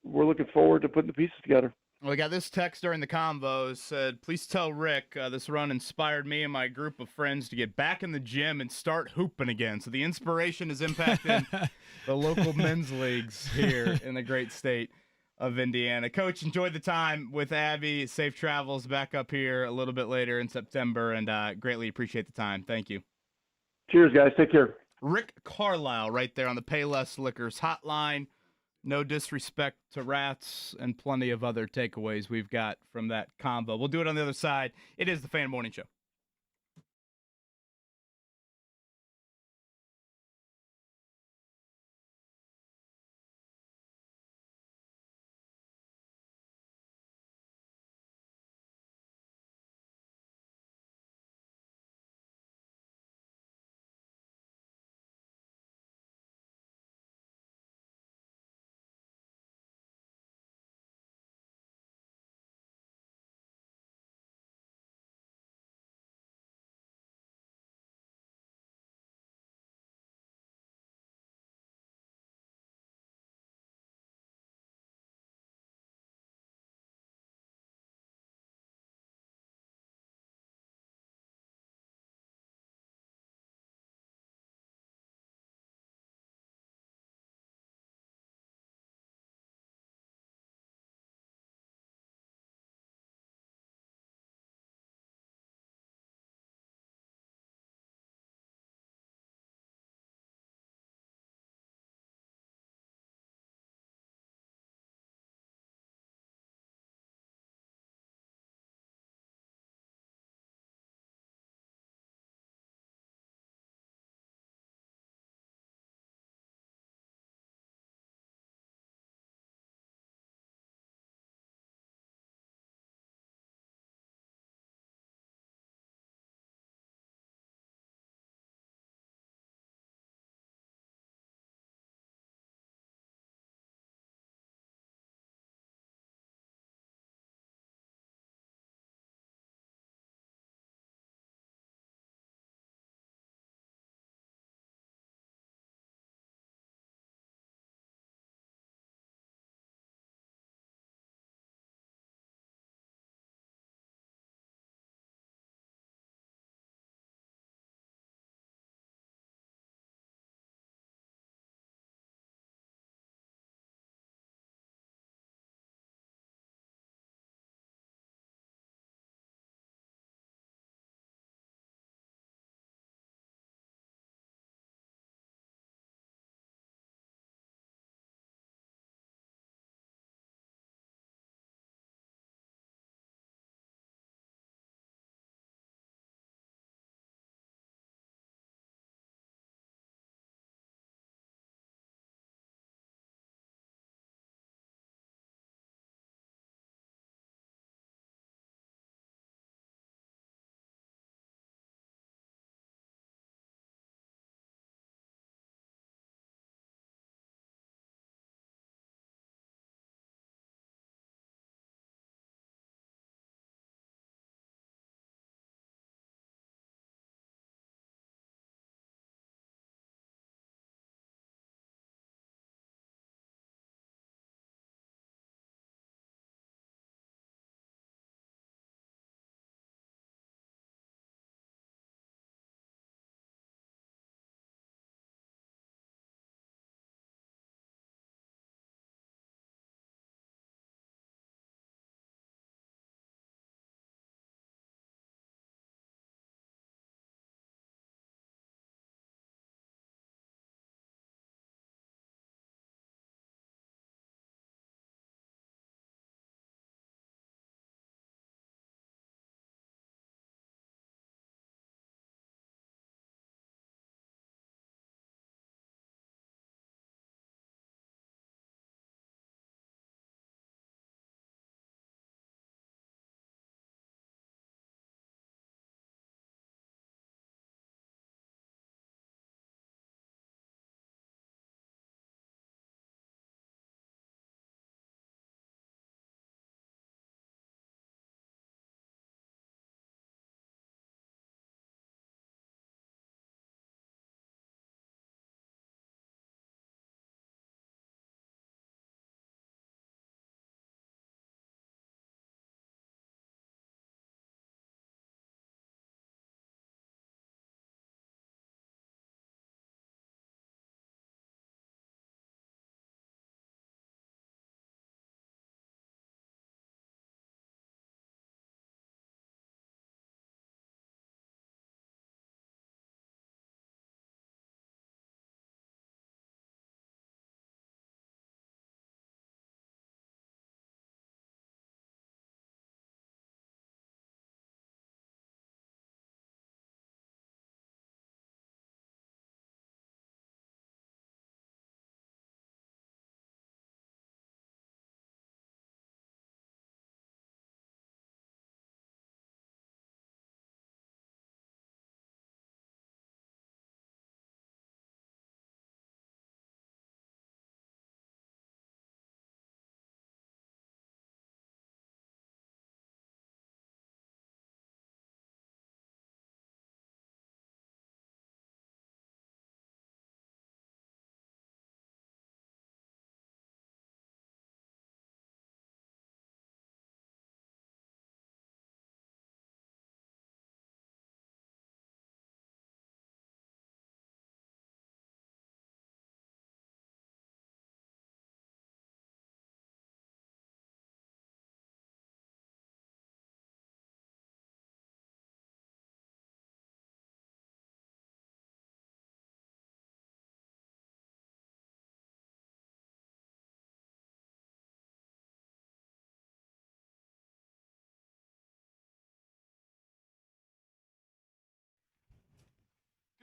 we're looking forward to putting the pieces together. Well, we got this text during the convo. Said, please tell Rick this run inspired me and my group of friends to get back in the gym and start hooping again. So the inspiration is impacting the local men's leagues here in the great state of Indiana. Coach, enjoyed the time with Abby. Safe travels back up here a little bit later in September, and greatly appreciate the time. Thank you. Cheers, guys. Take care. Rick Carlisle right there on the Payless Liquors hotline. No disrespect to Rats, and plenty of other takeaways we've got from that combo. We'll do it on the other side. It is the Fan Morning Show.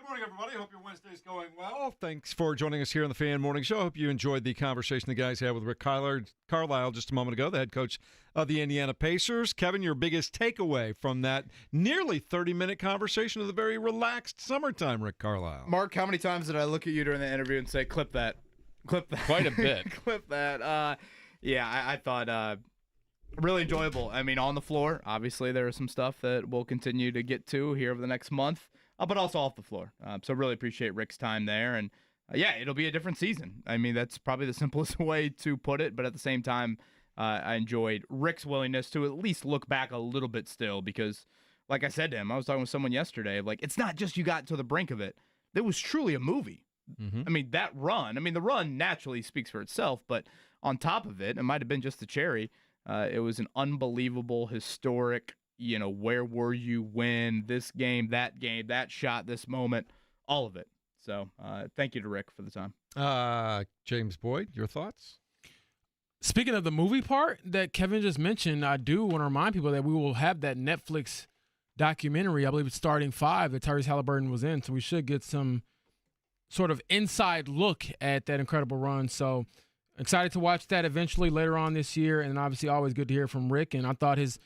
Good morning, everybody. Hope your Wednesday's going well. Thanks for joining us here on the Fan Morning Show. Hope you enjoyed the conversation the guys had with Rick Carlisle just a moment ago, the head coach of the Indiana Pacers. Kevin, your biggest takeaway from that nearly 30-minute conversation of the very relaxed summertime Rick Carlisle? Mark, how many times did I look at you during the interview and say, clip that? Clip that. Quite a bit. Clip that. I thought really enjoyable. I mean, on the floor, obviously there is some stuff that we'll continue to get to here over the next month. But also off the floor. So really appreciate Rick's time there. And, it'll be a different season. I mean, that's probably the simplest way to put it. But at the same time, I enjoyed Rick's willingness to at least look back a little bit still because, like I said to him, I was talking with someone yesterday, like, it's not just you got to the brink of it. It was truly a movie. Mm-hmm. I mean, that run. I mean, the run naturally speaks for itself. But on top of it, it might have been just the cherry. It was an unbelievable, historic, where were you when, this game, that shot, this moment, all of it. So thank you to Rick for the time. James Boyd, your thoughts? Speaking of the movie part that Kevin just mentioned, I do want to remind people that we will have that Netflix documentary, I believe it's Starting Five, that Tyrese Halliburton was in. So we should get some sort of inside look at that incredible run. So excited to watch that eventually later on this year. And obviously always good to hear from Rick. And I thought his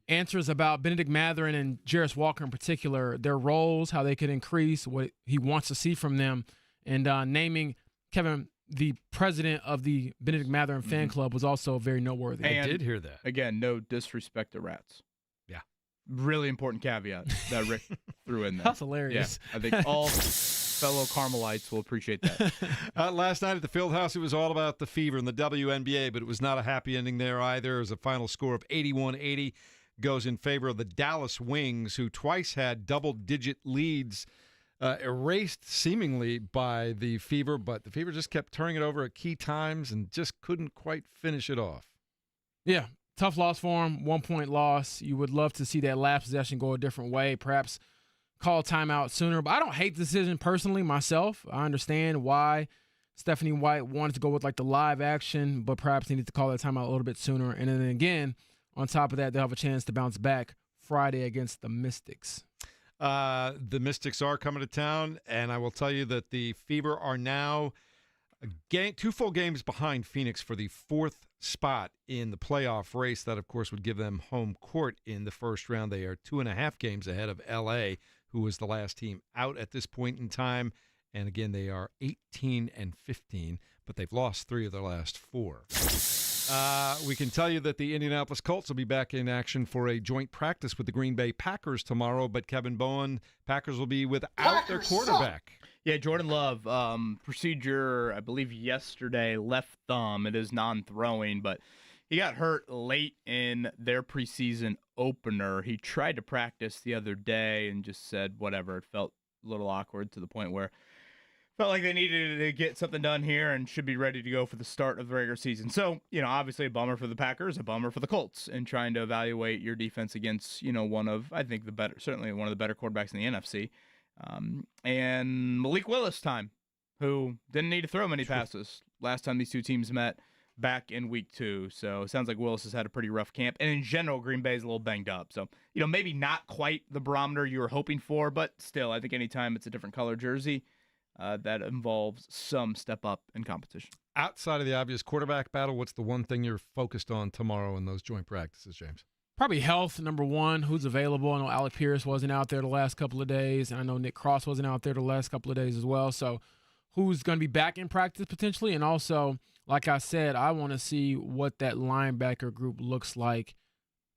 answers about Benedict Mathurin and Jarris Walker in particular, their roles, how they could increase, what he wants to see from them, and naming Kevin the president of the Benedict Mathurin fan club was also very noteworthy. I did hear that. Again, no disrespect to rats. Yeah. Really important caveat that Rick threw in there. That's hilarious. Yeah, I think all fellow Carmelites will appreciate that. Last night at the Fieldhouse, it was all about the Fever and the WNBA, but it was not a happy ending there either. It was a final score of 81-80. Goes in favor of the Dallas Wings, who twice had double-digit leads erased seemingly by the Fever, but the Fever just kept turning it over at key times and just couldn't quite finish it off. Yeah, tough loss for him, 1-point loss. You would love to see that last possession go a different way, perhaps call timeout sooner. But I don't hate the decision personally myself. I understand why Stephanie White wanted to go with like the live action, but perhaps needed to call that timeout a little bit sooner. And then again, on top of that, they'll have a chance to bounce back Friday against the Mystics. The Mystics are coming to town, and I will tell you that the Fever are now two full games behind Phoenix for the fourth spot in the playoff race. That, of course, would give them home court in the first round. They are 2.5 games ahead of L.A., who was the last team out at this point in time. And again, they are 18-15, but they've lost 3 of their last 4. We can tell you that the Indianapolis Colts will be back in action for a joint practice with the Green Bay Packers tomorrow, but Kevin Bowen, Packers will be without their quarterback. Yeah, Jordan Love, procedure, I believe yesterday, left thumb. It is non-throwing, but he got hurt late in their preseason opener. He tried to practice the other day and just said whatever. It felt a little awkward to the point where felt like they needed to get something done here and should be ready to go for the start of the regular season. So, obviously a bummer for the Packers, a bummer for the Colts in trying to evaluate your defense against, one of, I think, certainly one of the better quarterbacks in the NFC. And Malik Willis time, who didn't need to throw many passes last time these two teams met back in week 2. So it sounds like Willis has had a pretty rough camp. And in general, Green Bay is a little banged up. So, maybe not quite the barometer you were hoping for, but still, I think anytime it's a different color jersey, that involves some step up in competition. Outside of the obvious quarterback battle, what's the one thing you're focused on tomorrow in those joint practices, James? Probably health, number one. Who's available? I know Alec Pierce wasn't out there the last couple of days, and I know Nick Cross wasn't out there the last couple of days as well. So who's going to be back in practice potentially? And also, like I said, I want to see what that linebacker group looks like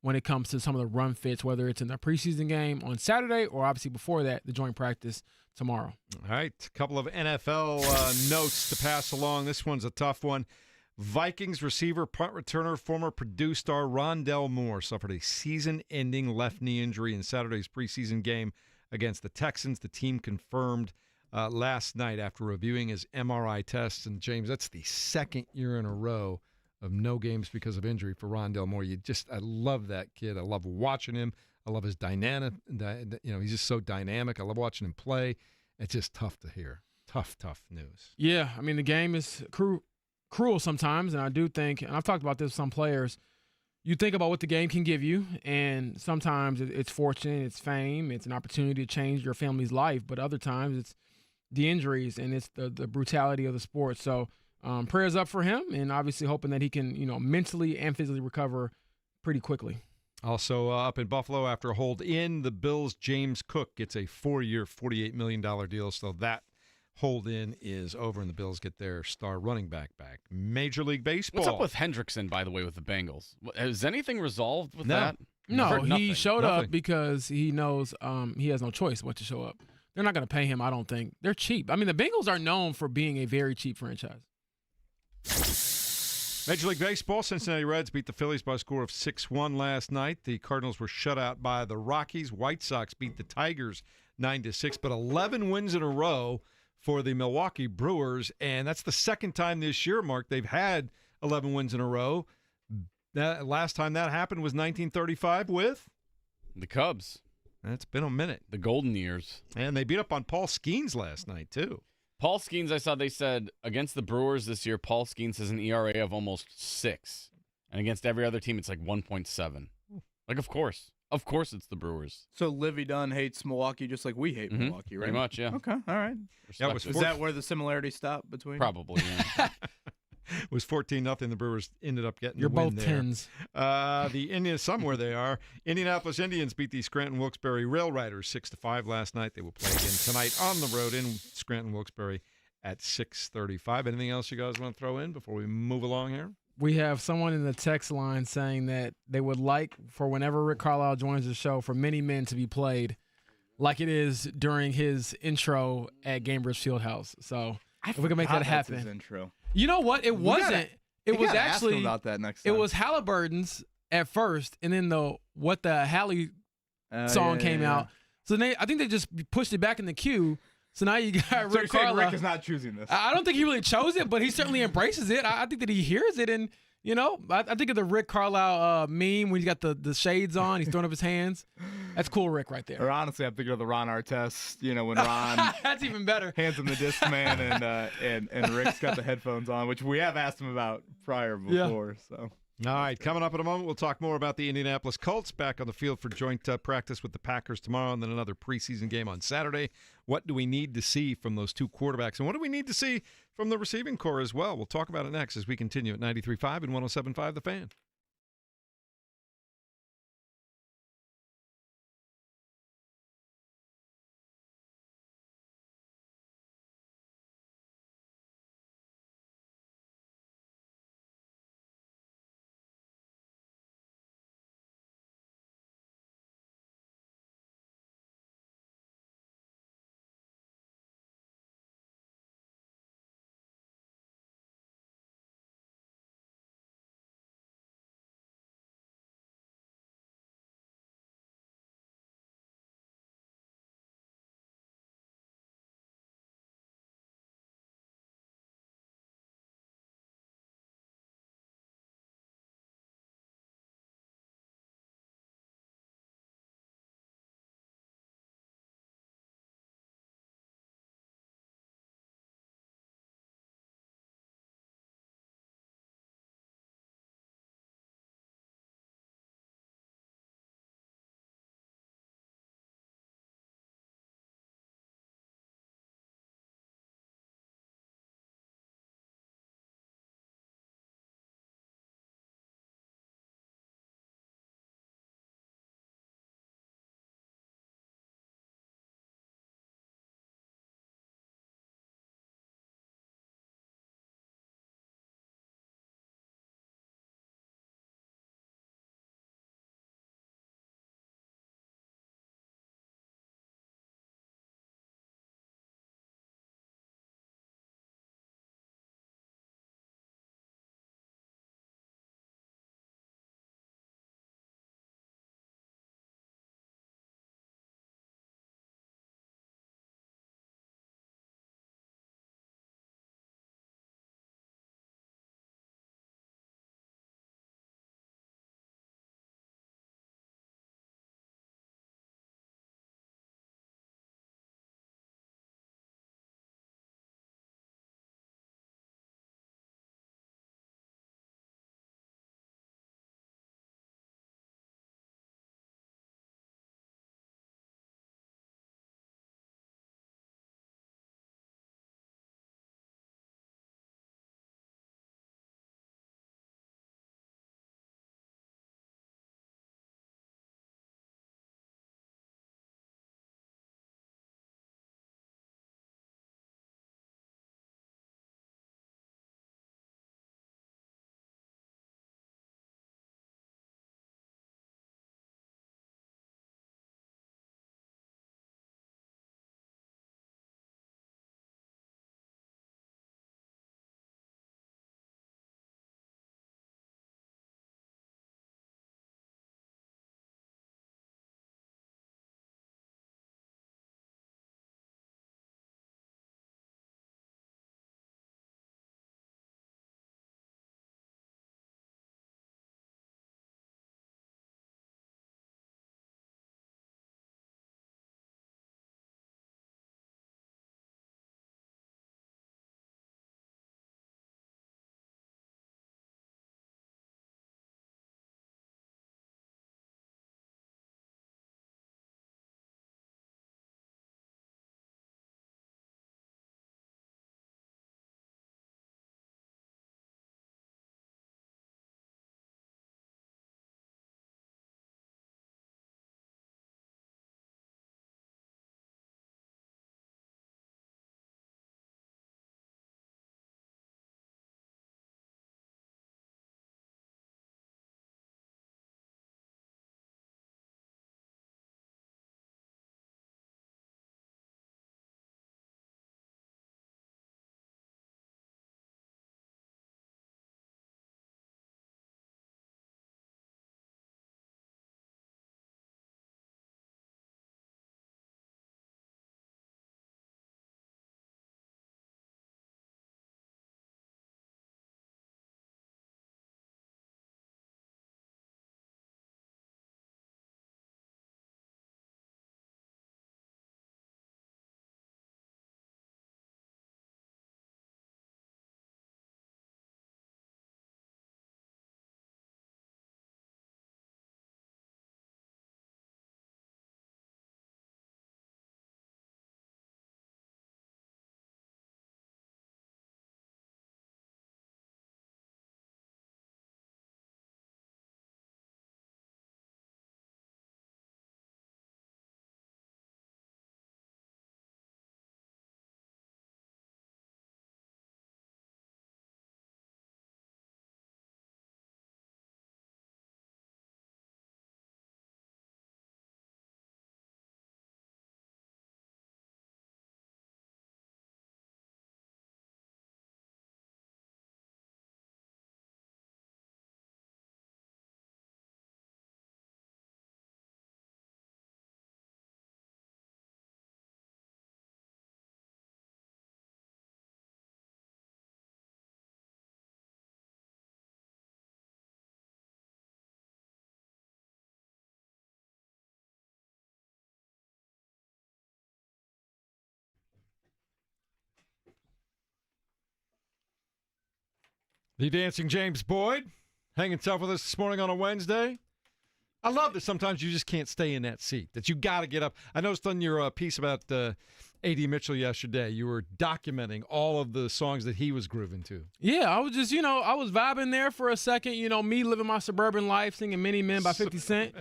when it comes to some of the run fits, whether it's in the preseason game on Saturday or obviously before that, the joint practice tomorrow. All right, a couple of NFL notes to pass along. This one's a tough one. Vikings receiver, punt returner, former Purdue star Rondell Moore suffered a season-ending left knee injury in Saturday's preseason game against the Texans. The team confirmed last night after reviewing his MRI tests. And, James, that's the second year in a row of no games because of injury for Rondell Moore. I love that kid. I love watching him. I love his dynamic. He's just so dynamic. I love watching him play. It's just tough to hear. Tough news. Yeah, the game is cruel sometimes, and I do think, and I've talked about this with some players, you think about what the game can give you, and sometimes it's fortune, it's fame, it's an opportunity to change your family's life, but other times it's the injuries and it's the brutality of the sport. So prayers up for him, and obviously hoping that he can, mentally and physically recover pretty quickly. Also up in Buffalo after a hold in, the Bills' James Cook gets a 4-year, $48 million deal. So that hold in is over, and the Bills get their star running back back. Major League Baseball. What's up with Hendrickson, by the way, with the Bengals? Is anything resolved with No. that? No, Heard he nothing. showed Nothing. up because he knows he has no choice but to show up. They're not going to pay him, I don't think. They're cheap. I mean, the Bengals are known for being a very cheap franchise. Major League Baseball, Cincinnati Reds beat the Phillies by a score of 6-1 last night. The Cardinals were shut out by the Rockies. White Sox beat the Tigers 9-6, but 11 wins in a row for the Milwaukee Brewers, and that's the second time this year, Mark, they've had 11 wins in a row. That last time that happened was 1935 with The Cubs, That's been a minute. the golden years. And they beat up on Paul Skeens last night, too. Paul Skeens, I saw they said against the Brewers this year, Paul Skeens has an ERA of almost 6. And against every other team, it's like 1.7. Like, of course. Of course it's the Brewers. So Livy Dunn hates Milwaukee just like we hate Milwaukee, right? Pretty much, yeah. Okay, all right. That was Is that where the similarity stopped between? Probably, yeah. It was 14-0. The Brewers ended up getting You're the win both there. tens. The Indians, somewhere they are. Indianapolis Indians beat the Scranton Wilkes-Barre Rail Riders 6-5 last night. They will play again tonight on the road in Scranton Wilkes-Barre at 6:35. Anything else you guys want to throw in before we move along here? We have someone in the text line saying that they would like for whenever Rick Carlisle joins the show for many men to be played like it is during his intro at Gainbridge Fieldhouse. So if we can make that That's his happen. intro. You know what? It wasn't. It You was gotta ask him actually about that next it time. was Halliburton's at first, and then the What the Hallie song came out. So I think they just pushed it back in the queue. So now you got So you're Rick saying Carlisle. Rick is not choosing this. I don't think he really chose it, but he certainly embraces it. I think that he hears it, and I think of the Rick Carlisle meme when he's got the shades on, he's throwing up his hands. That's cool, Rick, right there. Or honestly, I'm thinking of the Ron Artest. When Ron That's even better. hands him the disc man and Rick's got the headphones on, which we have asked him about prior before. So. All right, coming up in a moment, we'll talk more about the Indianapolis Colts back on the field for joint practice with the Packers tomorrow, and then another preseason game on Saturday. What do we need to see from those two quarterbacks, and what do we need to see from the receiving core as well? We'll talk about it next as we continue at 93.5 and 107.5 The Fan. The dancing James Boyd hanging tough with us this morning on a Wednesday. I love that sometimes you just can't stay in that seat, that you got to get up. I noticed on your piece about A.D. Mitchell yesterday, you were documenting all of the songs that he was grooving to. Yeah, I was just, I was vibing there for a second. Me living my suburban life, singing Many Men by 50 Cent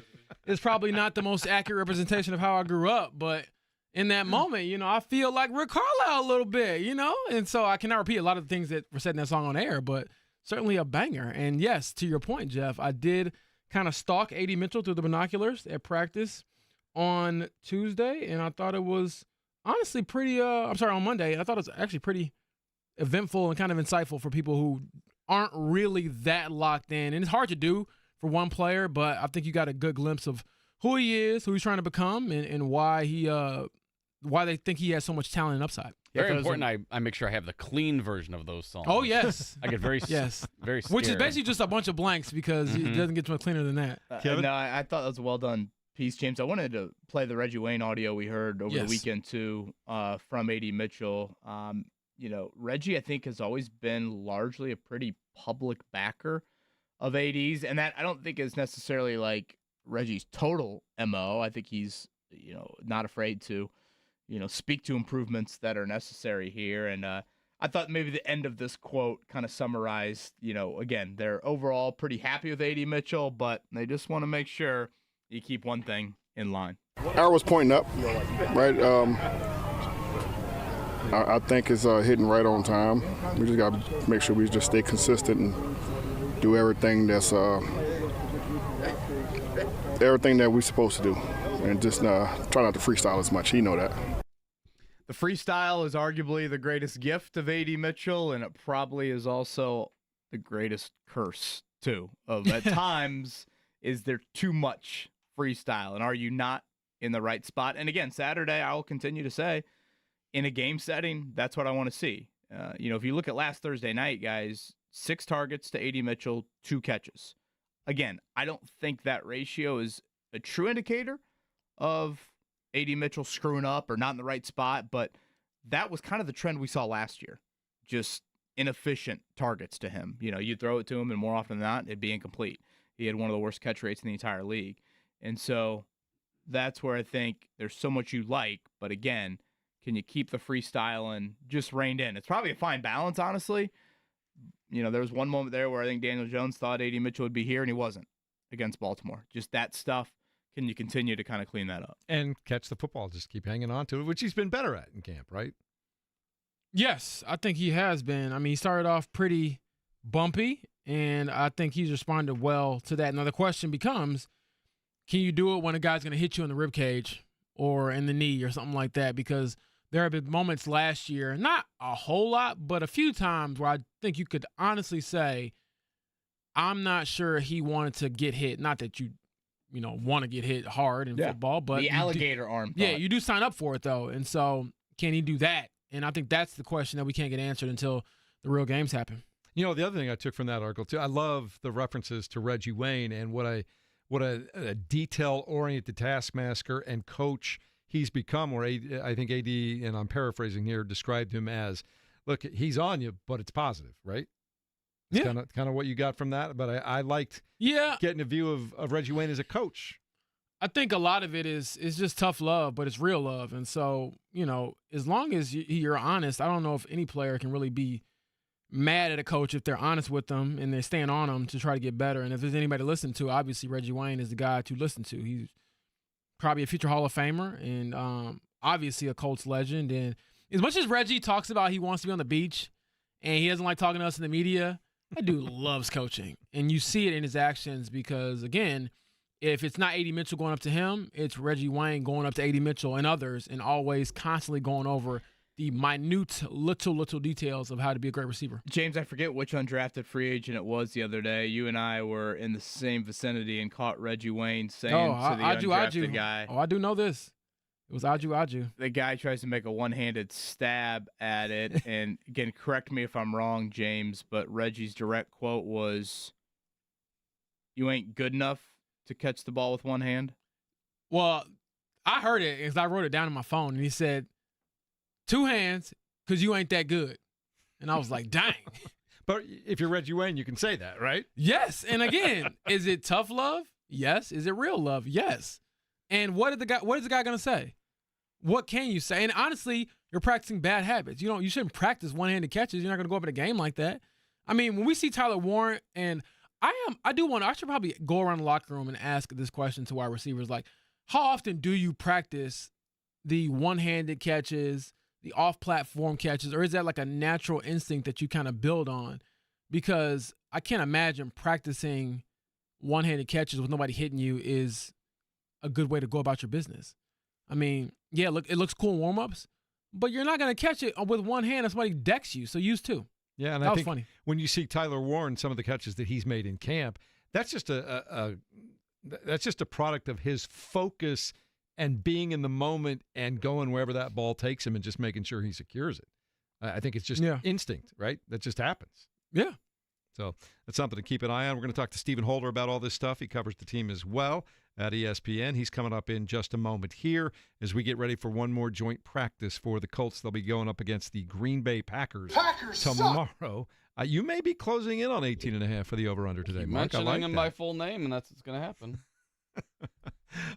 is probably not the most accurate representation of how I grew up, but in that moment, I feel like Rick Carlisle a little bit, And so I cannot repeat a lot of the things that were said in that song on air, but certainly a banger. And yes, to your point, Jeff, I did kind of stalk A.D. Mitchell through the binoculars at practice on Tuesday, and I thought it was honestly pretty, on Monday, I thought it was actually pretty eventful and kind of insightful for people who aren't really that locked in. And it's hard to do for one player, but I think you got a good glimpse of who he is, who he's trying to become, and why they think he has so much talent and upside. Very important. I make sure I have the clean version of those songs. Oh, yes. I get very very scared. Which is basically just a bunch of blanks because it doesn't get much cleaner than that. Kevin? No, I thought that was a well done piece, James. I wanted to play the Reggie Wayne audio we heard over the weekend too, from A.D. Mitchell. Reggie, I think, has always been largely a pretty public backer of AD's, and that I don't think is necessarily like Reggie's total MO. I think he's not afraid to speak to improvements that are necessary here. And I thought maybe the end of this quote kind of summarized, again, they're overall pretty happy with A.D. Mitchell, but they just want to make sure you keep one thing in line. Arrow's pointing up, right? I think it's hitting right on time. We just got to make sure we just stay consistent and do everything that's everything that we're supposed to do, and just try not to freestyle as much. You know that. The freestyle is arguably the greatest gift of A.D. Mitchell, and it probably is also the greatest curse, too, of at times, is there too much freestyle, and are you not in the right spot? And again, Saturday, I will continue to say, in a game setting, that's what I want to see. If you look at last Thursday night, guys, 6 targets to A.D. Mitchell, 2 catches. Again, I don't think that ratio is a true indicator of A.D. Mitchell screwing up or not in the right spot, but that was kind of the trend we saw last year. Just inefficient targets to him. You throw it to him, and more often than not, it'd be incomplete. He had one of the worst catch rates in the entire league. And so that's where I think there's so much you like, but again, can you keep the freestyle and just reined in? It's probably a fine balance, honestly. There was one moment there where I think Daniel Jones thought A.D. Mitchell would be here, and he wasn't against Baltimore. Just that stuff. Can you continue to kind of clean that up? And catch the football, just keep hanging on to it, which he's been better at in camp, right? Yes, I think he has been. I mean, he started off pretty bumpy, and I think he's responded well to that. Now the question becomes, can you do it when a guy's going to hit you in the ribcage or in the knee or something like that? Because there have been moments last year, not a whole lot, but a few times where I think you could honestly say, I'm not sure he wanted to get hit. Not that you want to get hit hard in football, but the alligator arm thought. Yeah, you do sign up for it, though. And so can he do that? And I think that's the question that we can't get answered until the real games happen. The other thing I took from that article, too, I love the references to Reggie Wayne and what a detail-oriented taskmaster and coach he's become, where I think AD, and I'm paraphrasing here, described him as, look, he's on you, but it's positive, right? It's kind of what you got from that. But I liked getting a view of Reggie Wayne as a coach. I think a lot of it is just tough love, but it's real love. And so, as long as you're honest, I don't know if any player can really be mad at a coach if they're honest with them and they stand on them to try to get better. And if there's anybody to listen to, obviously Reggie Wayne is the guy to listen to. He's probably a future Hall of Famer and obviously a Colts legend. And as much as Reggie talks about he wants to be on the beach and he doesn't like talking to us in the media, that dude loves coaching. And you see it in his actions because, again, if it's not A.D. Mitchell going up to him, it's Reggie Wayne going up to A.D. Mitchell and others and always constantly going over the minute little details of how to be a great receiver. James, I forget which undrafted free agent it was the other day. You and I were in the same vicinity and caught Reggie Wayne saying to the undrafted guy. Oh, I do know this. It was Aju. The guy tries to make a one-handed stab at it. And again, correct me if I'm wrong, James, but Reggie's direct quote was, "You ain't good enough to catch the ball with one hand." Well, I heard it because I wrote it down on my phone, and he said, 2 hands, because you ain't that good. And I was like, dang. But if you're Reggie Wayne, you can say that, right? Yes. And again, is it tough love? Yes. Is it real love? Yes. And what is the guy going to say? What can you say? And honestly, you're practicing bad habits. You shouldn't practice one-handed catches. You're not going to go up in a game like that. I mean, when we see Tyler Warren, and I should probably go around the locker room and ask this question to our receivers, like, how often do you practice the one-handed catches, the off-platform catches, or is that like a natural instinct that you kind of build on? Because I can't imagine practicing one-handed catches with nobody hitting you is a good way to go about your business. I mean, yeah, look, it looks cool in warm-ups, but you're not going to catch it with one hand if somebody decks you, so use two. Yeah, and that I was think funny. when you see Tyler Warren, some of the catches that he's made in camp, that's just that's just a product of his focus and being in the moment and going wherever that ball takes him and just making sure he secures it. I think it's just instinct, right? That just happens. Yeah. So that's something to keep an eye on. We're going to talk to Stephen Holder about all this stuff. He covers the team as well at ESPN. He's coming up in just a moment here as we get ready for one more joint practice for the Colts. They'll be going up against the Green Bay Packers tomorrow. You may be closing in on 18.5 for the over-under today, Mark. Mentioning I like him that. by full name, and that's what's going to happen.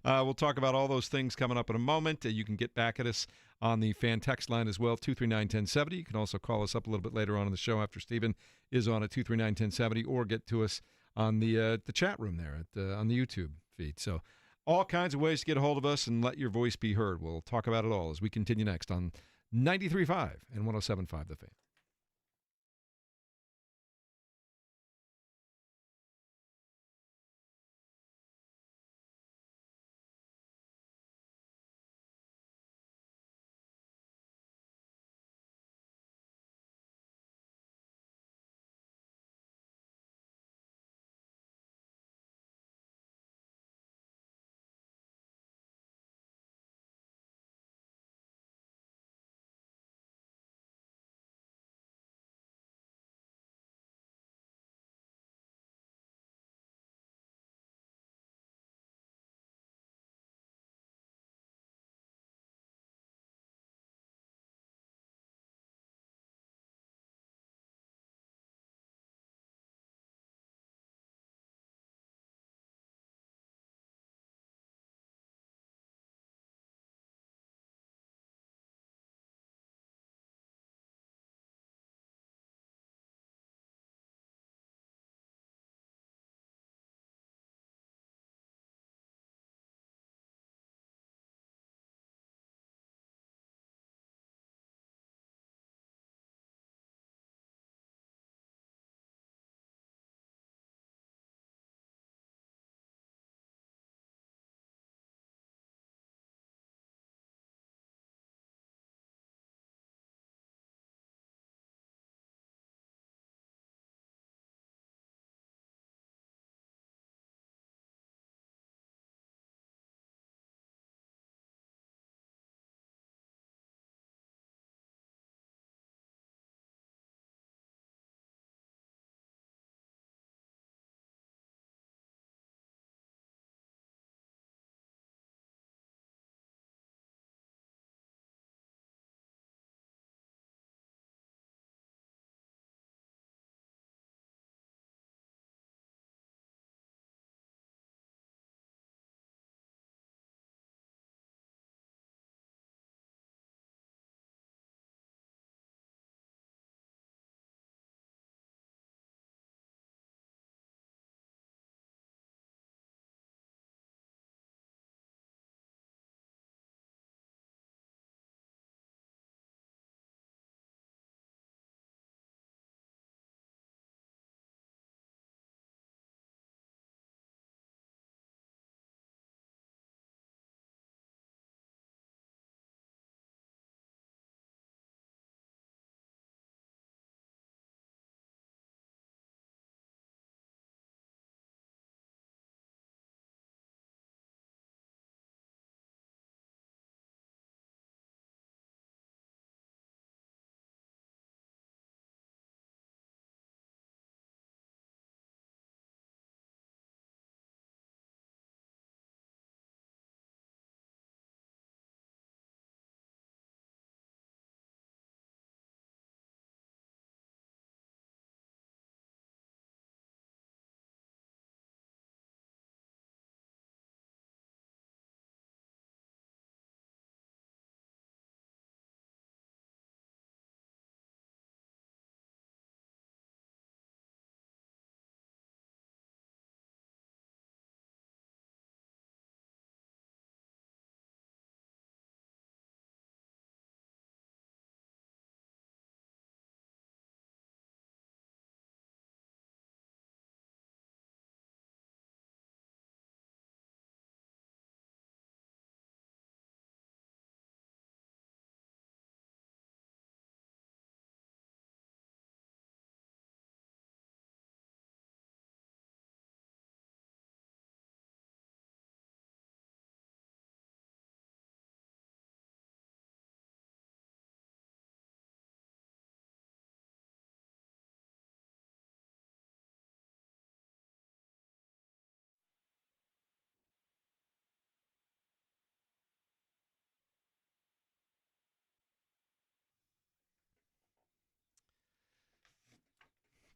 We'll talk about all those things coming up in a moment. You can get back at us on the fan text line as well, 239-1070. You can also call us up a little bit later on in the show after Stephen is on at 239-1070, or get to us on the chat room there on the YouTube feed. So all kinds of ways to get a hold of us and let your voice be heard. We'll talk about it all as we continue next on 93.5 and 107.5 The Fan.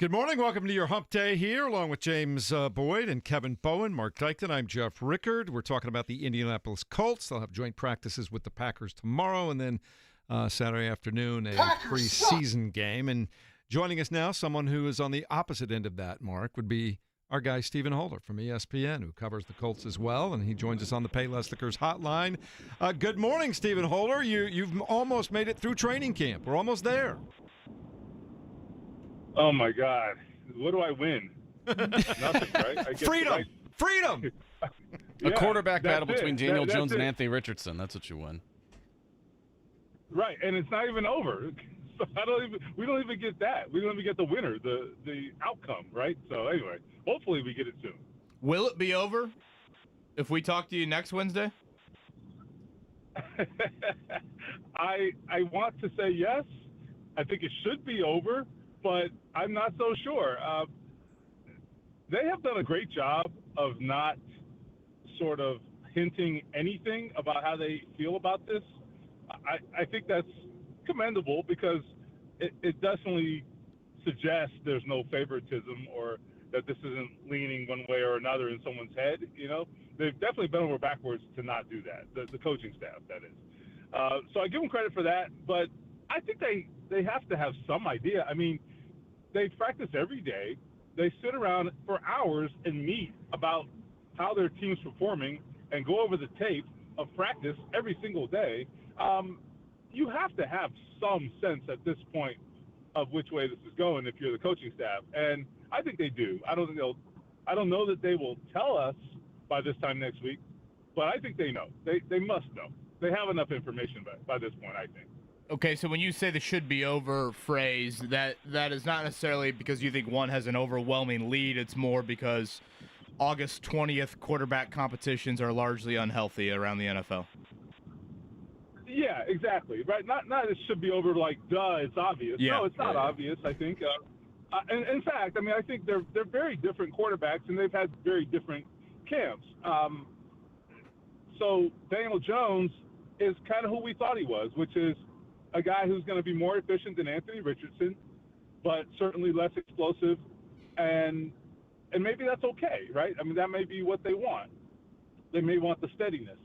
Good morning. Welcome to your Hump Day here, along with James Boyd and Kevin Bowen, Mark Dykton. I'm Jeff Rickard. We're talking about the Indianapolis Colts. They'll have joint practices with the Packers tomorrow, and then Saturday afternoon, a preseason game. And joining us now, someone who is on the opposite end of that, Mark, would be our guy Stephen Holder from ESPN, who covers the Colts as well, and he joins us on the Payless Liquors hotline. Good morning, Stephen Holder. You've almost made it through training camp. We're almost there. Oh my God! What do I win? Nothing, right? I guess Freedom. Freedom. A quarterback that's battle between it. Daniel That's Jones and it. Anthony Richardson. That's what you win. Right, and it's not even over. So we don't even get that. We don't even get the winner, the outcome, right? So anyway, hopefully we get it soon. Will it be over if we talk to you next Wednesday? I want to say yes. I think it should be over, but I'm not so sure. They have done a great job of not sort of hinting anything about how they feel about this. I think that's commendable because it definitely suggests there's no favoritism or that this isn't leaning one way or another in someone's head. You know, they've definitely bent over backwards to not do that. The coaching staff, that is. So I give them credit for that, but I think they have to have some idea. I mean, they practice every day. They sit around for hours and meet about how their team's performing and go over the tape of practice every single day. You have to have some sense at this point of which way this is going if you're the coaching staff, and I think they do. I don't know that they will tell us by this time next week, but I think they know. They must know. They have enough information by this point, I think. Okay, so when you say the should be over phrase, that is not necessarily because you think one has an overwhelming lead. It's more because August 20th quarterback competitions are largely unhealthy around the NFL. Yeah, exactly. Right. Not it should be over like, duh, it's obvious. Yeah. No, it's not obvious, I think. And in fact, I mean, I think they're very different quarterbacks, and they've had very different camps. So Daniel Jones is kind of who we thought he was, which is a guy who's going to be more efficient than Anthony Richardson, but certainly less explosive, and maybe that's okay, right? I mean, that may be what they want. They may want the steadiness.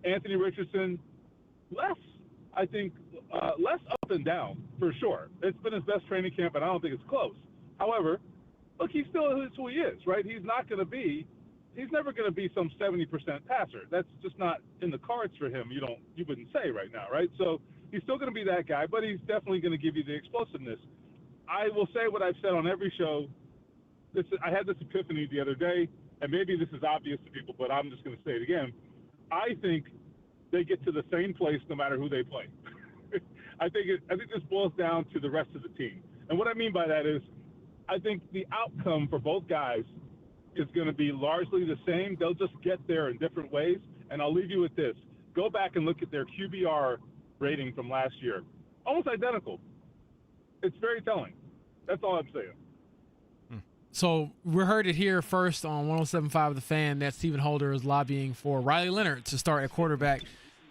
Anthony Richardson, less up and down, for sure. It's been his best training camp, and I don't think it's close. However, look, he still is who he is, right? He's never going to be some 70% passer. That's just not in the cards for him. You wouldn't say right now, right? So he's still going to be that guy, but he's definitely going to give you the explosiveness. I will say what I've said on every show. I had this epiphany the other day, and maybe this is obvious to people, but I'm just going to say it again. I think they get to the same place no matter who they play. I think this boils down to the rest of the team. And what I mean by that is I think the outcome for both guys is going to be largely the same. They'll just get there in different ways. And I'll leave you with this. Go back and look at their QBR rating from last year. Almost identical. It's very telling. That's all I'm saying. So we heard it here first on 107.5 The Fan that Stephen Holder is lobbying for Riley Leonard to start at quarterback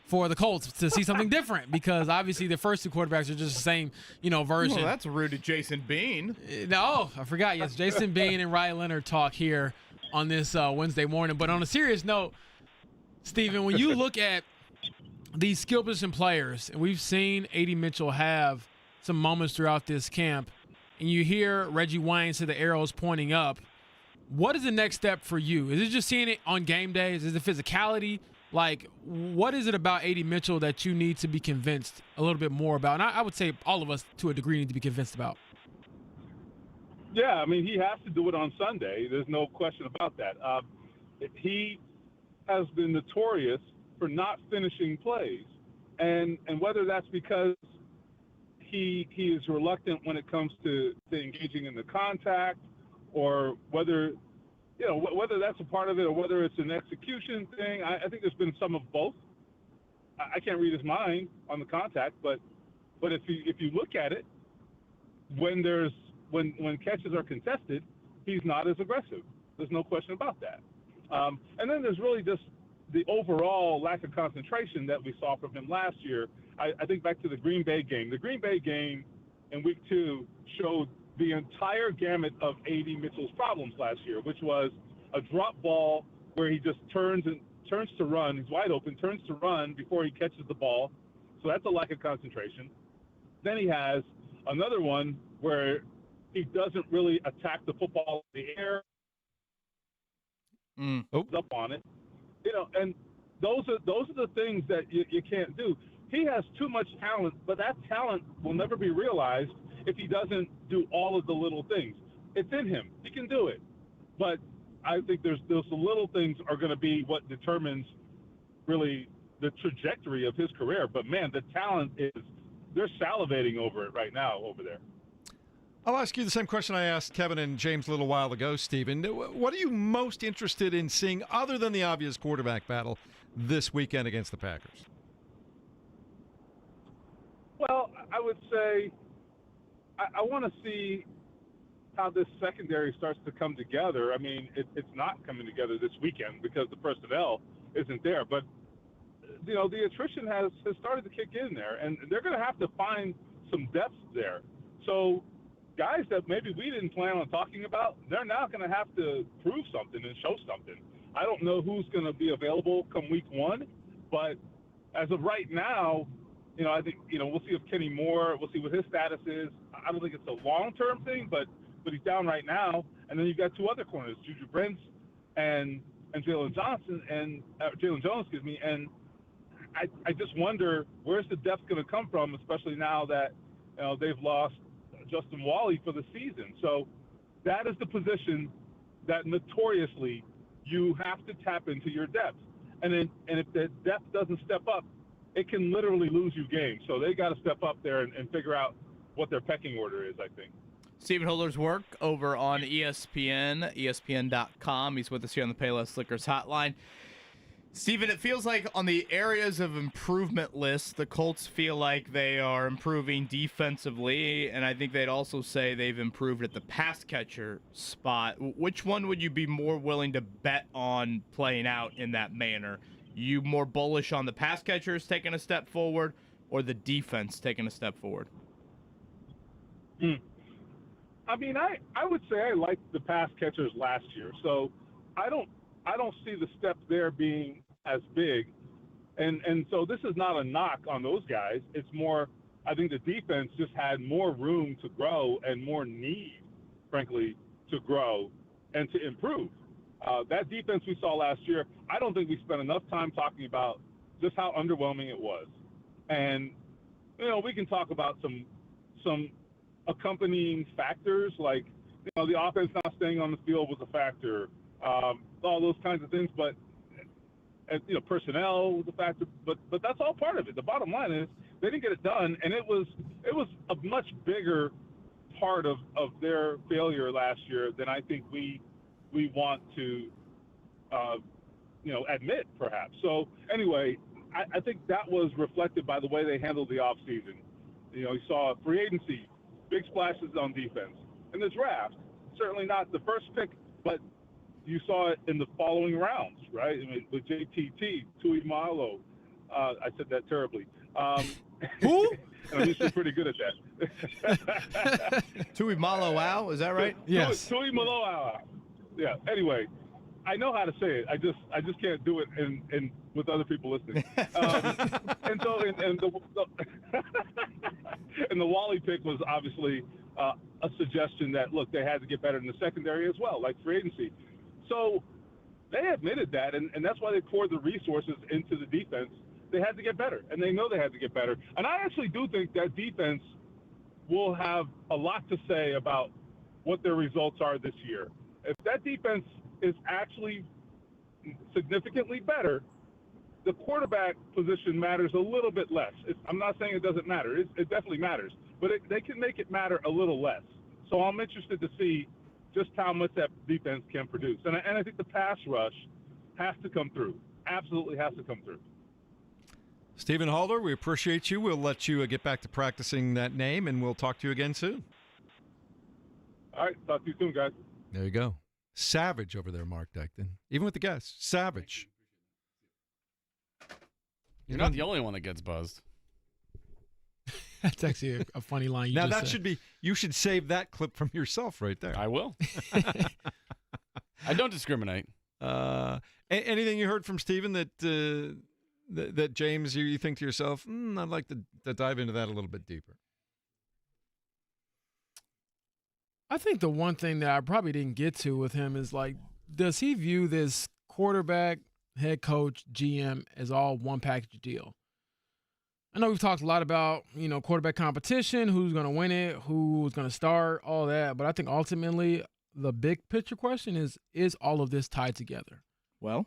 for the Colts to see something different, because obviously the first two quarterbacks are just the same, version. Well, that's rude to Jason Bean. No, I forgot. Yes, Jason Bean and Riley Leonard talk here on this Wednesday morning. But on a serious note, Stephen, when you look at these skill position players, and we've seen A.D. Mitchell have some moments throughout this camp, and you hear Reggie Wayne say the arrows pointing up, what is the next step for you? Is it just seeing it on game days? Is it physicality? Like, what is it about A.D. Mitchell that you need to be convinced a little bit more about? And I would say all of us, to a degree, need to be convinced about. Yeah, I mean, he has to do it on Sunday. There's no question about that. He has been notorious for not finishing plays. And whether that's because he is reluctant when it comes to engaging in the contact, or whether that's a part of it, or whether it's an execution thing. I think there's been some of both. I can't read his mind on the contact, but if you look at it, when catches are contested, he's not as aggressive. There's no question about that. And then there's really just the overall lack of concentration that we saw from him last year. I think back to the Green Bay game. The Green Bay game in week 2 showed the entire gamut of A.D. Mitchell's problems last year, which was a drop ball where he just turns to run. He's wide open, turns to run before he catches the ball. So that's a lack of concentration. Then he has another one where he doesn't really attack the football in the air. Up on it, and those are the things that you can't do. He has too much talent, but that talent will never be realized if he doesn't do all of the little things. It's in him; he can do it. But I think those little things are going to be what determines really the trajectory of his career. But man, the talent they're salivating over it right now over there. I'll ask you the same question I asked Kevin and James a little while ago, Stephen. What are you most interested in seeing, other than the obvious quarterback battle, this weekend against the Packers? Well, I would say I want to see how this secondary starts to come together. I mean, it's not coming together this weekend because the personnel isn't there. But, the attrition has started to kick in there, and they're going to have to find some depth there. So guys that maybe we didn't plan on talking about, they're now going to have to prove something and show something. I don't know who's going to be available come week one, but as of right now, I think, we'll see if Kenny Moore, we'll see what his status is. I don't think it's a long-term thing, but he's down right now. And then you've got two other corners, Juju Brents and Jalen Jones, and I just wonder where's the depth going to come from, especially now that they've lost Justin Wally for the season. So that is the position that notoriously you have to tap into your depth. And if the depth doesn't step up, it can literally lose you games. So they got to step up there and figure out what their pecking order is, I think. Stephen Holder's work over on ESPN, ESPN.com. He's with us here on the Payless Liquors hotline. Stephen, it feels like on the areas of improvement list, the Colts feel like they are improving defensively, and I think they'd also say they've improved at the pass catcher spot. Which one would you be more willing to bet on playing out in that manner? You more bullish on the pass catchers taking a step forward or the defense taking a step forward? I mean, I would say I liked the pass catchers last year, so I don't see the step there being as big. And so this is not a knock on those guys. It's more, I think the defense just had more room to grow and more need, frankly, to grow and to improve. That defense we saw last year, I don't think we spent enough time talking about just how underwhelming it was. And, we can talk about some accompanying factors like, the offense not staying on the field was a factor. All those kinds of things, but personnel was a factor, but that's all part of it. The bottom line is they didn't get it done, and it was a much bigger part of their failure last year than I think we want to admit, perhaps. So anyway, I think that was reflected by the way they handled the offseason. You saw free agency, big splashes on defense, and the draft. Certainly not the first pick, but you saw it in the following rounds, right? I mean, with JTT, Tui Malo. I said that terribly. Who? I'm usually pretty good at that. Tui Malo Wow, is that right? Yes. Tui Malo Wow. Yeah. Anyway, I know how to say it. I just can't do it in with other people listening. And so and the Wally pick was obviously a suggestion that, look, they had to get better in the secondary as well, like free agency. So they admitted that, and that's why they poured the resources into the defense. They had to get better, and they know they had to get better. And I actually do think that defense will have a lot to say about what their results are this year. If that defense is actually significantly better, the quarterback position matters a little bit less. I'm not saying it doesn't matter. It definitely matters. But they can make it matter a little less. So I'm interested to see just how much that defense can produce. And I think the pass rush has to come through. Absolutely has to come through. Stephen Halder, we appreciate you. We'll let you get back to practicing that name, and we'll talk to you again soon. All right. Talk to you soon, guys. There you go. Savage over there, Mark Dykton. Even with the guests. Savage. You're not the only one that gets buzzed. That's actually a funny line. You Now just that said. you should save that clip from yourself right there. I will. I don't discriminate. Anything you heard from Steven that James, you think to yourself, I'd like to dive into that a little bit deeper? I think the one thing that I probably didn't get to with him is like, does he view this quarterback, head coach, GM as all one package deal? I know we've talked a lot about, quarterback competition, who's going to win it, who's going to start, all that. But I think ultimately the big picture question is all of this tied together? Well,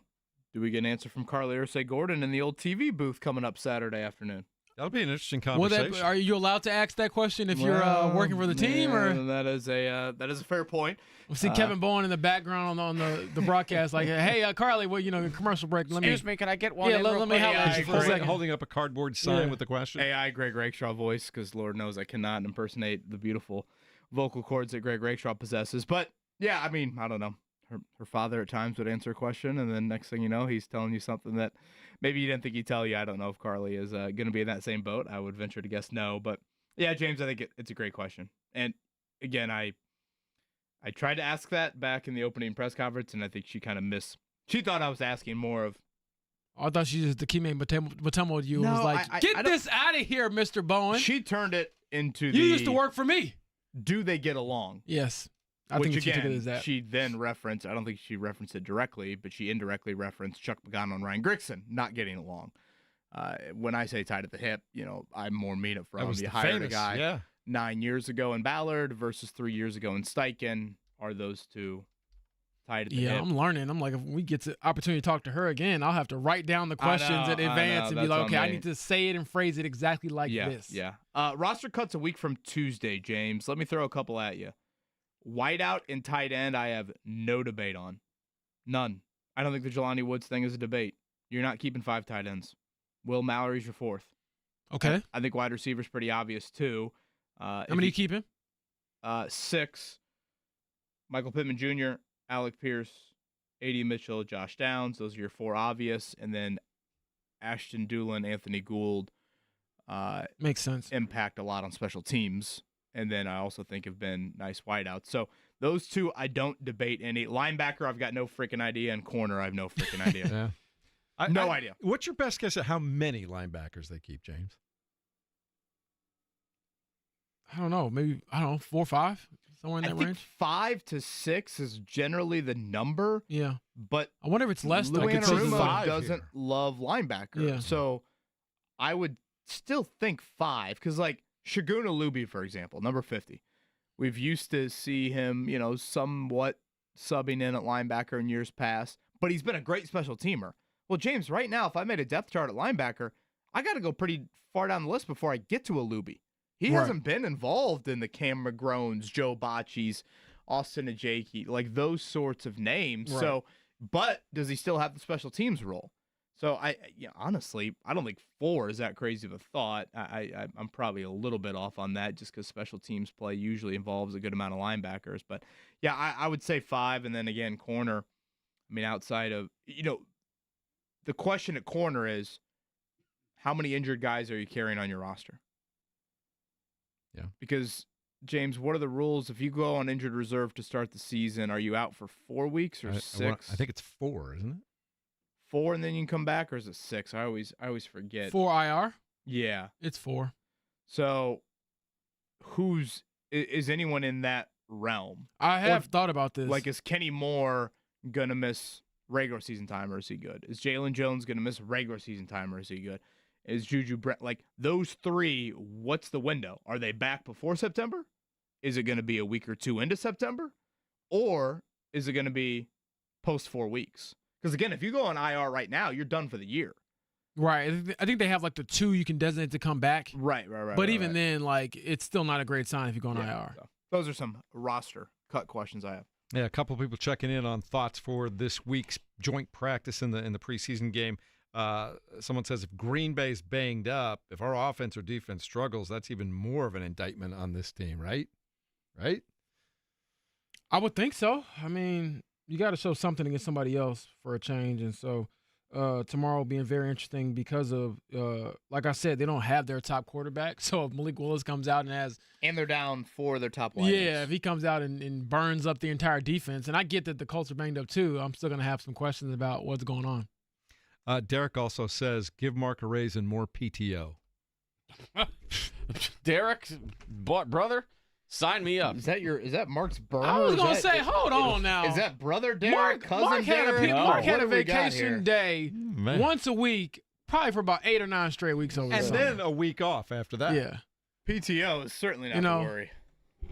do we get an answer from Carly Ursay-Gordon in the old TV booth coming up Saturday afternoon? That'll be an interesting conversation. Are you allowed to ask that question if you're working for the team? Or that is a fair point. We see Kevin Bowen in the background on the broadcast, like, "Hey, Carly, commercial break. Excuse me, can I get one? Yeah, let me Yeah, have I for a agree. second." holding up a cardboard sign with the question. AI Greg Rakestraw voice, because Lord knows I cannot impersonate the beautiful vocal cords that Greg Rakestraw possesses. But yeah, I mean, I don't know. Her father at times would answer a question, and then next thing you know, he's telling you something that maybe you didn't think he'd tell you. I don't know if Carly is going to be in that same boat. I would venture to guess no. But yeah, James, I think it's a great question. And again, I tried to ask that back in the opening press conference, and I think she kind of missed. She thought I was asking more of. I thought she just the Kime Matemo you No, was like, I "Get don't- this out of here, Mr. Bowen." She turned it into you used to work for me. Do they get along? Yes. I Which think she again, took it as that. she then referenced, I don't think she referenced it directly, but she indirectly referenced Chuck Pagano and Ryan Grigson not getting along. When I say tied at the hip, I more mean it That from was you the hired famous, a guy yeah. 9 years ago in Ballard versus 3 years ago in Steichen. Are those two tied at the Yeah, hip? I'm learning. I'm like, if we get the opportunity to talk to her again, I'll have to write down the questions in advance and be that's like, on okay, I me. need to say it and phrase it exactly like this. Yeah. Roster cuts a week from Tuesday, James. Let me throw a couple at you. Whiteout and tight end, I have no debate on. None. I don't think the Jelani Woods thing is a debate. You're not keeping 5 tight ends. Will Mallory's your 4th. Okay. I think wide receiver's pretty obvious, too. How many you keeping? 6. Michael Pittman Jr., Alec Pierce, A.D. Mitchell, Josh Downs. Those are your 4 obvious. And then Ashton Doolin, Anthony Gould. Makes sense. Impact a lot on special teams. And then I also think have been nice wideouts. So those 2, I don't debate any. Linebacker, I've got no freaking idea. And corner, I have no freaking idea. Yeah. No idea. What's your best guess at how many linebackers they keep, James? I don't know. Maybe, 4 or 5? Somewhere in I that think range? 5 to 6 is generally the number. Yeah. But I wonder if it's less than I could see Anarumo 5 doesn't here. love linebacker. Yeah. So I would still think 5 because, like, Shaguna Luby, for example, number 50. We've used to see him, somewhat subbing in at linebacker in years past, but he's been a great special teamer. Well, James, right now, if I made a depth chart at linebacker, I got to go pretty far down the list before I get to a Luby. He hasn't been involved in the Cam McGrones, Joe Bocci's, Austin Ajaki, like those sorts of names. Right. So, but does he still have the special teams role? So honestly, I don't think 4 is that crazy of a thought. I'm probably a little bit off on that just because special teams play usually involves a good amount of linebackers. But yeah, I would say 5, and then again corner. I mean, outside of the question at corner is how many injured guys are you carrying on your roster? Yeah. Because James, what are the rules if you go on injured reserve to start the season? Are you out for 4 weeks or 6? I think it's 4, isn't it? 4 and then you can come back, or is it 6? I always forget. 4 IR? Yeah. It's 4. So, is anyone in that realm? I have thought about this. Like, is Kenny Moore gonna miss regular season time, or is he good? Is Jalen Jones gonna miss regular season time, or is he good? Is Juju Brent, like those 3? What's the window? Are they back before September? Is it gonna be a week or 2 into September, or is it gonna be post 4 weeks? Because again, if you go on IR right now, you're done for the year. Right. I think they have like the 2 you can designate to come back. Right. But even then, like, it's still not a great sign if you go on IR. So those are some roster cut questions I have. Yeah, a couple of people checking in on thoughts for this week's joint practice in the preseason game. Someone says if Green Bay's banged up, if our offense or defense struggles, that's even more of an indictment on this team, right? Right? I would think so. I mean, you got to show something against somebody else for a change. And so tomorrow being very interesting because of, like I said, they don't have their top quarterback. So if Malik Willis comes out and they're down 4 of their top lineups. yeah, if he comes out and burns up the entire defense, and I get that the Colts are banged up too, I'm still going to have some questions about what's going on. Derek also says, give Mark a raise and more PTO. Derek, brother, sign me up. Is that Mark's burner? I was going to say, hold on now. Is that brother Derek, cousin Mark Derek? Mark had What a do we got here? vacation day Man. once a week, probably for about 8 or 9 straight weeks over the And summer. then a week off after that. Yeah. PTO is certainly not You know, to worry. I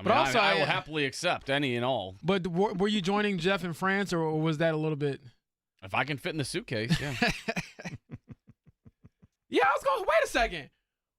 mean, But also, I will happily accept any and all. But were you joining Jeff in France, or was that a little bit? If I can fit in the suitcase, yeah. Yeah, I was going, wait a second.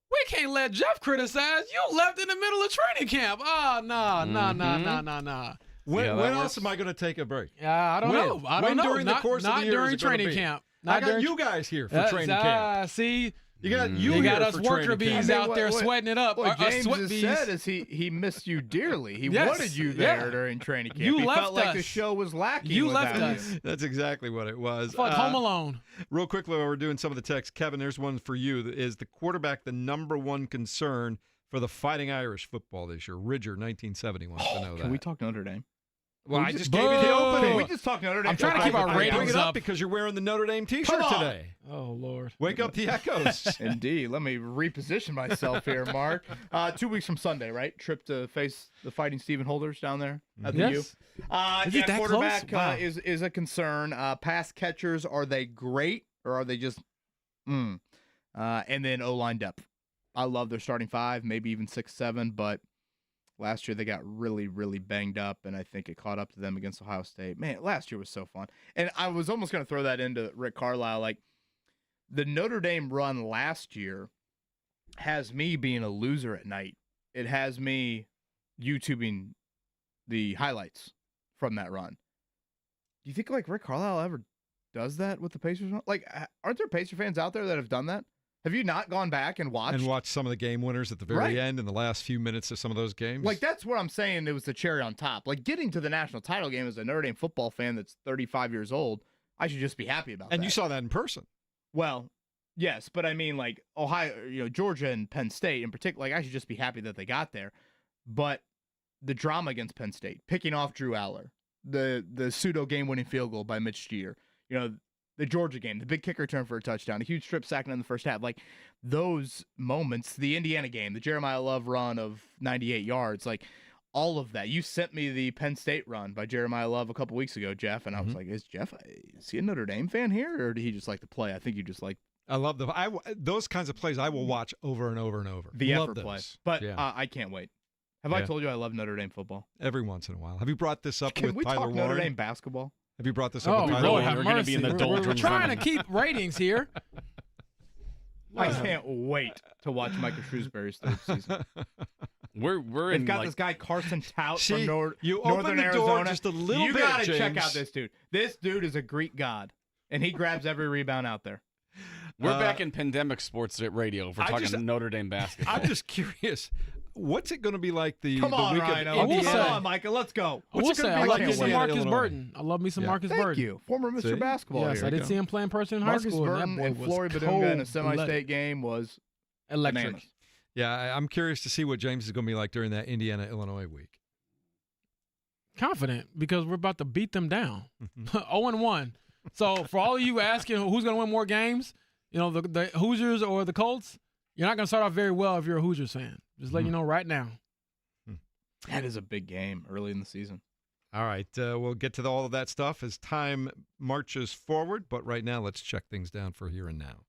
We can't let Jeff criticize. You left in the middle of training camp. Oh, nah. When, See how that when else works? am I going to take a break? I don't When? know. I don't When know. during the course of not the year is during it gonna training be? camp. I Not got during you guys here for training camp. See, You got you here got us for worker training camp. bees out there what- sweating it up. What Us James sweat has bees. said is he missed you dearly. He Yes, wanted you there yeah. during training camp. You he left felt like the us. show was lacking. You without left you. us. That's exactly what it was. Fuck Home Alone. Real quickly, while we're doing some of the text, Kevin, there's one for you. Is the quarterback the number one concern for the Fighting Irish football this year? Ridger, 1970, wants to know that. Can we talk Notre Dame? Well, I Boo. just gave you the opening. Can we just talk Notre Dame? I'm trying to keep our I bring ratings it up up. because you're wearing the Notre Dame T-shirt Come on. today. Oh, Lord. Wake up the echoes. Indeed. Let me reposition myself here, Mark. 2 weeks from Sunday, right? Trip to face the Fighting Stephen Holders down there at the Yes. U. Is it that quarterback close? Wow. is a concern. Pass catchers, are they great or are they just and then O-line depth. I love their starting 5, maybe even 6, 7, but last year they got really, really banged up, and I think it caught up to them against Ohio State. Man, last year was so fun. And I was almost going to throw that into Rick Carlisle. Like, the Notre Dame run last year has me being a loser at night. It has me YouTubing the highlights from that run. Do you think, like, Rick Carlisle ever does that with the Pacers? Like, aren't there Pacer fans out there that have done that? Have you not gone back and watched? And watch some of the game winners at the very Right. end in the last few minutes of some of those games. Like, that's what I'm saying. It was the cherry on top. Like, getting to the national title game as a Notre Dame football fan that's 35 years old, I should just be happy about that. And you saw that in person. Well, yes, but I mean, like, Ohio, Georgia and Penn State in particular, like, I should just be happy that they got there. But the drama against Penn State, picking off Drew Aller, the pseudo game-winning field goal by Mitch Steer, the Georgia game, the big kick return for a touchdown, a huge strip sack in the first half. Like, those moments, the Indiana game, the Jeremiah Love run of 98 yards, like, all of that. You sent me the Penn State run by Jeremiah Love a couple weeks ago, Jeff, and I was like, is he a Notre Dame fan here, or did he just like to play? I think you just like I love those kinds of plays I will watch over and over and over. the love effort those. play. But yeah. I can't wait. Have I told you I love Notre Dame football? Every once in a while. Have you brought this up Can with we Tyler talk Warren? Notre Dame basketball? Have you brought this up Oh, with Tyler Lord Warren? have We're gonna mercy. be in the We're doldrums trying then. to keep ratings here. I can't wait to watch Michael Shrewsbury's third season. We're They've in got like this guy Carson Tout See, from you Northern open the door Arizona. just a little you bit, gotta check James. out this dude. This dude is a Greek god, and he grabs every rebound out there. we're back in pandemic sports radio if we're I talking just- Notre Dame basketball. I'm just curious. What's it going to be like the Come on, week Rhino. of I will Indiana? say- Come on, Micah. Let's go. I will What's it say, gonna I be love like me in some Indiana, Marcus Illinois? Burton. I love me some Yeah. Marcus Thank Burton. you, former Mr. See? Basketball. Yes, here. I did see him play in person in high Marcus school. Burton and that and boy Flory was Badunga in a cold. semi-state game was Electric. bananas. Yeah, I'm curious to see what James is going to be like during that Indiana-Illinois week. Confident because we're about to beat them down. 0-1. So for all of you asking who's going to win more games, the Hoosiers or the Colts, you're not going to start off very well if you're a Hoosiers fan. Just letting you know right now. That is a big game early in the season. All right, we'll get to all of that stuff as time marches forward, but right now let's check things down for here and now.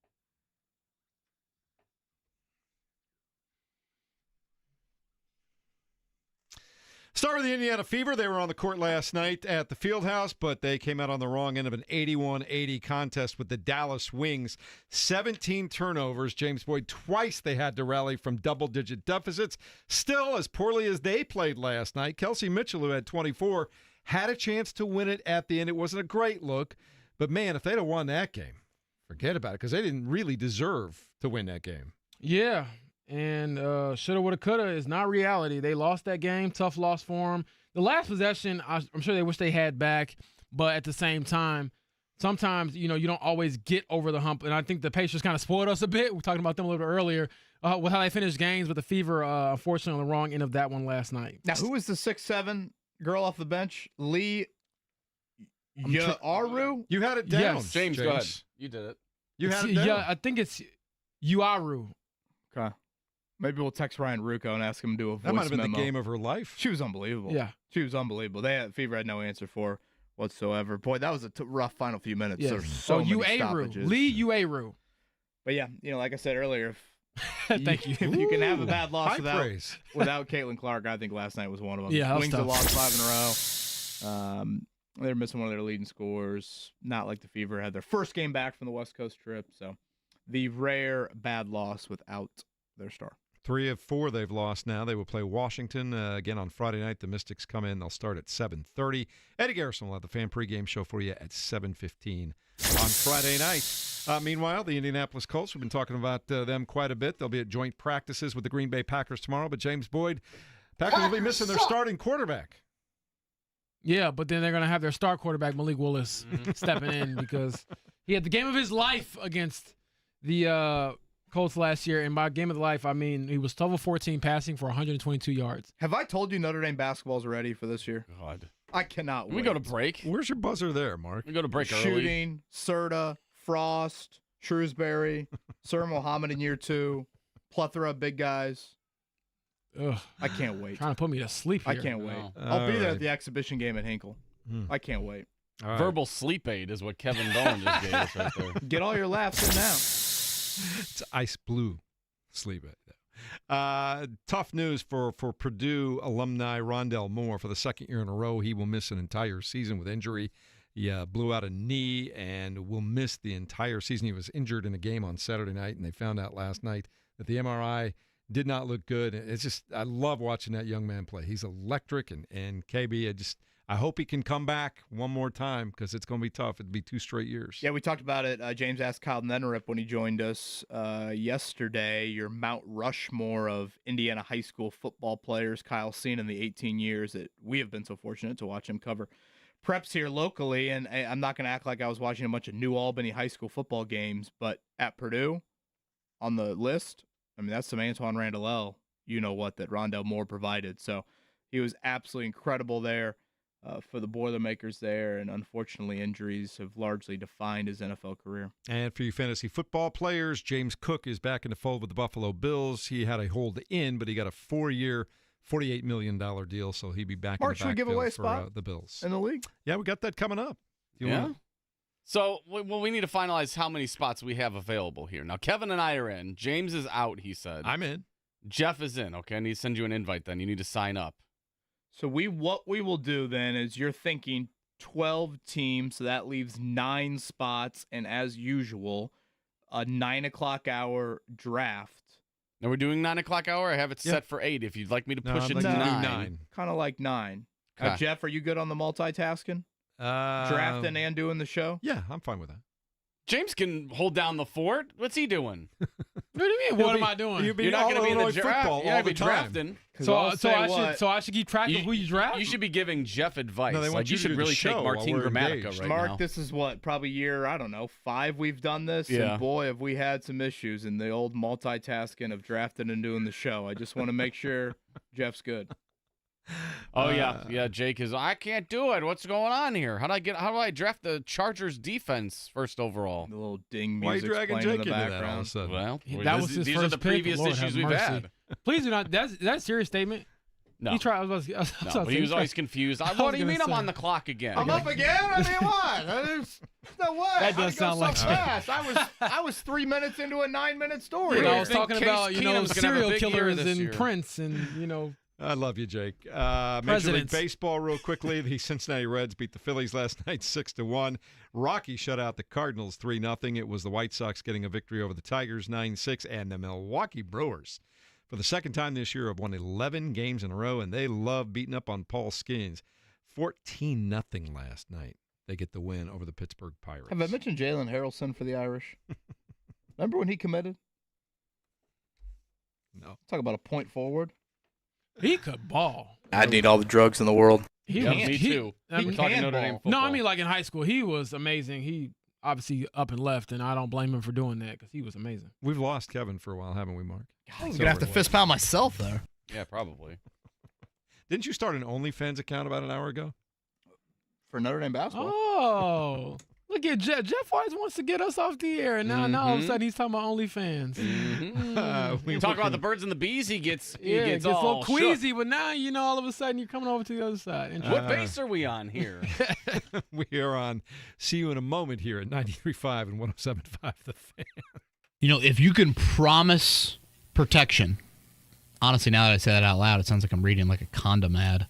Start with the Indiana Fever. They were on the court last night at the Fieldhouse, but they came out on the wrong end of an 81-80 contest with the Dallas Wings. 17 turnovers. James Boyd, twice they had to rally from double-digit deficits. Still, as poorly as they played last night, Kelsey Mitchell, who had 24, had a chance to win it at the end. It wasn't a great look, but man, if they'd have won that game, forget about it, because they didn't really deserve to win that game. Yeah. And shoulda, woulda, coulda is not reality. They lost that game. Tough loss for them. The last possession, I'm sure they wish they had back. But at the same time, sometimes, you don't always get over the hump. And I think the Pacers kind of spoiled us a bit. We were talking about them a little bit earlier with how they finished games, but the Fever, unfortunately, on the wrong end of that one last night. Now, who was the 6'7" girl off the bench? Lee Yaru? You had it down. Yes. James, go ahead. You did it. You had it down. Yeah, I think it's Uaru. Okay. Maybe we'll text Ryan Rucco and ask him to do a voice That might have been memo. the game of her life. She was unbelievable. Yeah. She was unbelievable. Fever had no answer for her whatsoever. Boy, that was a rough final few minutes. Yeah. There were so many stoppages. Lee Uaru. But yeah, like I said earlier, Thank you. if you can have a bad loss High praise. without Caitlin Clark, I think last night was one of them. Yeah, that was Wings have tough. lost 5 in a row. They're missing one of their leading scorers. Not like the Fever had their first game back from the West Coast trip. So the rare bad loss without their star. 3 of 4 they've lost now. They will play Washington again on Friday night. The Mystics come in. They'll start at 7:30. Eddie Garrison will have the fan pregame show for you at 7:15 on Friday night. Meanwhile, the Indianapolis Colts, we've been talking about them quite a bit. They'll be at joint practices with the Green Bay Packers tomorrow. But James Boyd, Packers will be missing their starting quarterback. Yeah, but then they're going to have their star quarterback, Malik Willis, stepping in because he had the game of his life against the Colts last year. And by game of the life, I mean he was 12 of 14 passing for 122 yards. Have I told you Notre Dame basketball's ready for this year? God. I cannot wait. We go to break. Where's your buzzer there, Mark? We go to break early. Shooting, Serta, Frost, Shrewsbury, Sir Mohammed in year 2, plethora of big guys. Ugh, I can't wait. trying to put me to sleep here. I can't wait. No. I'll be there All at the exhibition game at Hinkle. I can't wait. All right. Verbal sleep aid is what Kevin Dolan just gave us right there. Get all your laughs in now. It's ice blue sleep aid. Tough news for Purdue alumni Rondell Moore. For the second year in a row, he will miss an entire season with injury. He blew out a knee and will miss the entire season. He was injured in a game on Saturday night, and they found out last night that the MRI did not look good. It's just, I love watching that young man play. He's electric, and KB, I hope he can come back one more time because it's going to be tough. It'd be 2 straight years. Yeah, we talked about it. James asked Kyle Nenrip when he joined us yesterday, your Mount Rushmore of Indiana high school football players Kyle's seen in the 18 years that we have been so fortunate to watch him cover preps here locally. And I'm not going to act like I was watching a bunch of New Albany high school football games, but at Purdue on the list, I mean, that's some Antoine Randall, that Rondell Moore provided. So he was absolutely incredible there for the Boilermakers there, and unfortunately injuries have largely defined his NFL career. And for you fantasy football players, James Cook is back in the fold with the Buffalo Bills. He had a hold in, but he got a 4-year, $48 million deal, so he'll be back Mark, in should the we give backfield away a for spot the Bills. in the league? Yeah, we got that coming up. Yeah. So, we need to finalize how many spots we have available here. Now, Kevin and I are in. James is out, he said. I'm in. Jeff is in. Okay, I need to send you an invite then. You need to sign up. So what we will do then is you're thinking 12 teams, so that leaves 9 spots, and as usual, a 9 o'clock hour draft. Now, we're doing 9 o'clock hour. I have it set for 8. If you'd like me to push it I'd to like to do 9. 9. Kind of like 9. Okay. Jeff, are you good on the multitasking? Drafting and doing the show? Yeah, I'm fine with that. James can hold down the fort. What's he doing? What do you mean? What am I doing? You'll be You're not all going to be in the Illinois draft. football You're all going to the be time. drafting. So I should keep track of who you draft? You should be giving Jeff advice. No, they want like you you to should do the really show take while Martine we're Gramatica engaged. right Mark, now. this is probably year, 5 we've done this. Yeah. And boy, have we had some issues in the old multitasking of drafting and doing the show. I just want to make sure Jeff's good. Oh yeah. Jake is. I can't do it. What's going on here? How do I draft the Chargers defense first overst? The little ding Why are you music dragging playing in Jake the into that all of a background. sudden? Well, That was his these first are the pick. previous Lord issues have we've mercy. had. Please do not. Is that a serious statement? No, He tried. I was about to no, but he was always confused. What do you gonna mean I'm say. on the clock again? I'm up again? I mean, what? There's no way. That How'd does it go sound like so Jake. fast. I was 3 minutes into a 9-minute story. You know, I I was think talking Case about Keenum's gonna have a serial big year killers this and year. Prince and I love you, Jake. Major League Presidents. Baseball, real quickly. The Cincinnati Reds beat the Phillies last night 6-1. Rocky shut out the Cardinals 3-0. It was the White Sox getting a victory over the Tigers 9-6, and the Milwaukee Brewers, for the second time this year, have won 11 games in a row, and they love beating up on Paul Skeens. 14-0 last night. They get the win over the Pittsburgh Pirates. Have I mentioned Jalen Harrelson for the Irish? Remember when he committed? No. Talk about a point forward. he could ball. I need all the drugs in the world. He Yeah, was- me he- too. I mean- We're talking Notre Dame football. No, I mean like in high school, he was amazing. He obviously up and left, and I don't blame him for doing that because he was amazing. We've lost Kevin for a while, haven't we, Mark? I'm It's gonna have over to and fist pound myself there. Yeah, probably. Didn't you start an OnlyFans account about an hour ago? For Notre Dame basketball. Oh, look at Jeff. Jeff always wants to get us off the air, and now all of a Mhm. sudden he's talking about OnlyFans. We talk about the birds and the bees. He gets Yeah, it gets a all little queasy, but now all of a sudden you're coming over to the other side. shook. What base are we on here? We are on See You in a Moment here at 93.5 and 107.5 The Fan. If you can promise protection, honestly, now that I say that out loud, it sounds like I'm reading like a condom ad.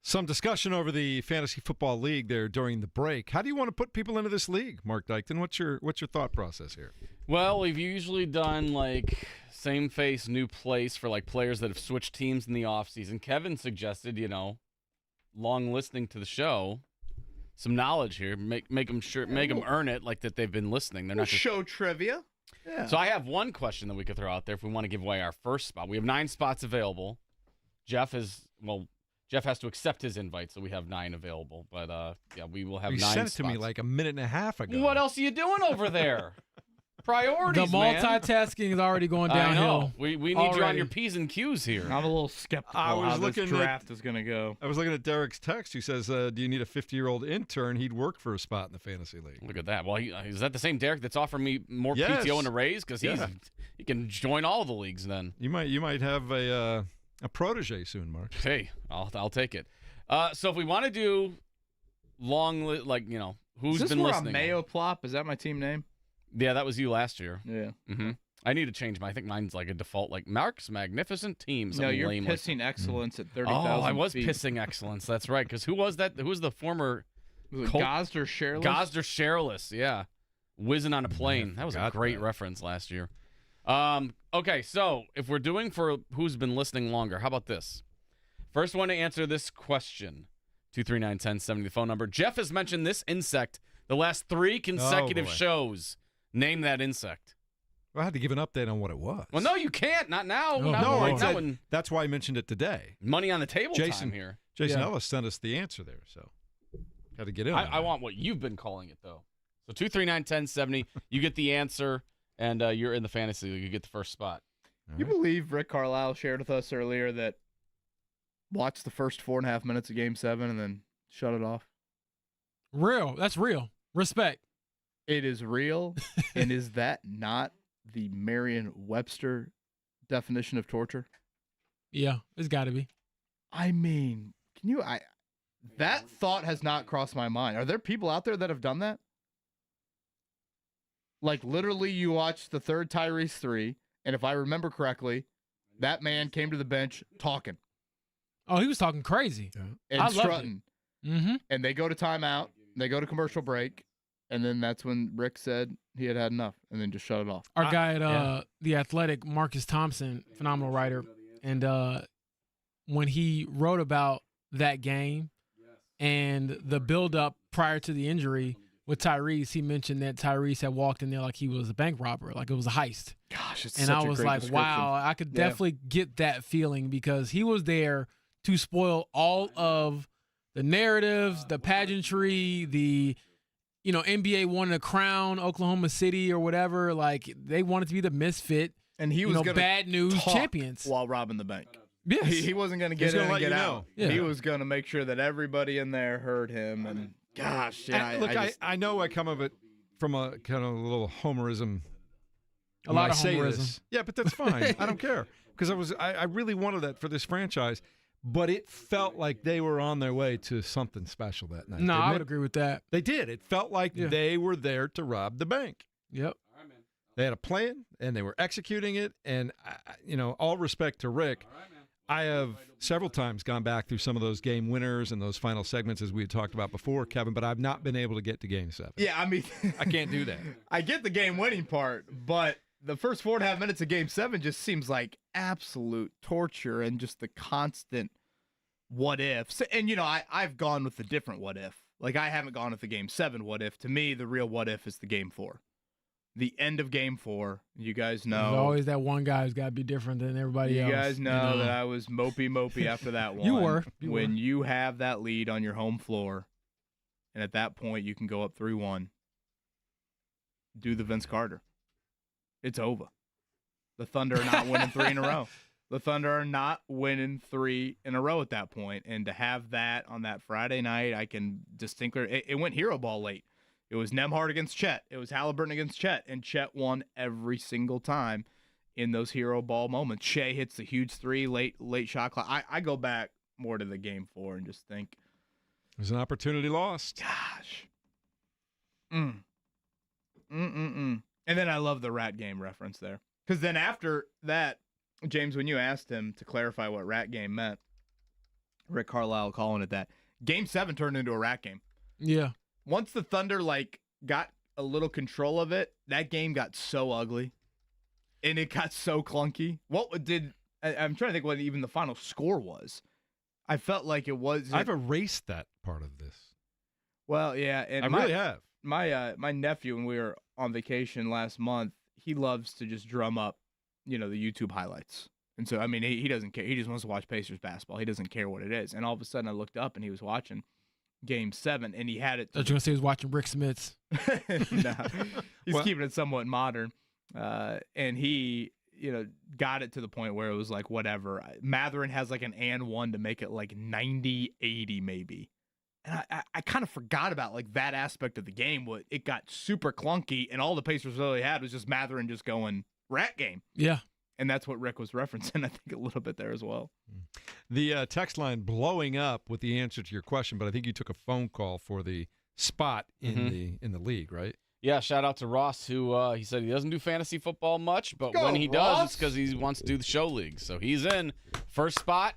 Some discussion over the fantasy football league there during the break. How do you want to put people into this league, Mark Dykton? What's your thought process here? Well, we've usually done like same face, new place for like players that have switched teams in the offseason. Kevin suggested, long listening to the show, some knowledge here, make them earn it, like that they've been listening. They're not just... show trivia. Yeah. So I have one question that we could throw out there if we want to give away our first spot. We have 9 spots available. Jeff has to accept his invite, so we have 9 available. But we will have 9 spots. You sent it to me like a minute and a half ago. What else are you doing over there? Priorities, The multitasking is already going downhill. I know. We need you on your P's and Q's here. I'm a little skeptical how this draft is going to go. I was looking at Derek's text. He says, do you need a 50-year-old intern? He'd work for a spot in the fantasy league. Look at that. Well, is that the same Derek that's offering me more Yes. PTO and a raise? Because he can join all the leagues then. You might have a protege soon, Mark. Hey, I'll take it. So if we want to do who's Is this been where listening? a Mayo plop? Is that my team name? Yeah, that was you last year. Yeah. Mm-hmm. I need to change I think mine's like a default, like Mark's Magnificent Team. No, you're lame pissing excellence at 30,000 Oh, I was feet. pissing excellence. That's right. Because who was that? Who was the former Was it Colt- Gosder Sherless? Gosder Sherless? Yeah, whizzing on a plane. That was a great reference last year. Okay, so if we're doing for who's been listening longer, how about this? First one to answer this question, 239-1070, the phone number. Jeff has mentioned this insect the last 3 consecutive boy. shows. Name that insect. Well, I had to give an update on what it was. Well, no, you can't. Not now. Oh, not boy. right I now said when that's why I mentioned it today. money on the table Jason time here. Jason Yeah. Ellis sent us the answer there, so got to get in. I want what you've been calling it, though. So 239-1070, you get the answer, and you're in the fantasy league. You get the first spot. You believe Rick Carlisle shared with us earlier that watched the first 4.5 minutes of Game 7 and then shut it off? Real. That's real. Respect. It is real, and is that not the Merriam-Webster definition of torture? Yeah, it's got to be. I mean, that thought has not crossed my mind. Are there people out there that have done that? Like, literally, you watch the third Tyrese 3, and if I remember correctly, that man came to the bench talking Oh, he was talking crazy. and I loved it. strutting. Mm-hmm. And they go to timeout, they go to commercial break, and then that's when Rick said he had enough, and then just shut it off. Our guy at The Athletic, Marcus Thompson, phenomenal writer, and when he wrote about that game and the build-up prior to the injury with Tyrese, he mentioned that Tyrese had walked in there like he was a bank robber, like it was a heist. Gosh, it's And such I a was great like, description. wow, I could Yeah. definitely get that feeling because he was there to spoil all of the narratives, the pageantry, the NBA wanted to crown Oklahoma City or whatever. Like they wanted to be the misfit, And he was going to bad news talk champions. while robbing the bank. Yes. He wasn't going to get He's in gonna and let get you out. know. Yeah. He was going to make sure that everybody in there heard him. And gosh, yeah, And look, I know I come of it from a kind of a little homerism. A lot when of I say homerism. this. Yeah, but that's fine. I don't care because I really wanted that for this franchise, but it felt like they were on their way to something special that night. No, didn't I it? would agree with that. They did. It felt like they were there to rob the bank. Yep. They had a plan and they were executing it. And all respect to Rick, I have several times gone back through some of those game winners and those final segments as we had talked about before, Kevin, but I've not been able to get to Game 7. yeah, I mean, I can't do that. I get the game winning part, but the first 4.5 minutes of Game 7 just seems like absolute torture and just the constant what ifs. And, I've gone with the different what if. Like, I haven't gone with the Game 7 what if. To me, the real what if is the Game 4. The end of Game 4. You guys know. There's always that one guy who's got to be different than everybody else. You guys know that I was mopey after that one. You were. When you have that lead on your home floor, and at that point you can go up 3-1, do the Vince Carter. It's over. The Thunder are not winning 3 in a row. The Thunder are not winning 3 in a row at that point. And to have that on that Friday night, I can distinctly. It went hero ball late. It was Nembhard against Chet. It was Halliburton against Chet. And Chet won every single time in those hero ball moments. Shea hits the huge 3, late shot clock. I go back more to the Game 4 and just think. There's an opportunity lost. Gosh. And then I love the rat game reference there. Because then after that, James, when you asked him to clarify what rat game meant, Rick Carlisle calling it that. Game 7 turned into a rat game. Yeah. Once the Thunder got a little control of it, that game got so ugly, and it got so clunky. I'm trying to think what even the final score was. I felt like it was. I've erased that part of this. Well, yeah, and I really have. My nephew, when we were on vacation last month, he loves to just drum up, the YouTube highlights. And so, I mean, he doesn't care. He just wants to watch Pacers basketball. He doesn't care what it is. And all of a sudden, I looked up, and he was watching Game 7, and he had it. I was going to say he was watching Rick Smits. No, he's keeping it somewhat modern. And he, got it to the point where it was like, whatever. Mathurin has like an and one to make it like 90-80 maybe. And I kind of forgot about like that aspect of the game. It got super clunky, and all the Pacers really had was just Mathurin just going rat game. Yeah. And that's what Rick was referencing, I think, a little bit there as well. The text line blowing up with the answer to your question, but I think you took a phone call for the spot in the league, right? Yeah, shout out to Ross, who he said he doesn't do fantasy football much, but Go, when he Ross! does, it's because he wants to do the show league. So he's in. First spot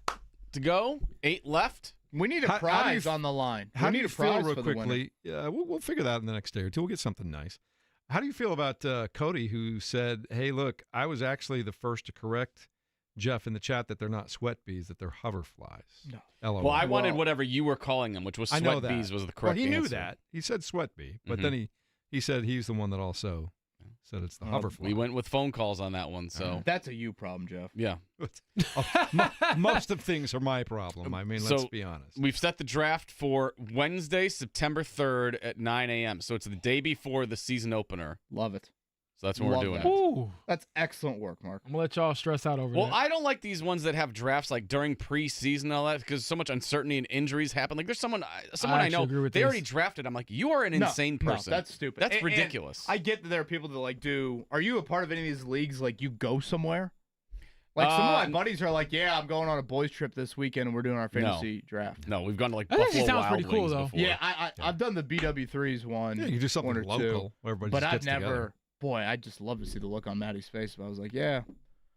to go, 8 left. We need a How do you prize on the line. How we do need you a feel prize real for the winner. quickly? We'll figure that out in the next day or two. We'll get something nice. How do you feel about Cody, who said, hey, look, I was actually the first to correct Jeff in the chat that they're not sweat bees, that they're hoverflies. No. LOL. Well, I wanted whatever you were calling them, which was I know sweat that. bees was the correct Well, he knew answer. that. He said sweat bee, but then he said he's the one that also said it's the hoverfly. We went with phone calls on that one, so That's a you problem, Jeff. yeah. Most of things are my problem. I mean, So, let's be honest. We've set the draft for Wednesday, September 3rd at 9 a.m. So it's the day before the season opener. Love it. So that's when Love we're doing that. it. Ooh. That's excellent work, Mark. I'm going to let y'all stress out over Well, that. I don't like these ones that have drafts like during preseason and all that because so much uncertainty and injuries happen. Like there's someone I actually know, agree with they this. already drafted. I'm like, you are an insane person. No, that's stupid. That's And ridiculous. I get that there are people that are you a part of any of these leagues, like you go somewhere? Like some of my buddies are like, yeah, I'm going on a boys trip this weekend and we're doing our fantasy draft. No, we've gone to like That Buffalo actually sounds Wild pretty cool, Wings though. before. Yeah, I've done the BW3s one. Yeah, you do something one or local two, where everybody but just I've gets never. together. Boy, I just love to see the look on Maddie's face. But I was like, yeah,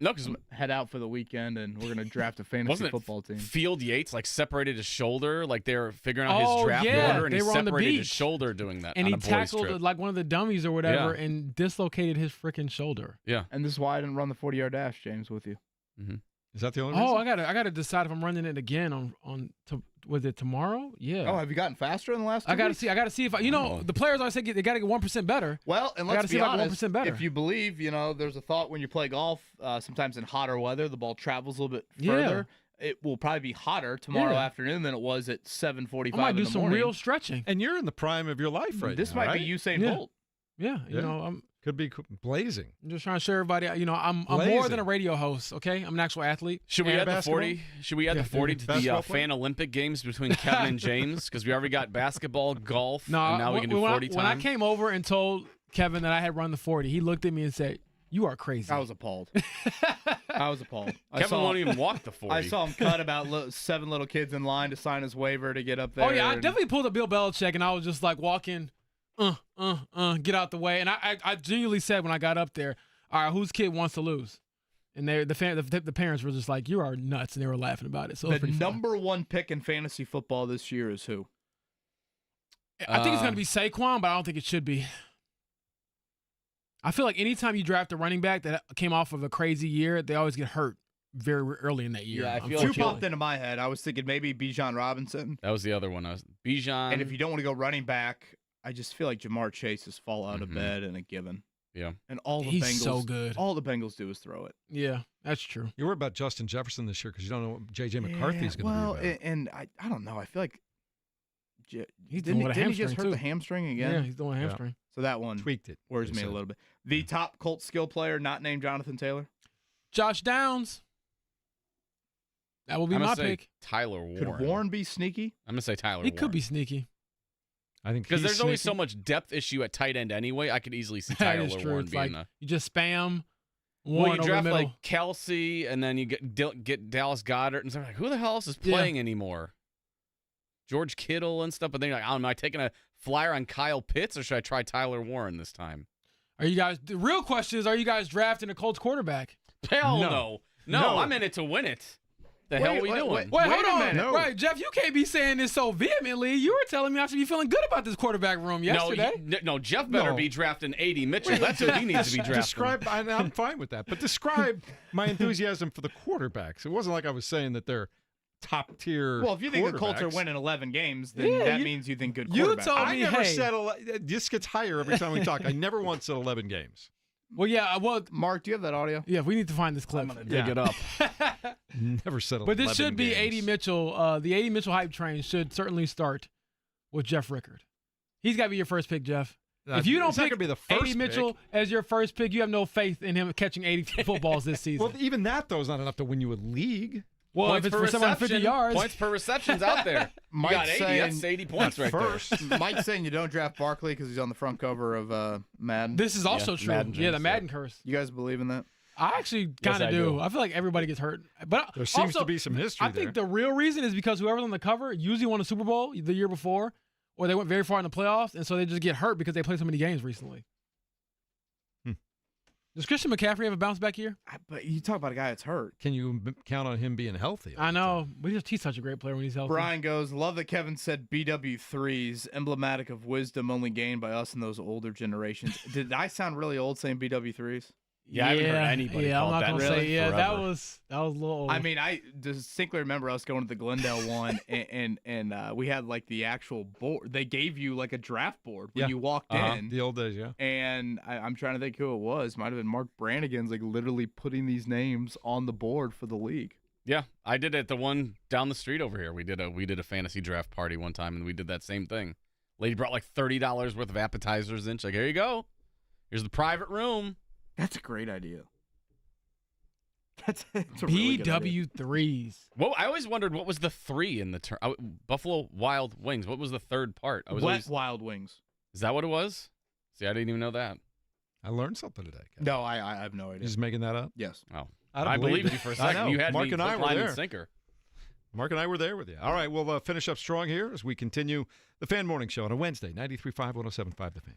No, because head out for the weekend and we're gonna draft a fantasy wasn't it football team. Field Yates like separated his shoulder, like they were figuring out Oh, his draft yeah, order, and they he were on the separated his beach. shoulder doing that. And on he a boys tackled trip. like one of the dummies or whatever Yeah. and dislocated his freaking shoulder. Yeah. And this is why I didn't run the 40-yard dash, James, with you. Is that the only Oh, reason? I gotta decide if I'm running it again was it tomorrow? Yeah. Oh, have you gotten faster in the last 2 I gotta weeks? see. I gotta see if the players always say they gotta get 1% better. Well, and I gotta let's see be if I can honest, 1% better. if you believe, there's a thought when you play golf, sometimes in hotter weather, the ball travels a little bit Yeah. further. It will probably be hotter tomorrow Yeah. afternoon than it was at 7:45 I might in do the some morning. real stretching. And you're in the prime of your life right This now, might right? be Usain Yeah. Bolt. Yeah, Yeah. Could be blazing. I'm just trying to show everybody. I'm more Blazing. than a radio host. Okay, I'm an actual athlete. Should we And add the basketball? 40? Should we add Yeah, the 40 to the basketball player? Fan Olympic Games between Kevin and James? Because we already got basketball, golf, No, and now we can do 40 when I time. came over and told Kevin that I had run the 40, he looked at me and said, "You are crazy." I was appalled. I was appalled. Kevin won't even walk the 40. I saw him cut about 7 little kids in line to sign his waiver to get up there. Oh yeah, I and- definitely pulled a Bill Belichick, and I was just like walking, get out the way. And I genuinely said when I got up there, all right, whose kid wants to lose? And the parents were just like, you are nuts, and they were laughing about it. So it was The pretty fun. number 1 pick in fantasy football this year is who? I think it's going to be Saquon, but I don't think it should be. I feel like anytime you draft a running back that came off of a crazy year, they always get hurt very early in that year. Yeah, I feel like Two unfortunately. popped into my head. I was thinking maybe Bijan Robinson. That was the other one. I was Bijan. And if you don't want to go running back, I just feel like Jamar Chase is fall out of bed and a given. Yeah. And all the He's Bengals, so good. all the Bengals do is throw it. Yeah, that's true. You worry about Justin Jefferson this year because you don't know what J.J. McCarthy's going to well, be about. and I don't know. I feel like He's didn't doing a he just hamstring, hurt too. the hamstring Yeah, again? he's doing a hamstring. So that one Tweaked it. worries they me a said. little bit. The top Colts skill player not named Jonathan Taylor. Josh Downs. That will be I'm my gonna say pick. Tyler Warren. Could Warren be sneaky? I'm gonna say Tyler. He Warren. could be sneaky. I think because he's there's always so sneaky. much depth issue at tight end anyway. I could easily see That Tyler is true. Warren It's being like a. you just spam Well, Warren you over draft the middle. like Kelsey, and then you get Dallas Goddard, and so like, who the hell else is Yeah. playing anymore? George Kittle and stuff. But then you're like, am I taking a flyer on Kyle Pitts, or should I try Tyler Warren this time? Are you guys? The real question is, are you guys drafting a Colts quarterback? Hell No. no. No. I'm in it to win it. The hell are we doing? Wait, Wait hold a on. minute. No. Right, Jeff, you can't be saying this so vehemently. You were telling me I should be feeling good about this quarterback room yesterday. No, Jeff better No. be drafting 80 Mitchell. That's who he needs to be drafting. Describe. I'm fine with that, but describe my enthusiasm for the quarterbacks. It wasn't like I was saying that they're top tier. Well, if you think the Colts are quarterbacks. winning 11 games, then Yeah, that you- means you think good you quarterbacks. told I me, never hey. said this gets higher every time we talk. I never once said 11 games. Well, yeah, Mark, do you have that audio? yeah, we need to find this clip. Dig it up. Never said 11 But this should be games. 80 Mitchell. The 80 Mitchell hype train should certainly start with Jeff Rickard. He's got to be your first pick, Jeff. If you don't It's not pick gonna be the first 80 Mitchell pick. as your first pick, you have no faith in him catching 80 footballs this season. Well, even that though is not enough to win you a league. Well, Points if it's per for 750 reception. yards. Points per reception's out there. You Mike's got 80. saying- That's 80 points right First, Mike's saying you don't draft Barkley because he's on the front cover of Madden. This is also Yeah, true. Madden Yeah, the jinx, Madden curse. You guys believe in that? I actually kind I of do. do. I feel like everybody gets hurt. But there seems also, to be some history I think there. the real reason is because whoever's on the cover usually won a Super Bowl the year before, or they went very far in the playoffs, and so they just get hurt because they played so many games recently. Does Christian McCaffrey have a bounce back year? But you talk about a guy that's hurt. Can you count on him being healthy? all I the know. time? But he's such a great player when he's healthy. Brian goes, love that Kevin said BW3s, emblematic of wisdom only gained by us and those older generations. Did I sound really old saying BW3s? Yeah, I haven't heard anybody Yeah, I'm call not that gonna really say. Yeah, that forever. was a little old. I mean, I distinctly remember us going to the Glendale one, and we had like the actual board. They gave you like a draft board when Yeah. you walked in. The old days, yeah. And I'm trying to think who it was. Might have been Mark Brannigan's, like literally putting these names on the board for the league. Yeah, I did it at the one down the street over here. We did a fantasy draft party one time, and we did that same thing. Lady brought like $30 worth of appetizers in. She's like, here you go. Here's the private room. That's a great idea. That's a really good idea. BW3s. Well, I always wondered what was the 3 in the term. Buffalo Wild Wings. What was the third part? Wet always, Wild Wings. is that what it was? See, I didn't even know that. I learned something today. Kevin. No, I have no You idea. just making that up? Yes. Oh, don't I believe believed it. you for a I second. know. You had Mark me and I hook, were line, and there. sinker. Mark and I were there with you. All right, we'll finish up strong here as we continue the Fan Morning Show on a Wednesday, 93.5, 107.5 The Fan.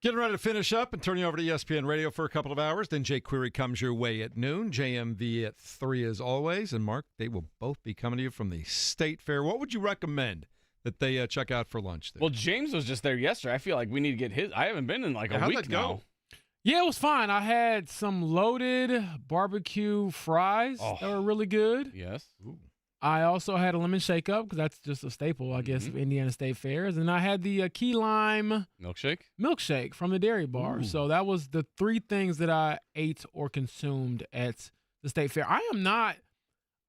Getting ready to finish up and turn you over to ESPN Radio for a couple of hours. Then Jake Query comes your way at noon. JMV at 3 as always. And Mark, they will both be coming to you from the State Fair. What would you recommend that they check out for lunch there? Well, James was just there yesterday. I feel like we need to get his. I haven't been in like a How'd week that go? now. Yeah, it was fine. I had some loaded barbecue fries that were really good. Yes. Ooh. I also had a lemon shake-up because that's just a staple, I guess, of Indiana State Fairs. And I had the key lime milkshake from the Dairy Bar. Ooh. So that was the 3 things that I ate or consumed at the State Fair. I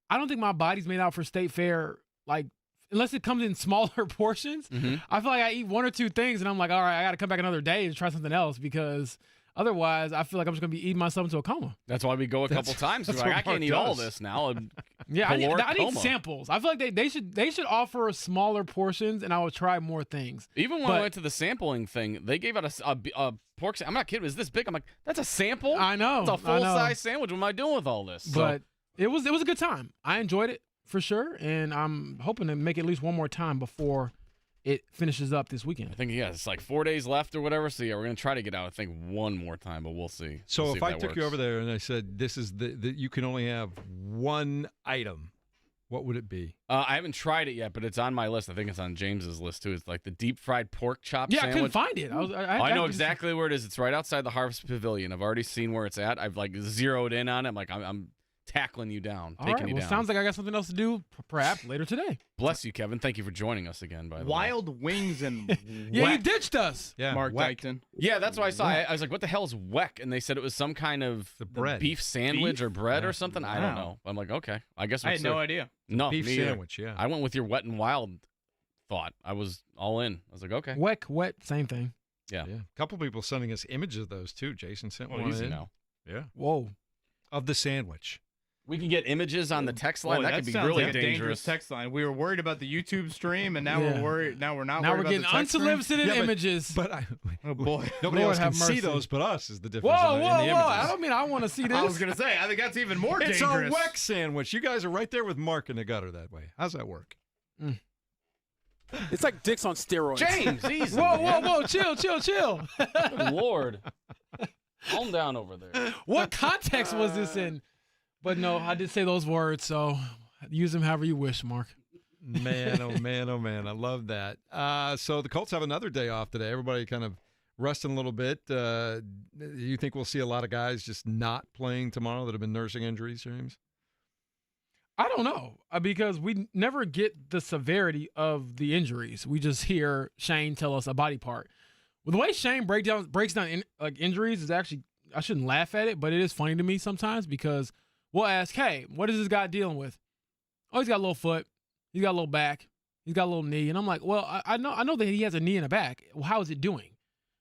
don't think my body's made out for State Fair, like, unless it comes in smaller portions. I feel like I eat 1 or 2 things and I'm like, all right, I got to come back another day to try something else because otherwise I feel like I'm just going to be eating myself into a coma. That's why we go a couple times. We're that's like, what I can't Mark eat all does. this now. Yeah, I need coma. samples. I feel like they should offer smaller portions and I would try more things. Even when I went to the sampling thing, they gave out a pork. I'm not kidding. It was this big. I'm like, that's a sample. I know. It's a full size sandwich. What am I doing with all this? But it was a good time. I enjoyed it for sure, and I'm hoping to make it at least one more time before it finishes up this weekend. I think it's like 4 days left or whatever. So yeah, we're gonna try to get out. I think one more time, but we'll see. So We'll see if I that took you works. over there and I said, this is you can only have 1 item, what would it be? I haven't tried it yet, but it's on my list. I think it's on James's list too. It's like the deep fried pork chop Yeah, sandwich. I couldn't find it. I know exactly where it is. It's right outside the Harvest Pavilion. I've already seen where it's at. I've like zeroed in on it. I'm like, I'm tackling you down, All taking right, you well, down. sounds like I got something else to do, perhaps later today. Bless you, Kevin. Thank you for joining us again. By the way. Wild Wings and Yeah, you Weck, ditched us. Yeah, Mark Weck. Dykton. Yeah, that's what I saw. I was like, what the hell is Weck? And they said it was some kind of The bread. beef sandwich Beef? or bread Yeah. or something. I don't know. I'm like, okay. I guess I had no idea. No, Beef me either. sandwich, yeah. I went with your wet and wild thought. I was all in. I was like, okay. Wet, same thing. Yeah. A couple people sending us images of those too. Jason sent Well, one easy in. now. Yeah. Whoa. Of the sandwich. We can get images on the text line. Boy, that could be sounds really like a dangerous text line. We were worried about the YouTube stream, and now Yeah. we're worried. Now we're not. Now worried we're getting about the text stream? unsolicited Yeah, but- images. But Oh boy. nobody Lord else can have see mercy. those but us is the difference whoa, in the whoa. images. I don't mean I want to see this. I was gonna say. I think that's even more It's dangerous. a Weck sandwich. You guys are right there with Mark in the gutter that way. How's that work? It's like dicks on steroids. James, easy. Whoa. Chill. Good Lord. Calm down over there. What context was this in? But no, I did say those words, so use them however you wish, Mark. Man, oh man, oh man. I love that. So the Colts have another day off today. Everybody kind of resting a little bit. You think we'll see a lot of guys just not playing tomorrow that have been nursing injuries, James? I don't know because we never get the severity of the injuries. We just hear Shane tell us a body part. Well, the way Shane breaks down injuries is actually, I shouldn't laugh at it, but it is funny to me sometimes because we'll ask, hey, what is this guy dealing with? Oh, he's got a little foot. He's got a little back. He's got a little knee. And I'm like, well, I know that he has a knee and a back. Well, how is it doing?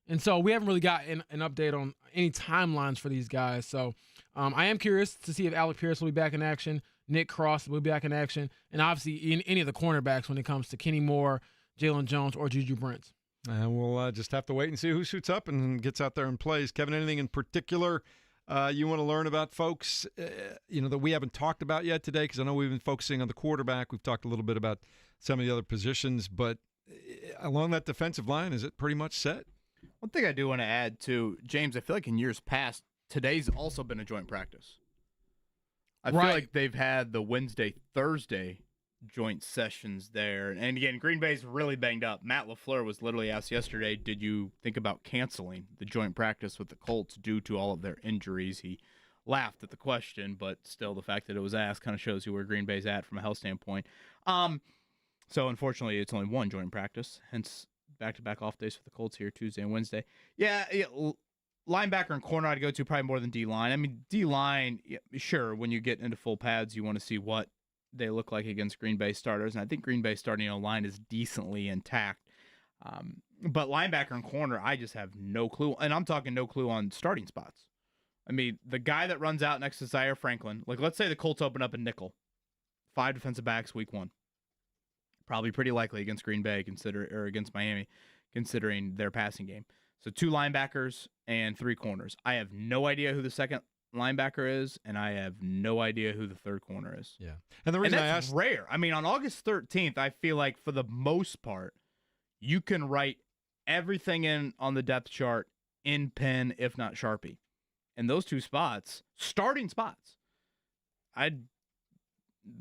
And so we haven't really got an update on any timelines for these guys. So I am curious to see if Alec Pierce will be back in action. Nick Cross will be back in action. And obviously in any of the cornerbacks when it comes to Kenny Moore, Jalen Jones, or Juju Brents. And we'll just have to wait and see who suits up and gets out there and plays. Kevin, anything in particular you want to learn about folks, that we haven't talked about yet today? Because I know we've been focusing on the quarterback. We've talked a little bit about some of the other positions. But along that defensive line, is it pretty much set? One thing I do want to add to James, I feel like in years past, today's also been a joint practice. I feel like they've had the Wednesday, Thursday joint sessions there. And again, Green Bay's really banged up. Matt LaFleur was literally asked yesterday, did you think about canceling the joint practice with the Colts due to all of their injuries? He laughed at the question, but still the fact that it was asked kind of shows you where Green Bay's at from a health standpoint. So unfortunately, it's only one joint practice, hence back-to-back off days for the Colts here, Tuesday and Wednesday. Yeah, linebacker and corner I'd go to probably more than D-line. I mean, D-line, sure, when you get into full pads, you want to see what they look like against Green Bay starters, and I think Green Bay starting line is decently intact. But linebacker and corner, I just have no clue, and I'm talking no clue on starting spots. I mean, the guy that runs out next to Zaire Franklin, like let's say the Colts open up a nickel, 5 defensive backs week 1. Probably pretty likely against Green Bay, or against Miami, considering their passing game. So 2 linebackers and 3 corners. I have no idea who the second linebacker is, and I have no idea who the third corner is. Yeah. And the reason I that's asked, rare. I mean, on August 13th, I feel like for the most part, you can write everything in on the depth chart in Penn, if not Sharpie. And those two spots, starting spots, I'd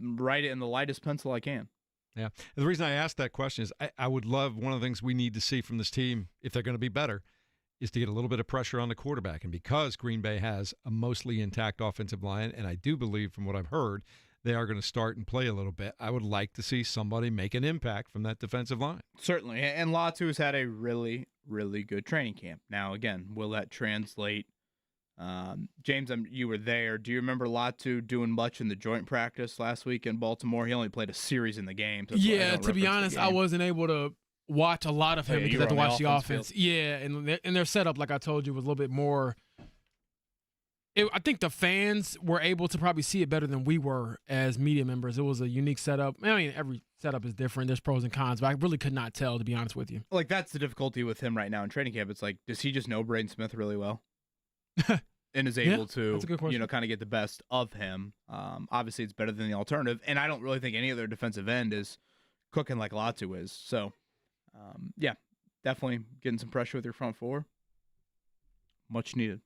write it in the lightest pencil I can. Yeah. The reason I asked that question is I would love, one of the things we need to see from this team, if they're going to be better, is to get a little bit of pressure on the quarterback. And because Green Bay has a mostly intact offensive line, and I do believe from what I've heard, they are going to start and play a little bit, I would like to see somebody make an impact from that defensive line. Certainly. And Latu's had a really, really good training camp. Now, again, will that translate? James, you were there. Do you remember Latu doing much in the joint practice last week in Baltimore? He only played a series in the game. So yeah, to be honest, I wasn't able to watch a lot of him because I had to watch the offense. Yeah, and their setup, like I told you, was a little bit more. I think the fans were able to probably see it better than we were as media members. It was a unique setup. I mean, every setup is different. There's pros and cons, but I really could not tell, to be honest with you. Like, that's the difficulty with him right now in training camp. It's like, does he just know Braden Smith really well? And is able to, kind of get the best of him. Obviously, it's better than the alternative. And I don't really think any other defensive end is cooking like Latu is. So, definitely getting some pressure with your front four. Much needed.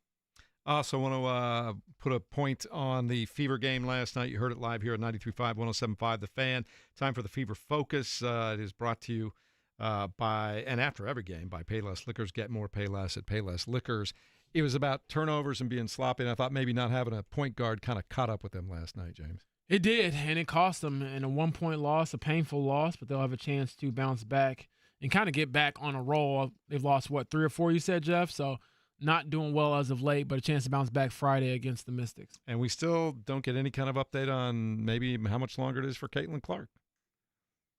Also want to put a point on the Fever game last night. You heard it live here at 93.5, 107.5 The Fan. Time for the Fever Focus. It is brought to you by, and after every game, by Payless Liquors. Get more Payless at Payless Liquors. It was about turnovers and being sloppy, and I thought maybe not having a point guard kind of caught up with them last night, James. It did, and it cost them in a 1-point loss, a painful loss, but they'll have a chance to bounce back and kind of get back on a roll. They've lost, 3 or 4, you said, Jeff? So not doing well as of late, but a chance to bounce back Friday against the Mystics. And we still don't get any kind of update on maybe how much longer it is for Caitlin Clark.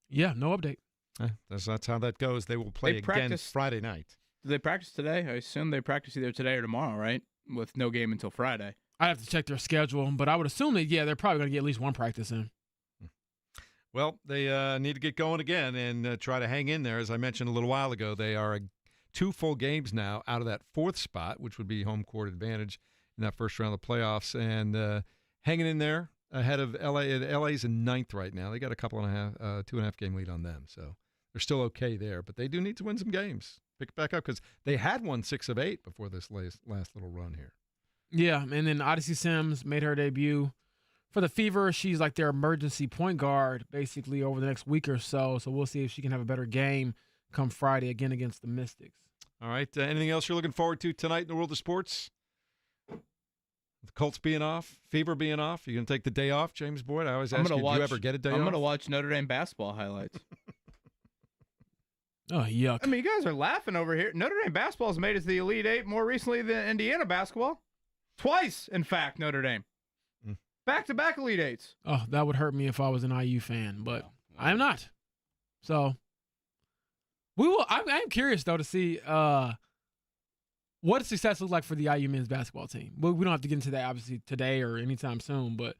Yeah, no update. That's how that goes. They will play again Friday night. Do they practice today? I assume they practice either today or tomorrow, right? With no game until Friday. I'd have to check their schedule, but I would assume that, they're probably going to get at least one practice in. Well, they need to get going again and try to hang in there. As I mentioned a little while ago, they are 2 full games now out of that 4th spot, which would be home court advantage in that first round of the playoffs, and hanging in there ahead of LA. LA's in 9th right now. They got a 2.5 game lead on them, so they're still okay there. But they do need to win some games. Pick it back up because they had won 6 of 8 before this last little run here. Yeah, and then Odyssey Sims made her debut for the Fever. She's like their emergency point guard basically over the next week or so. So we'll see if she can have a better game come Friday again against the Mystics. All right. Anything else you're looking forward to tonight in the world of sports? The Colts being off, Fever being off. You going to take the day off, James Boyd? I always ask you, do you ever get a day off? I'm going to watch Notre Dame basketball highlights. Oh, yuck. I mean, you guys are laughing over here. Notre Dame basketball has made it to the Elite Eight more recently than Indiana basketball. Twice, in fact, Notre Dame. Back-to-back Elite Eights. Oh, that would hurt me if I was an IU fan, but I am not. So we will. I'm curious, though, to see what success looks like for the IU men's basketball team. We don't have to get into that, obviously, today or anytime soon, but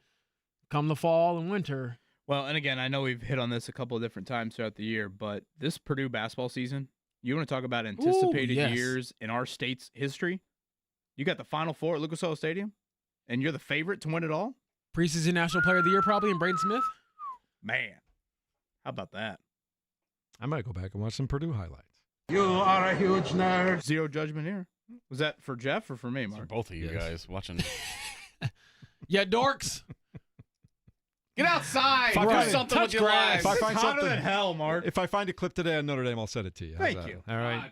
come the fall and winter. Well, and again, I know we've hit on this a couple of different times throughout the year, but this Purdue basketball season, you want to talk about anticipated years in our state's history? You got the Final Four at Lucas Oil Stadium, and you're the favorite to win it all? Preseason National Player of the Year probably in Braden Smith? Man, how about that? I might go back and watch some Purdue highlights. You are a huge nerd. Zero judgment here. Was that for Jeff or for me, Mark? For both of you guys watching. Yeah, dorks. Get outside. Do something with your lives. If I find It's hotter something than hell, Mark. If I find a clip today on Notre Dame, I'll send it to you. Thank you. All right.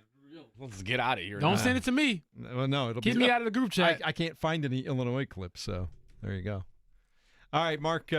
Let's get out of here. Don't send it to me. Well, no, it'll Keep be me out of the group chat. I can't find any Illinois clips, so there you go. All right, Mark,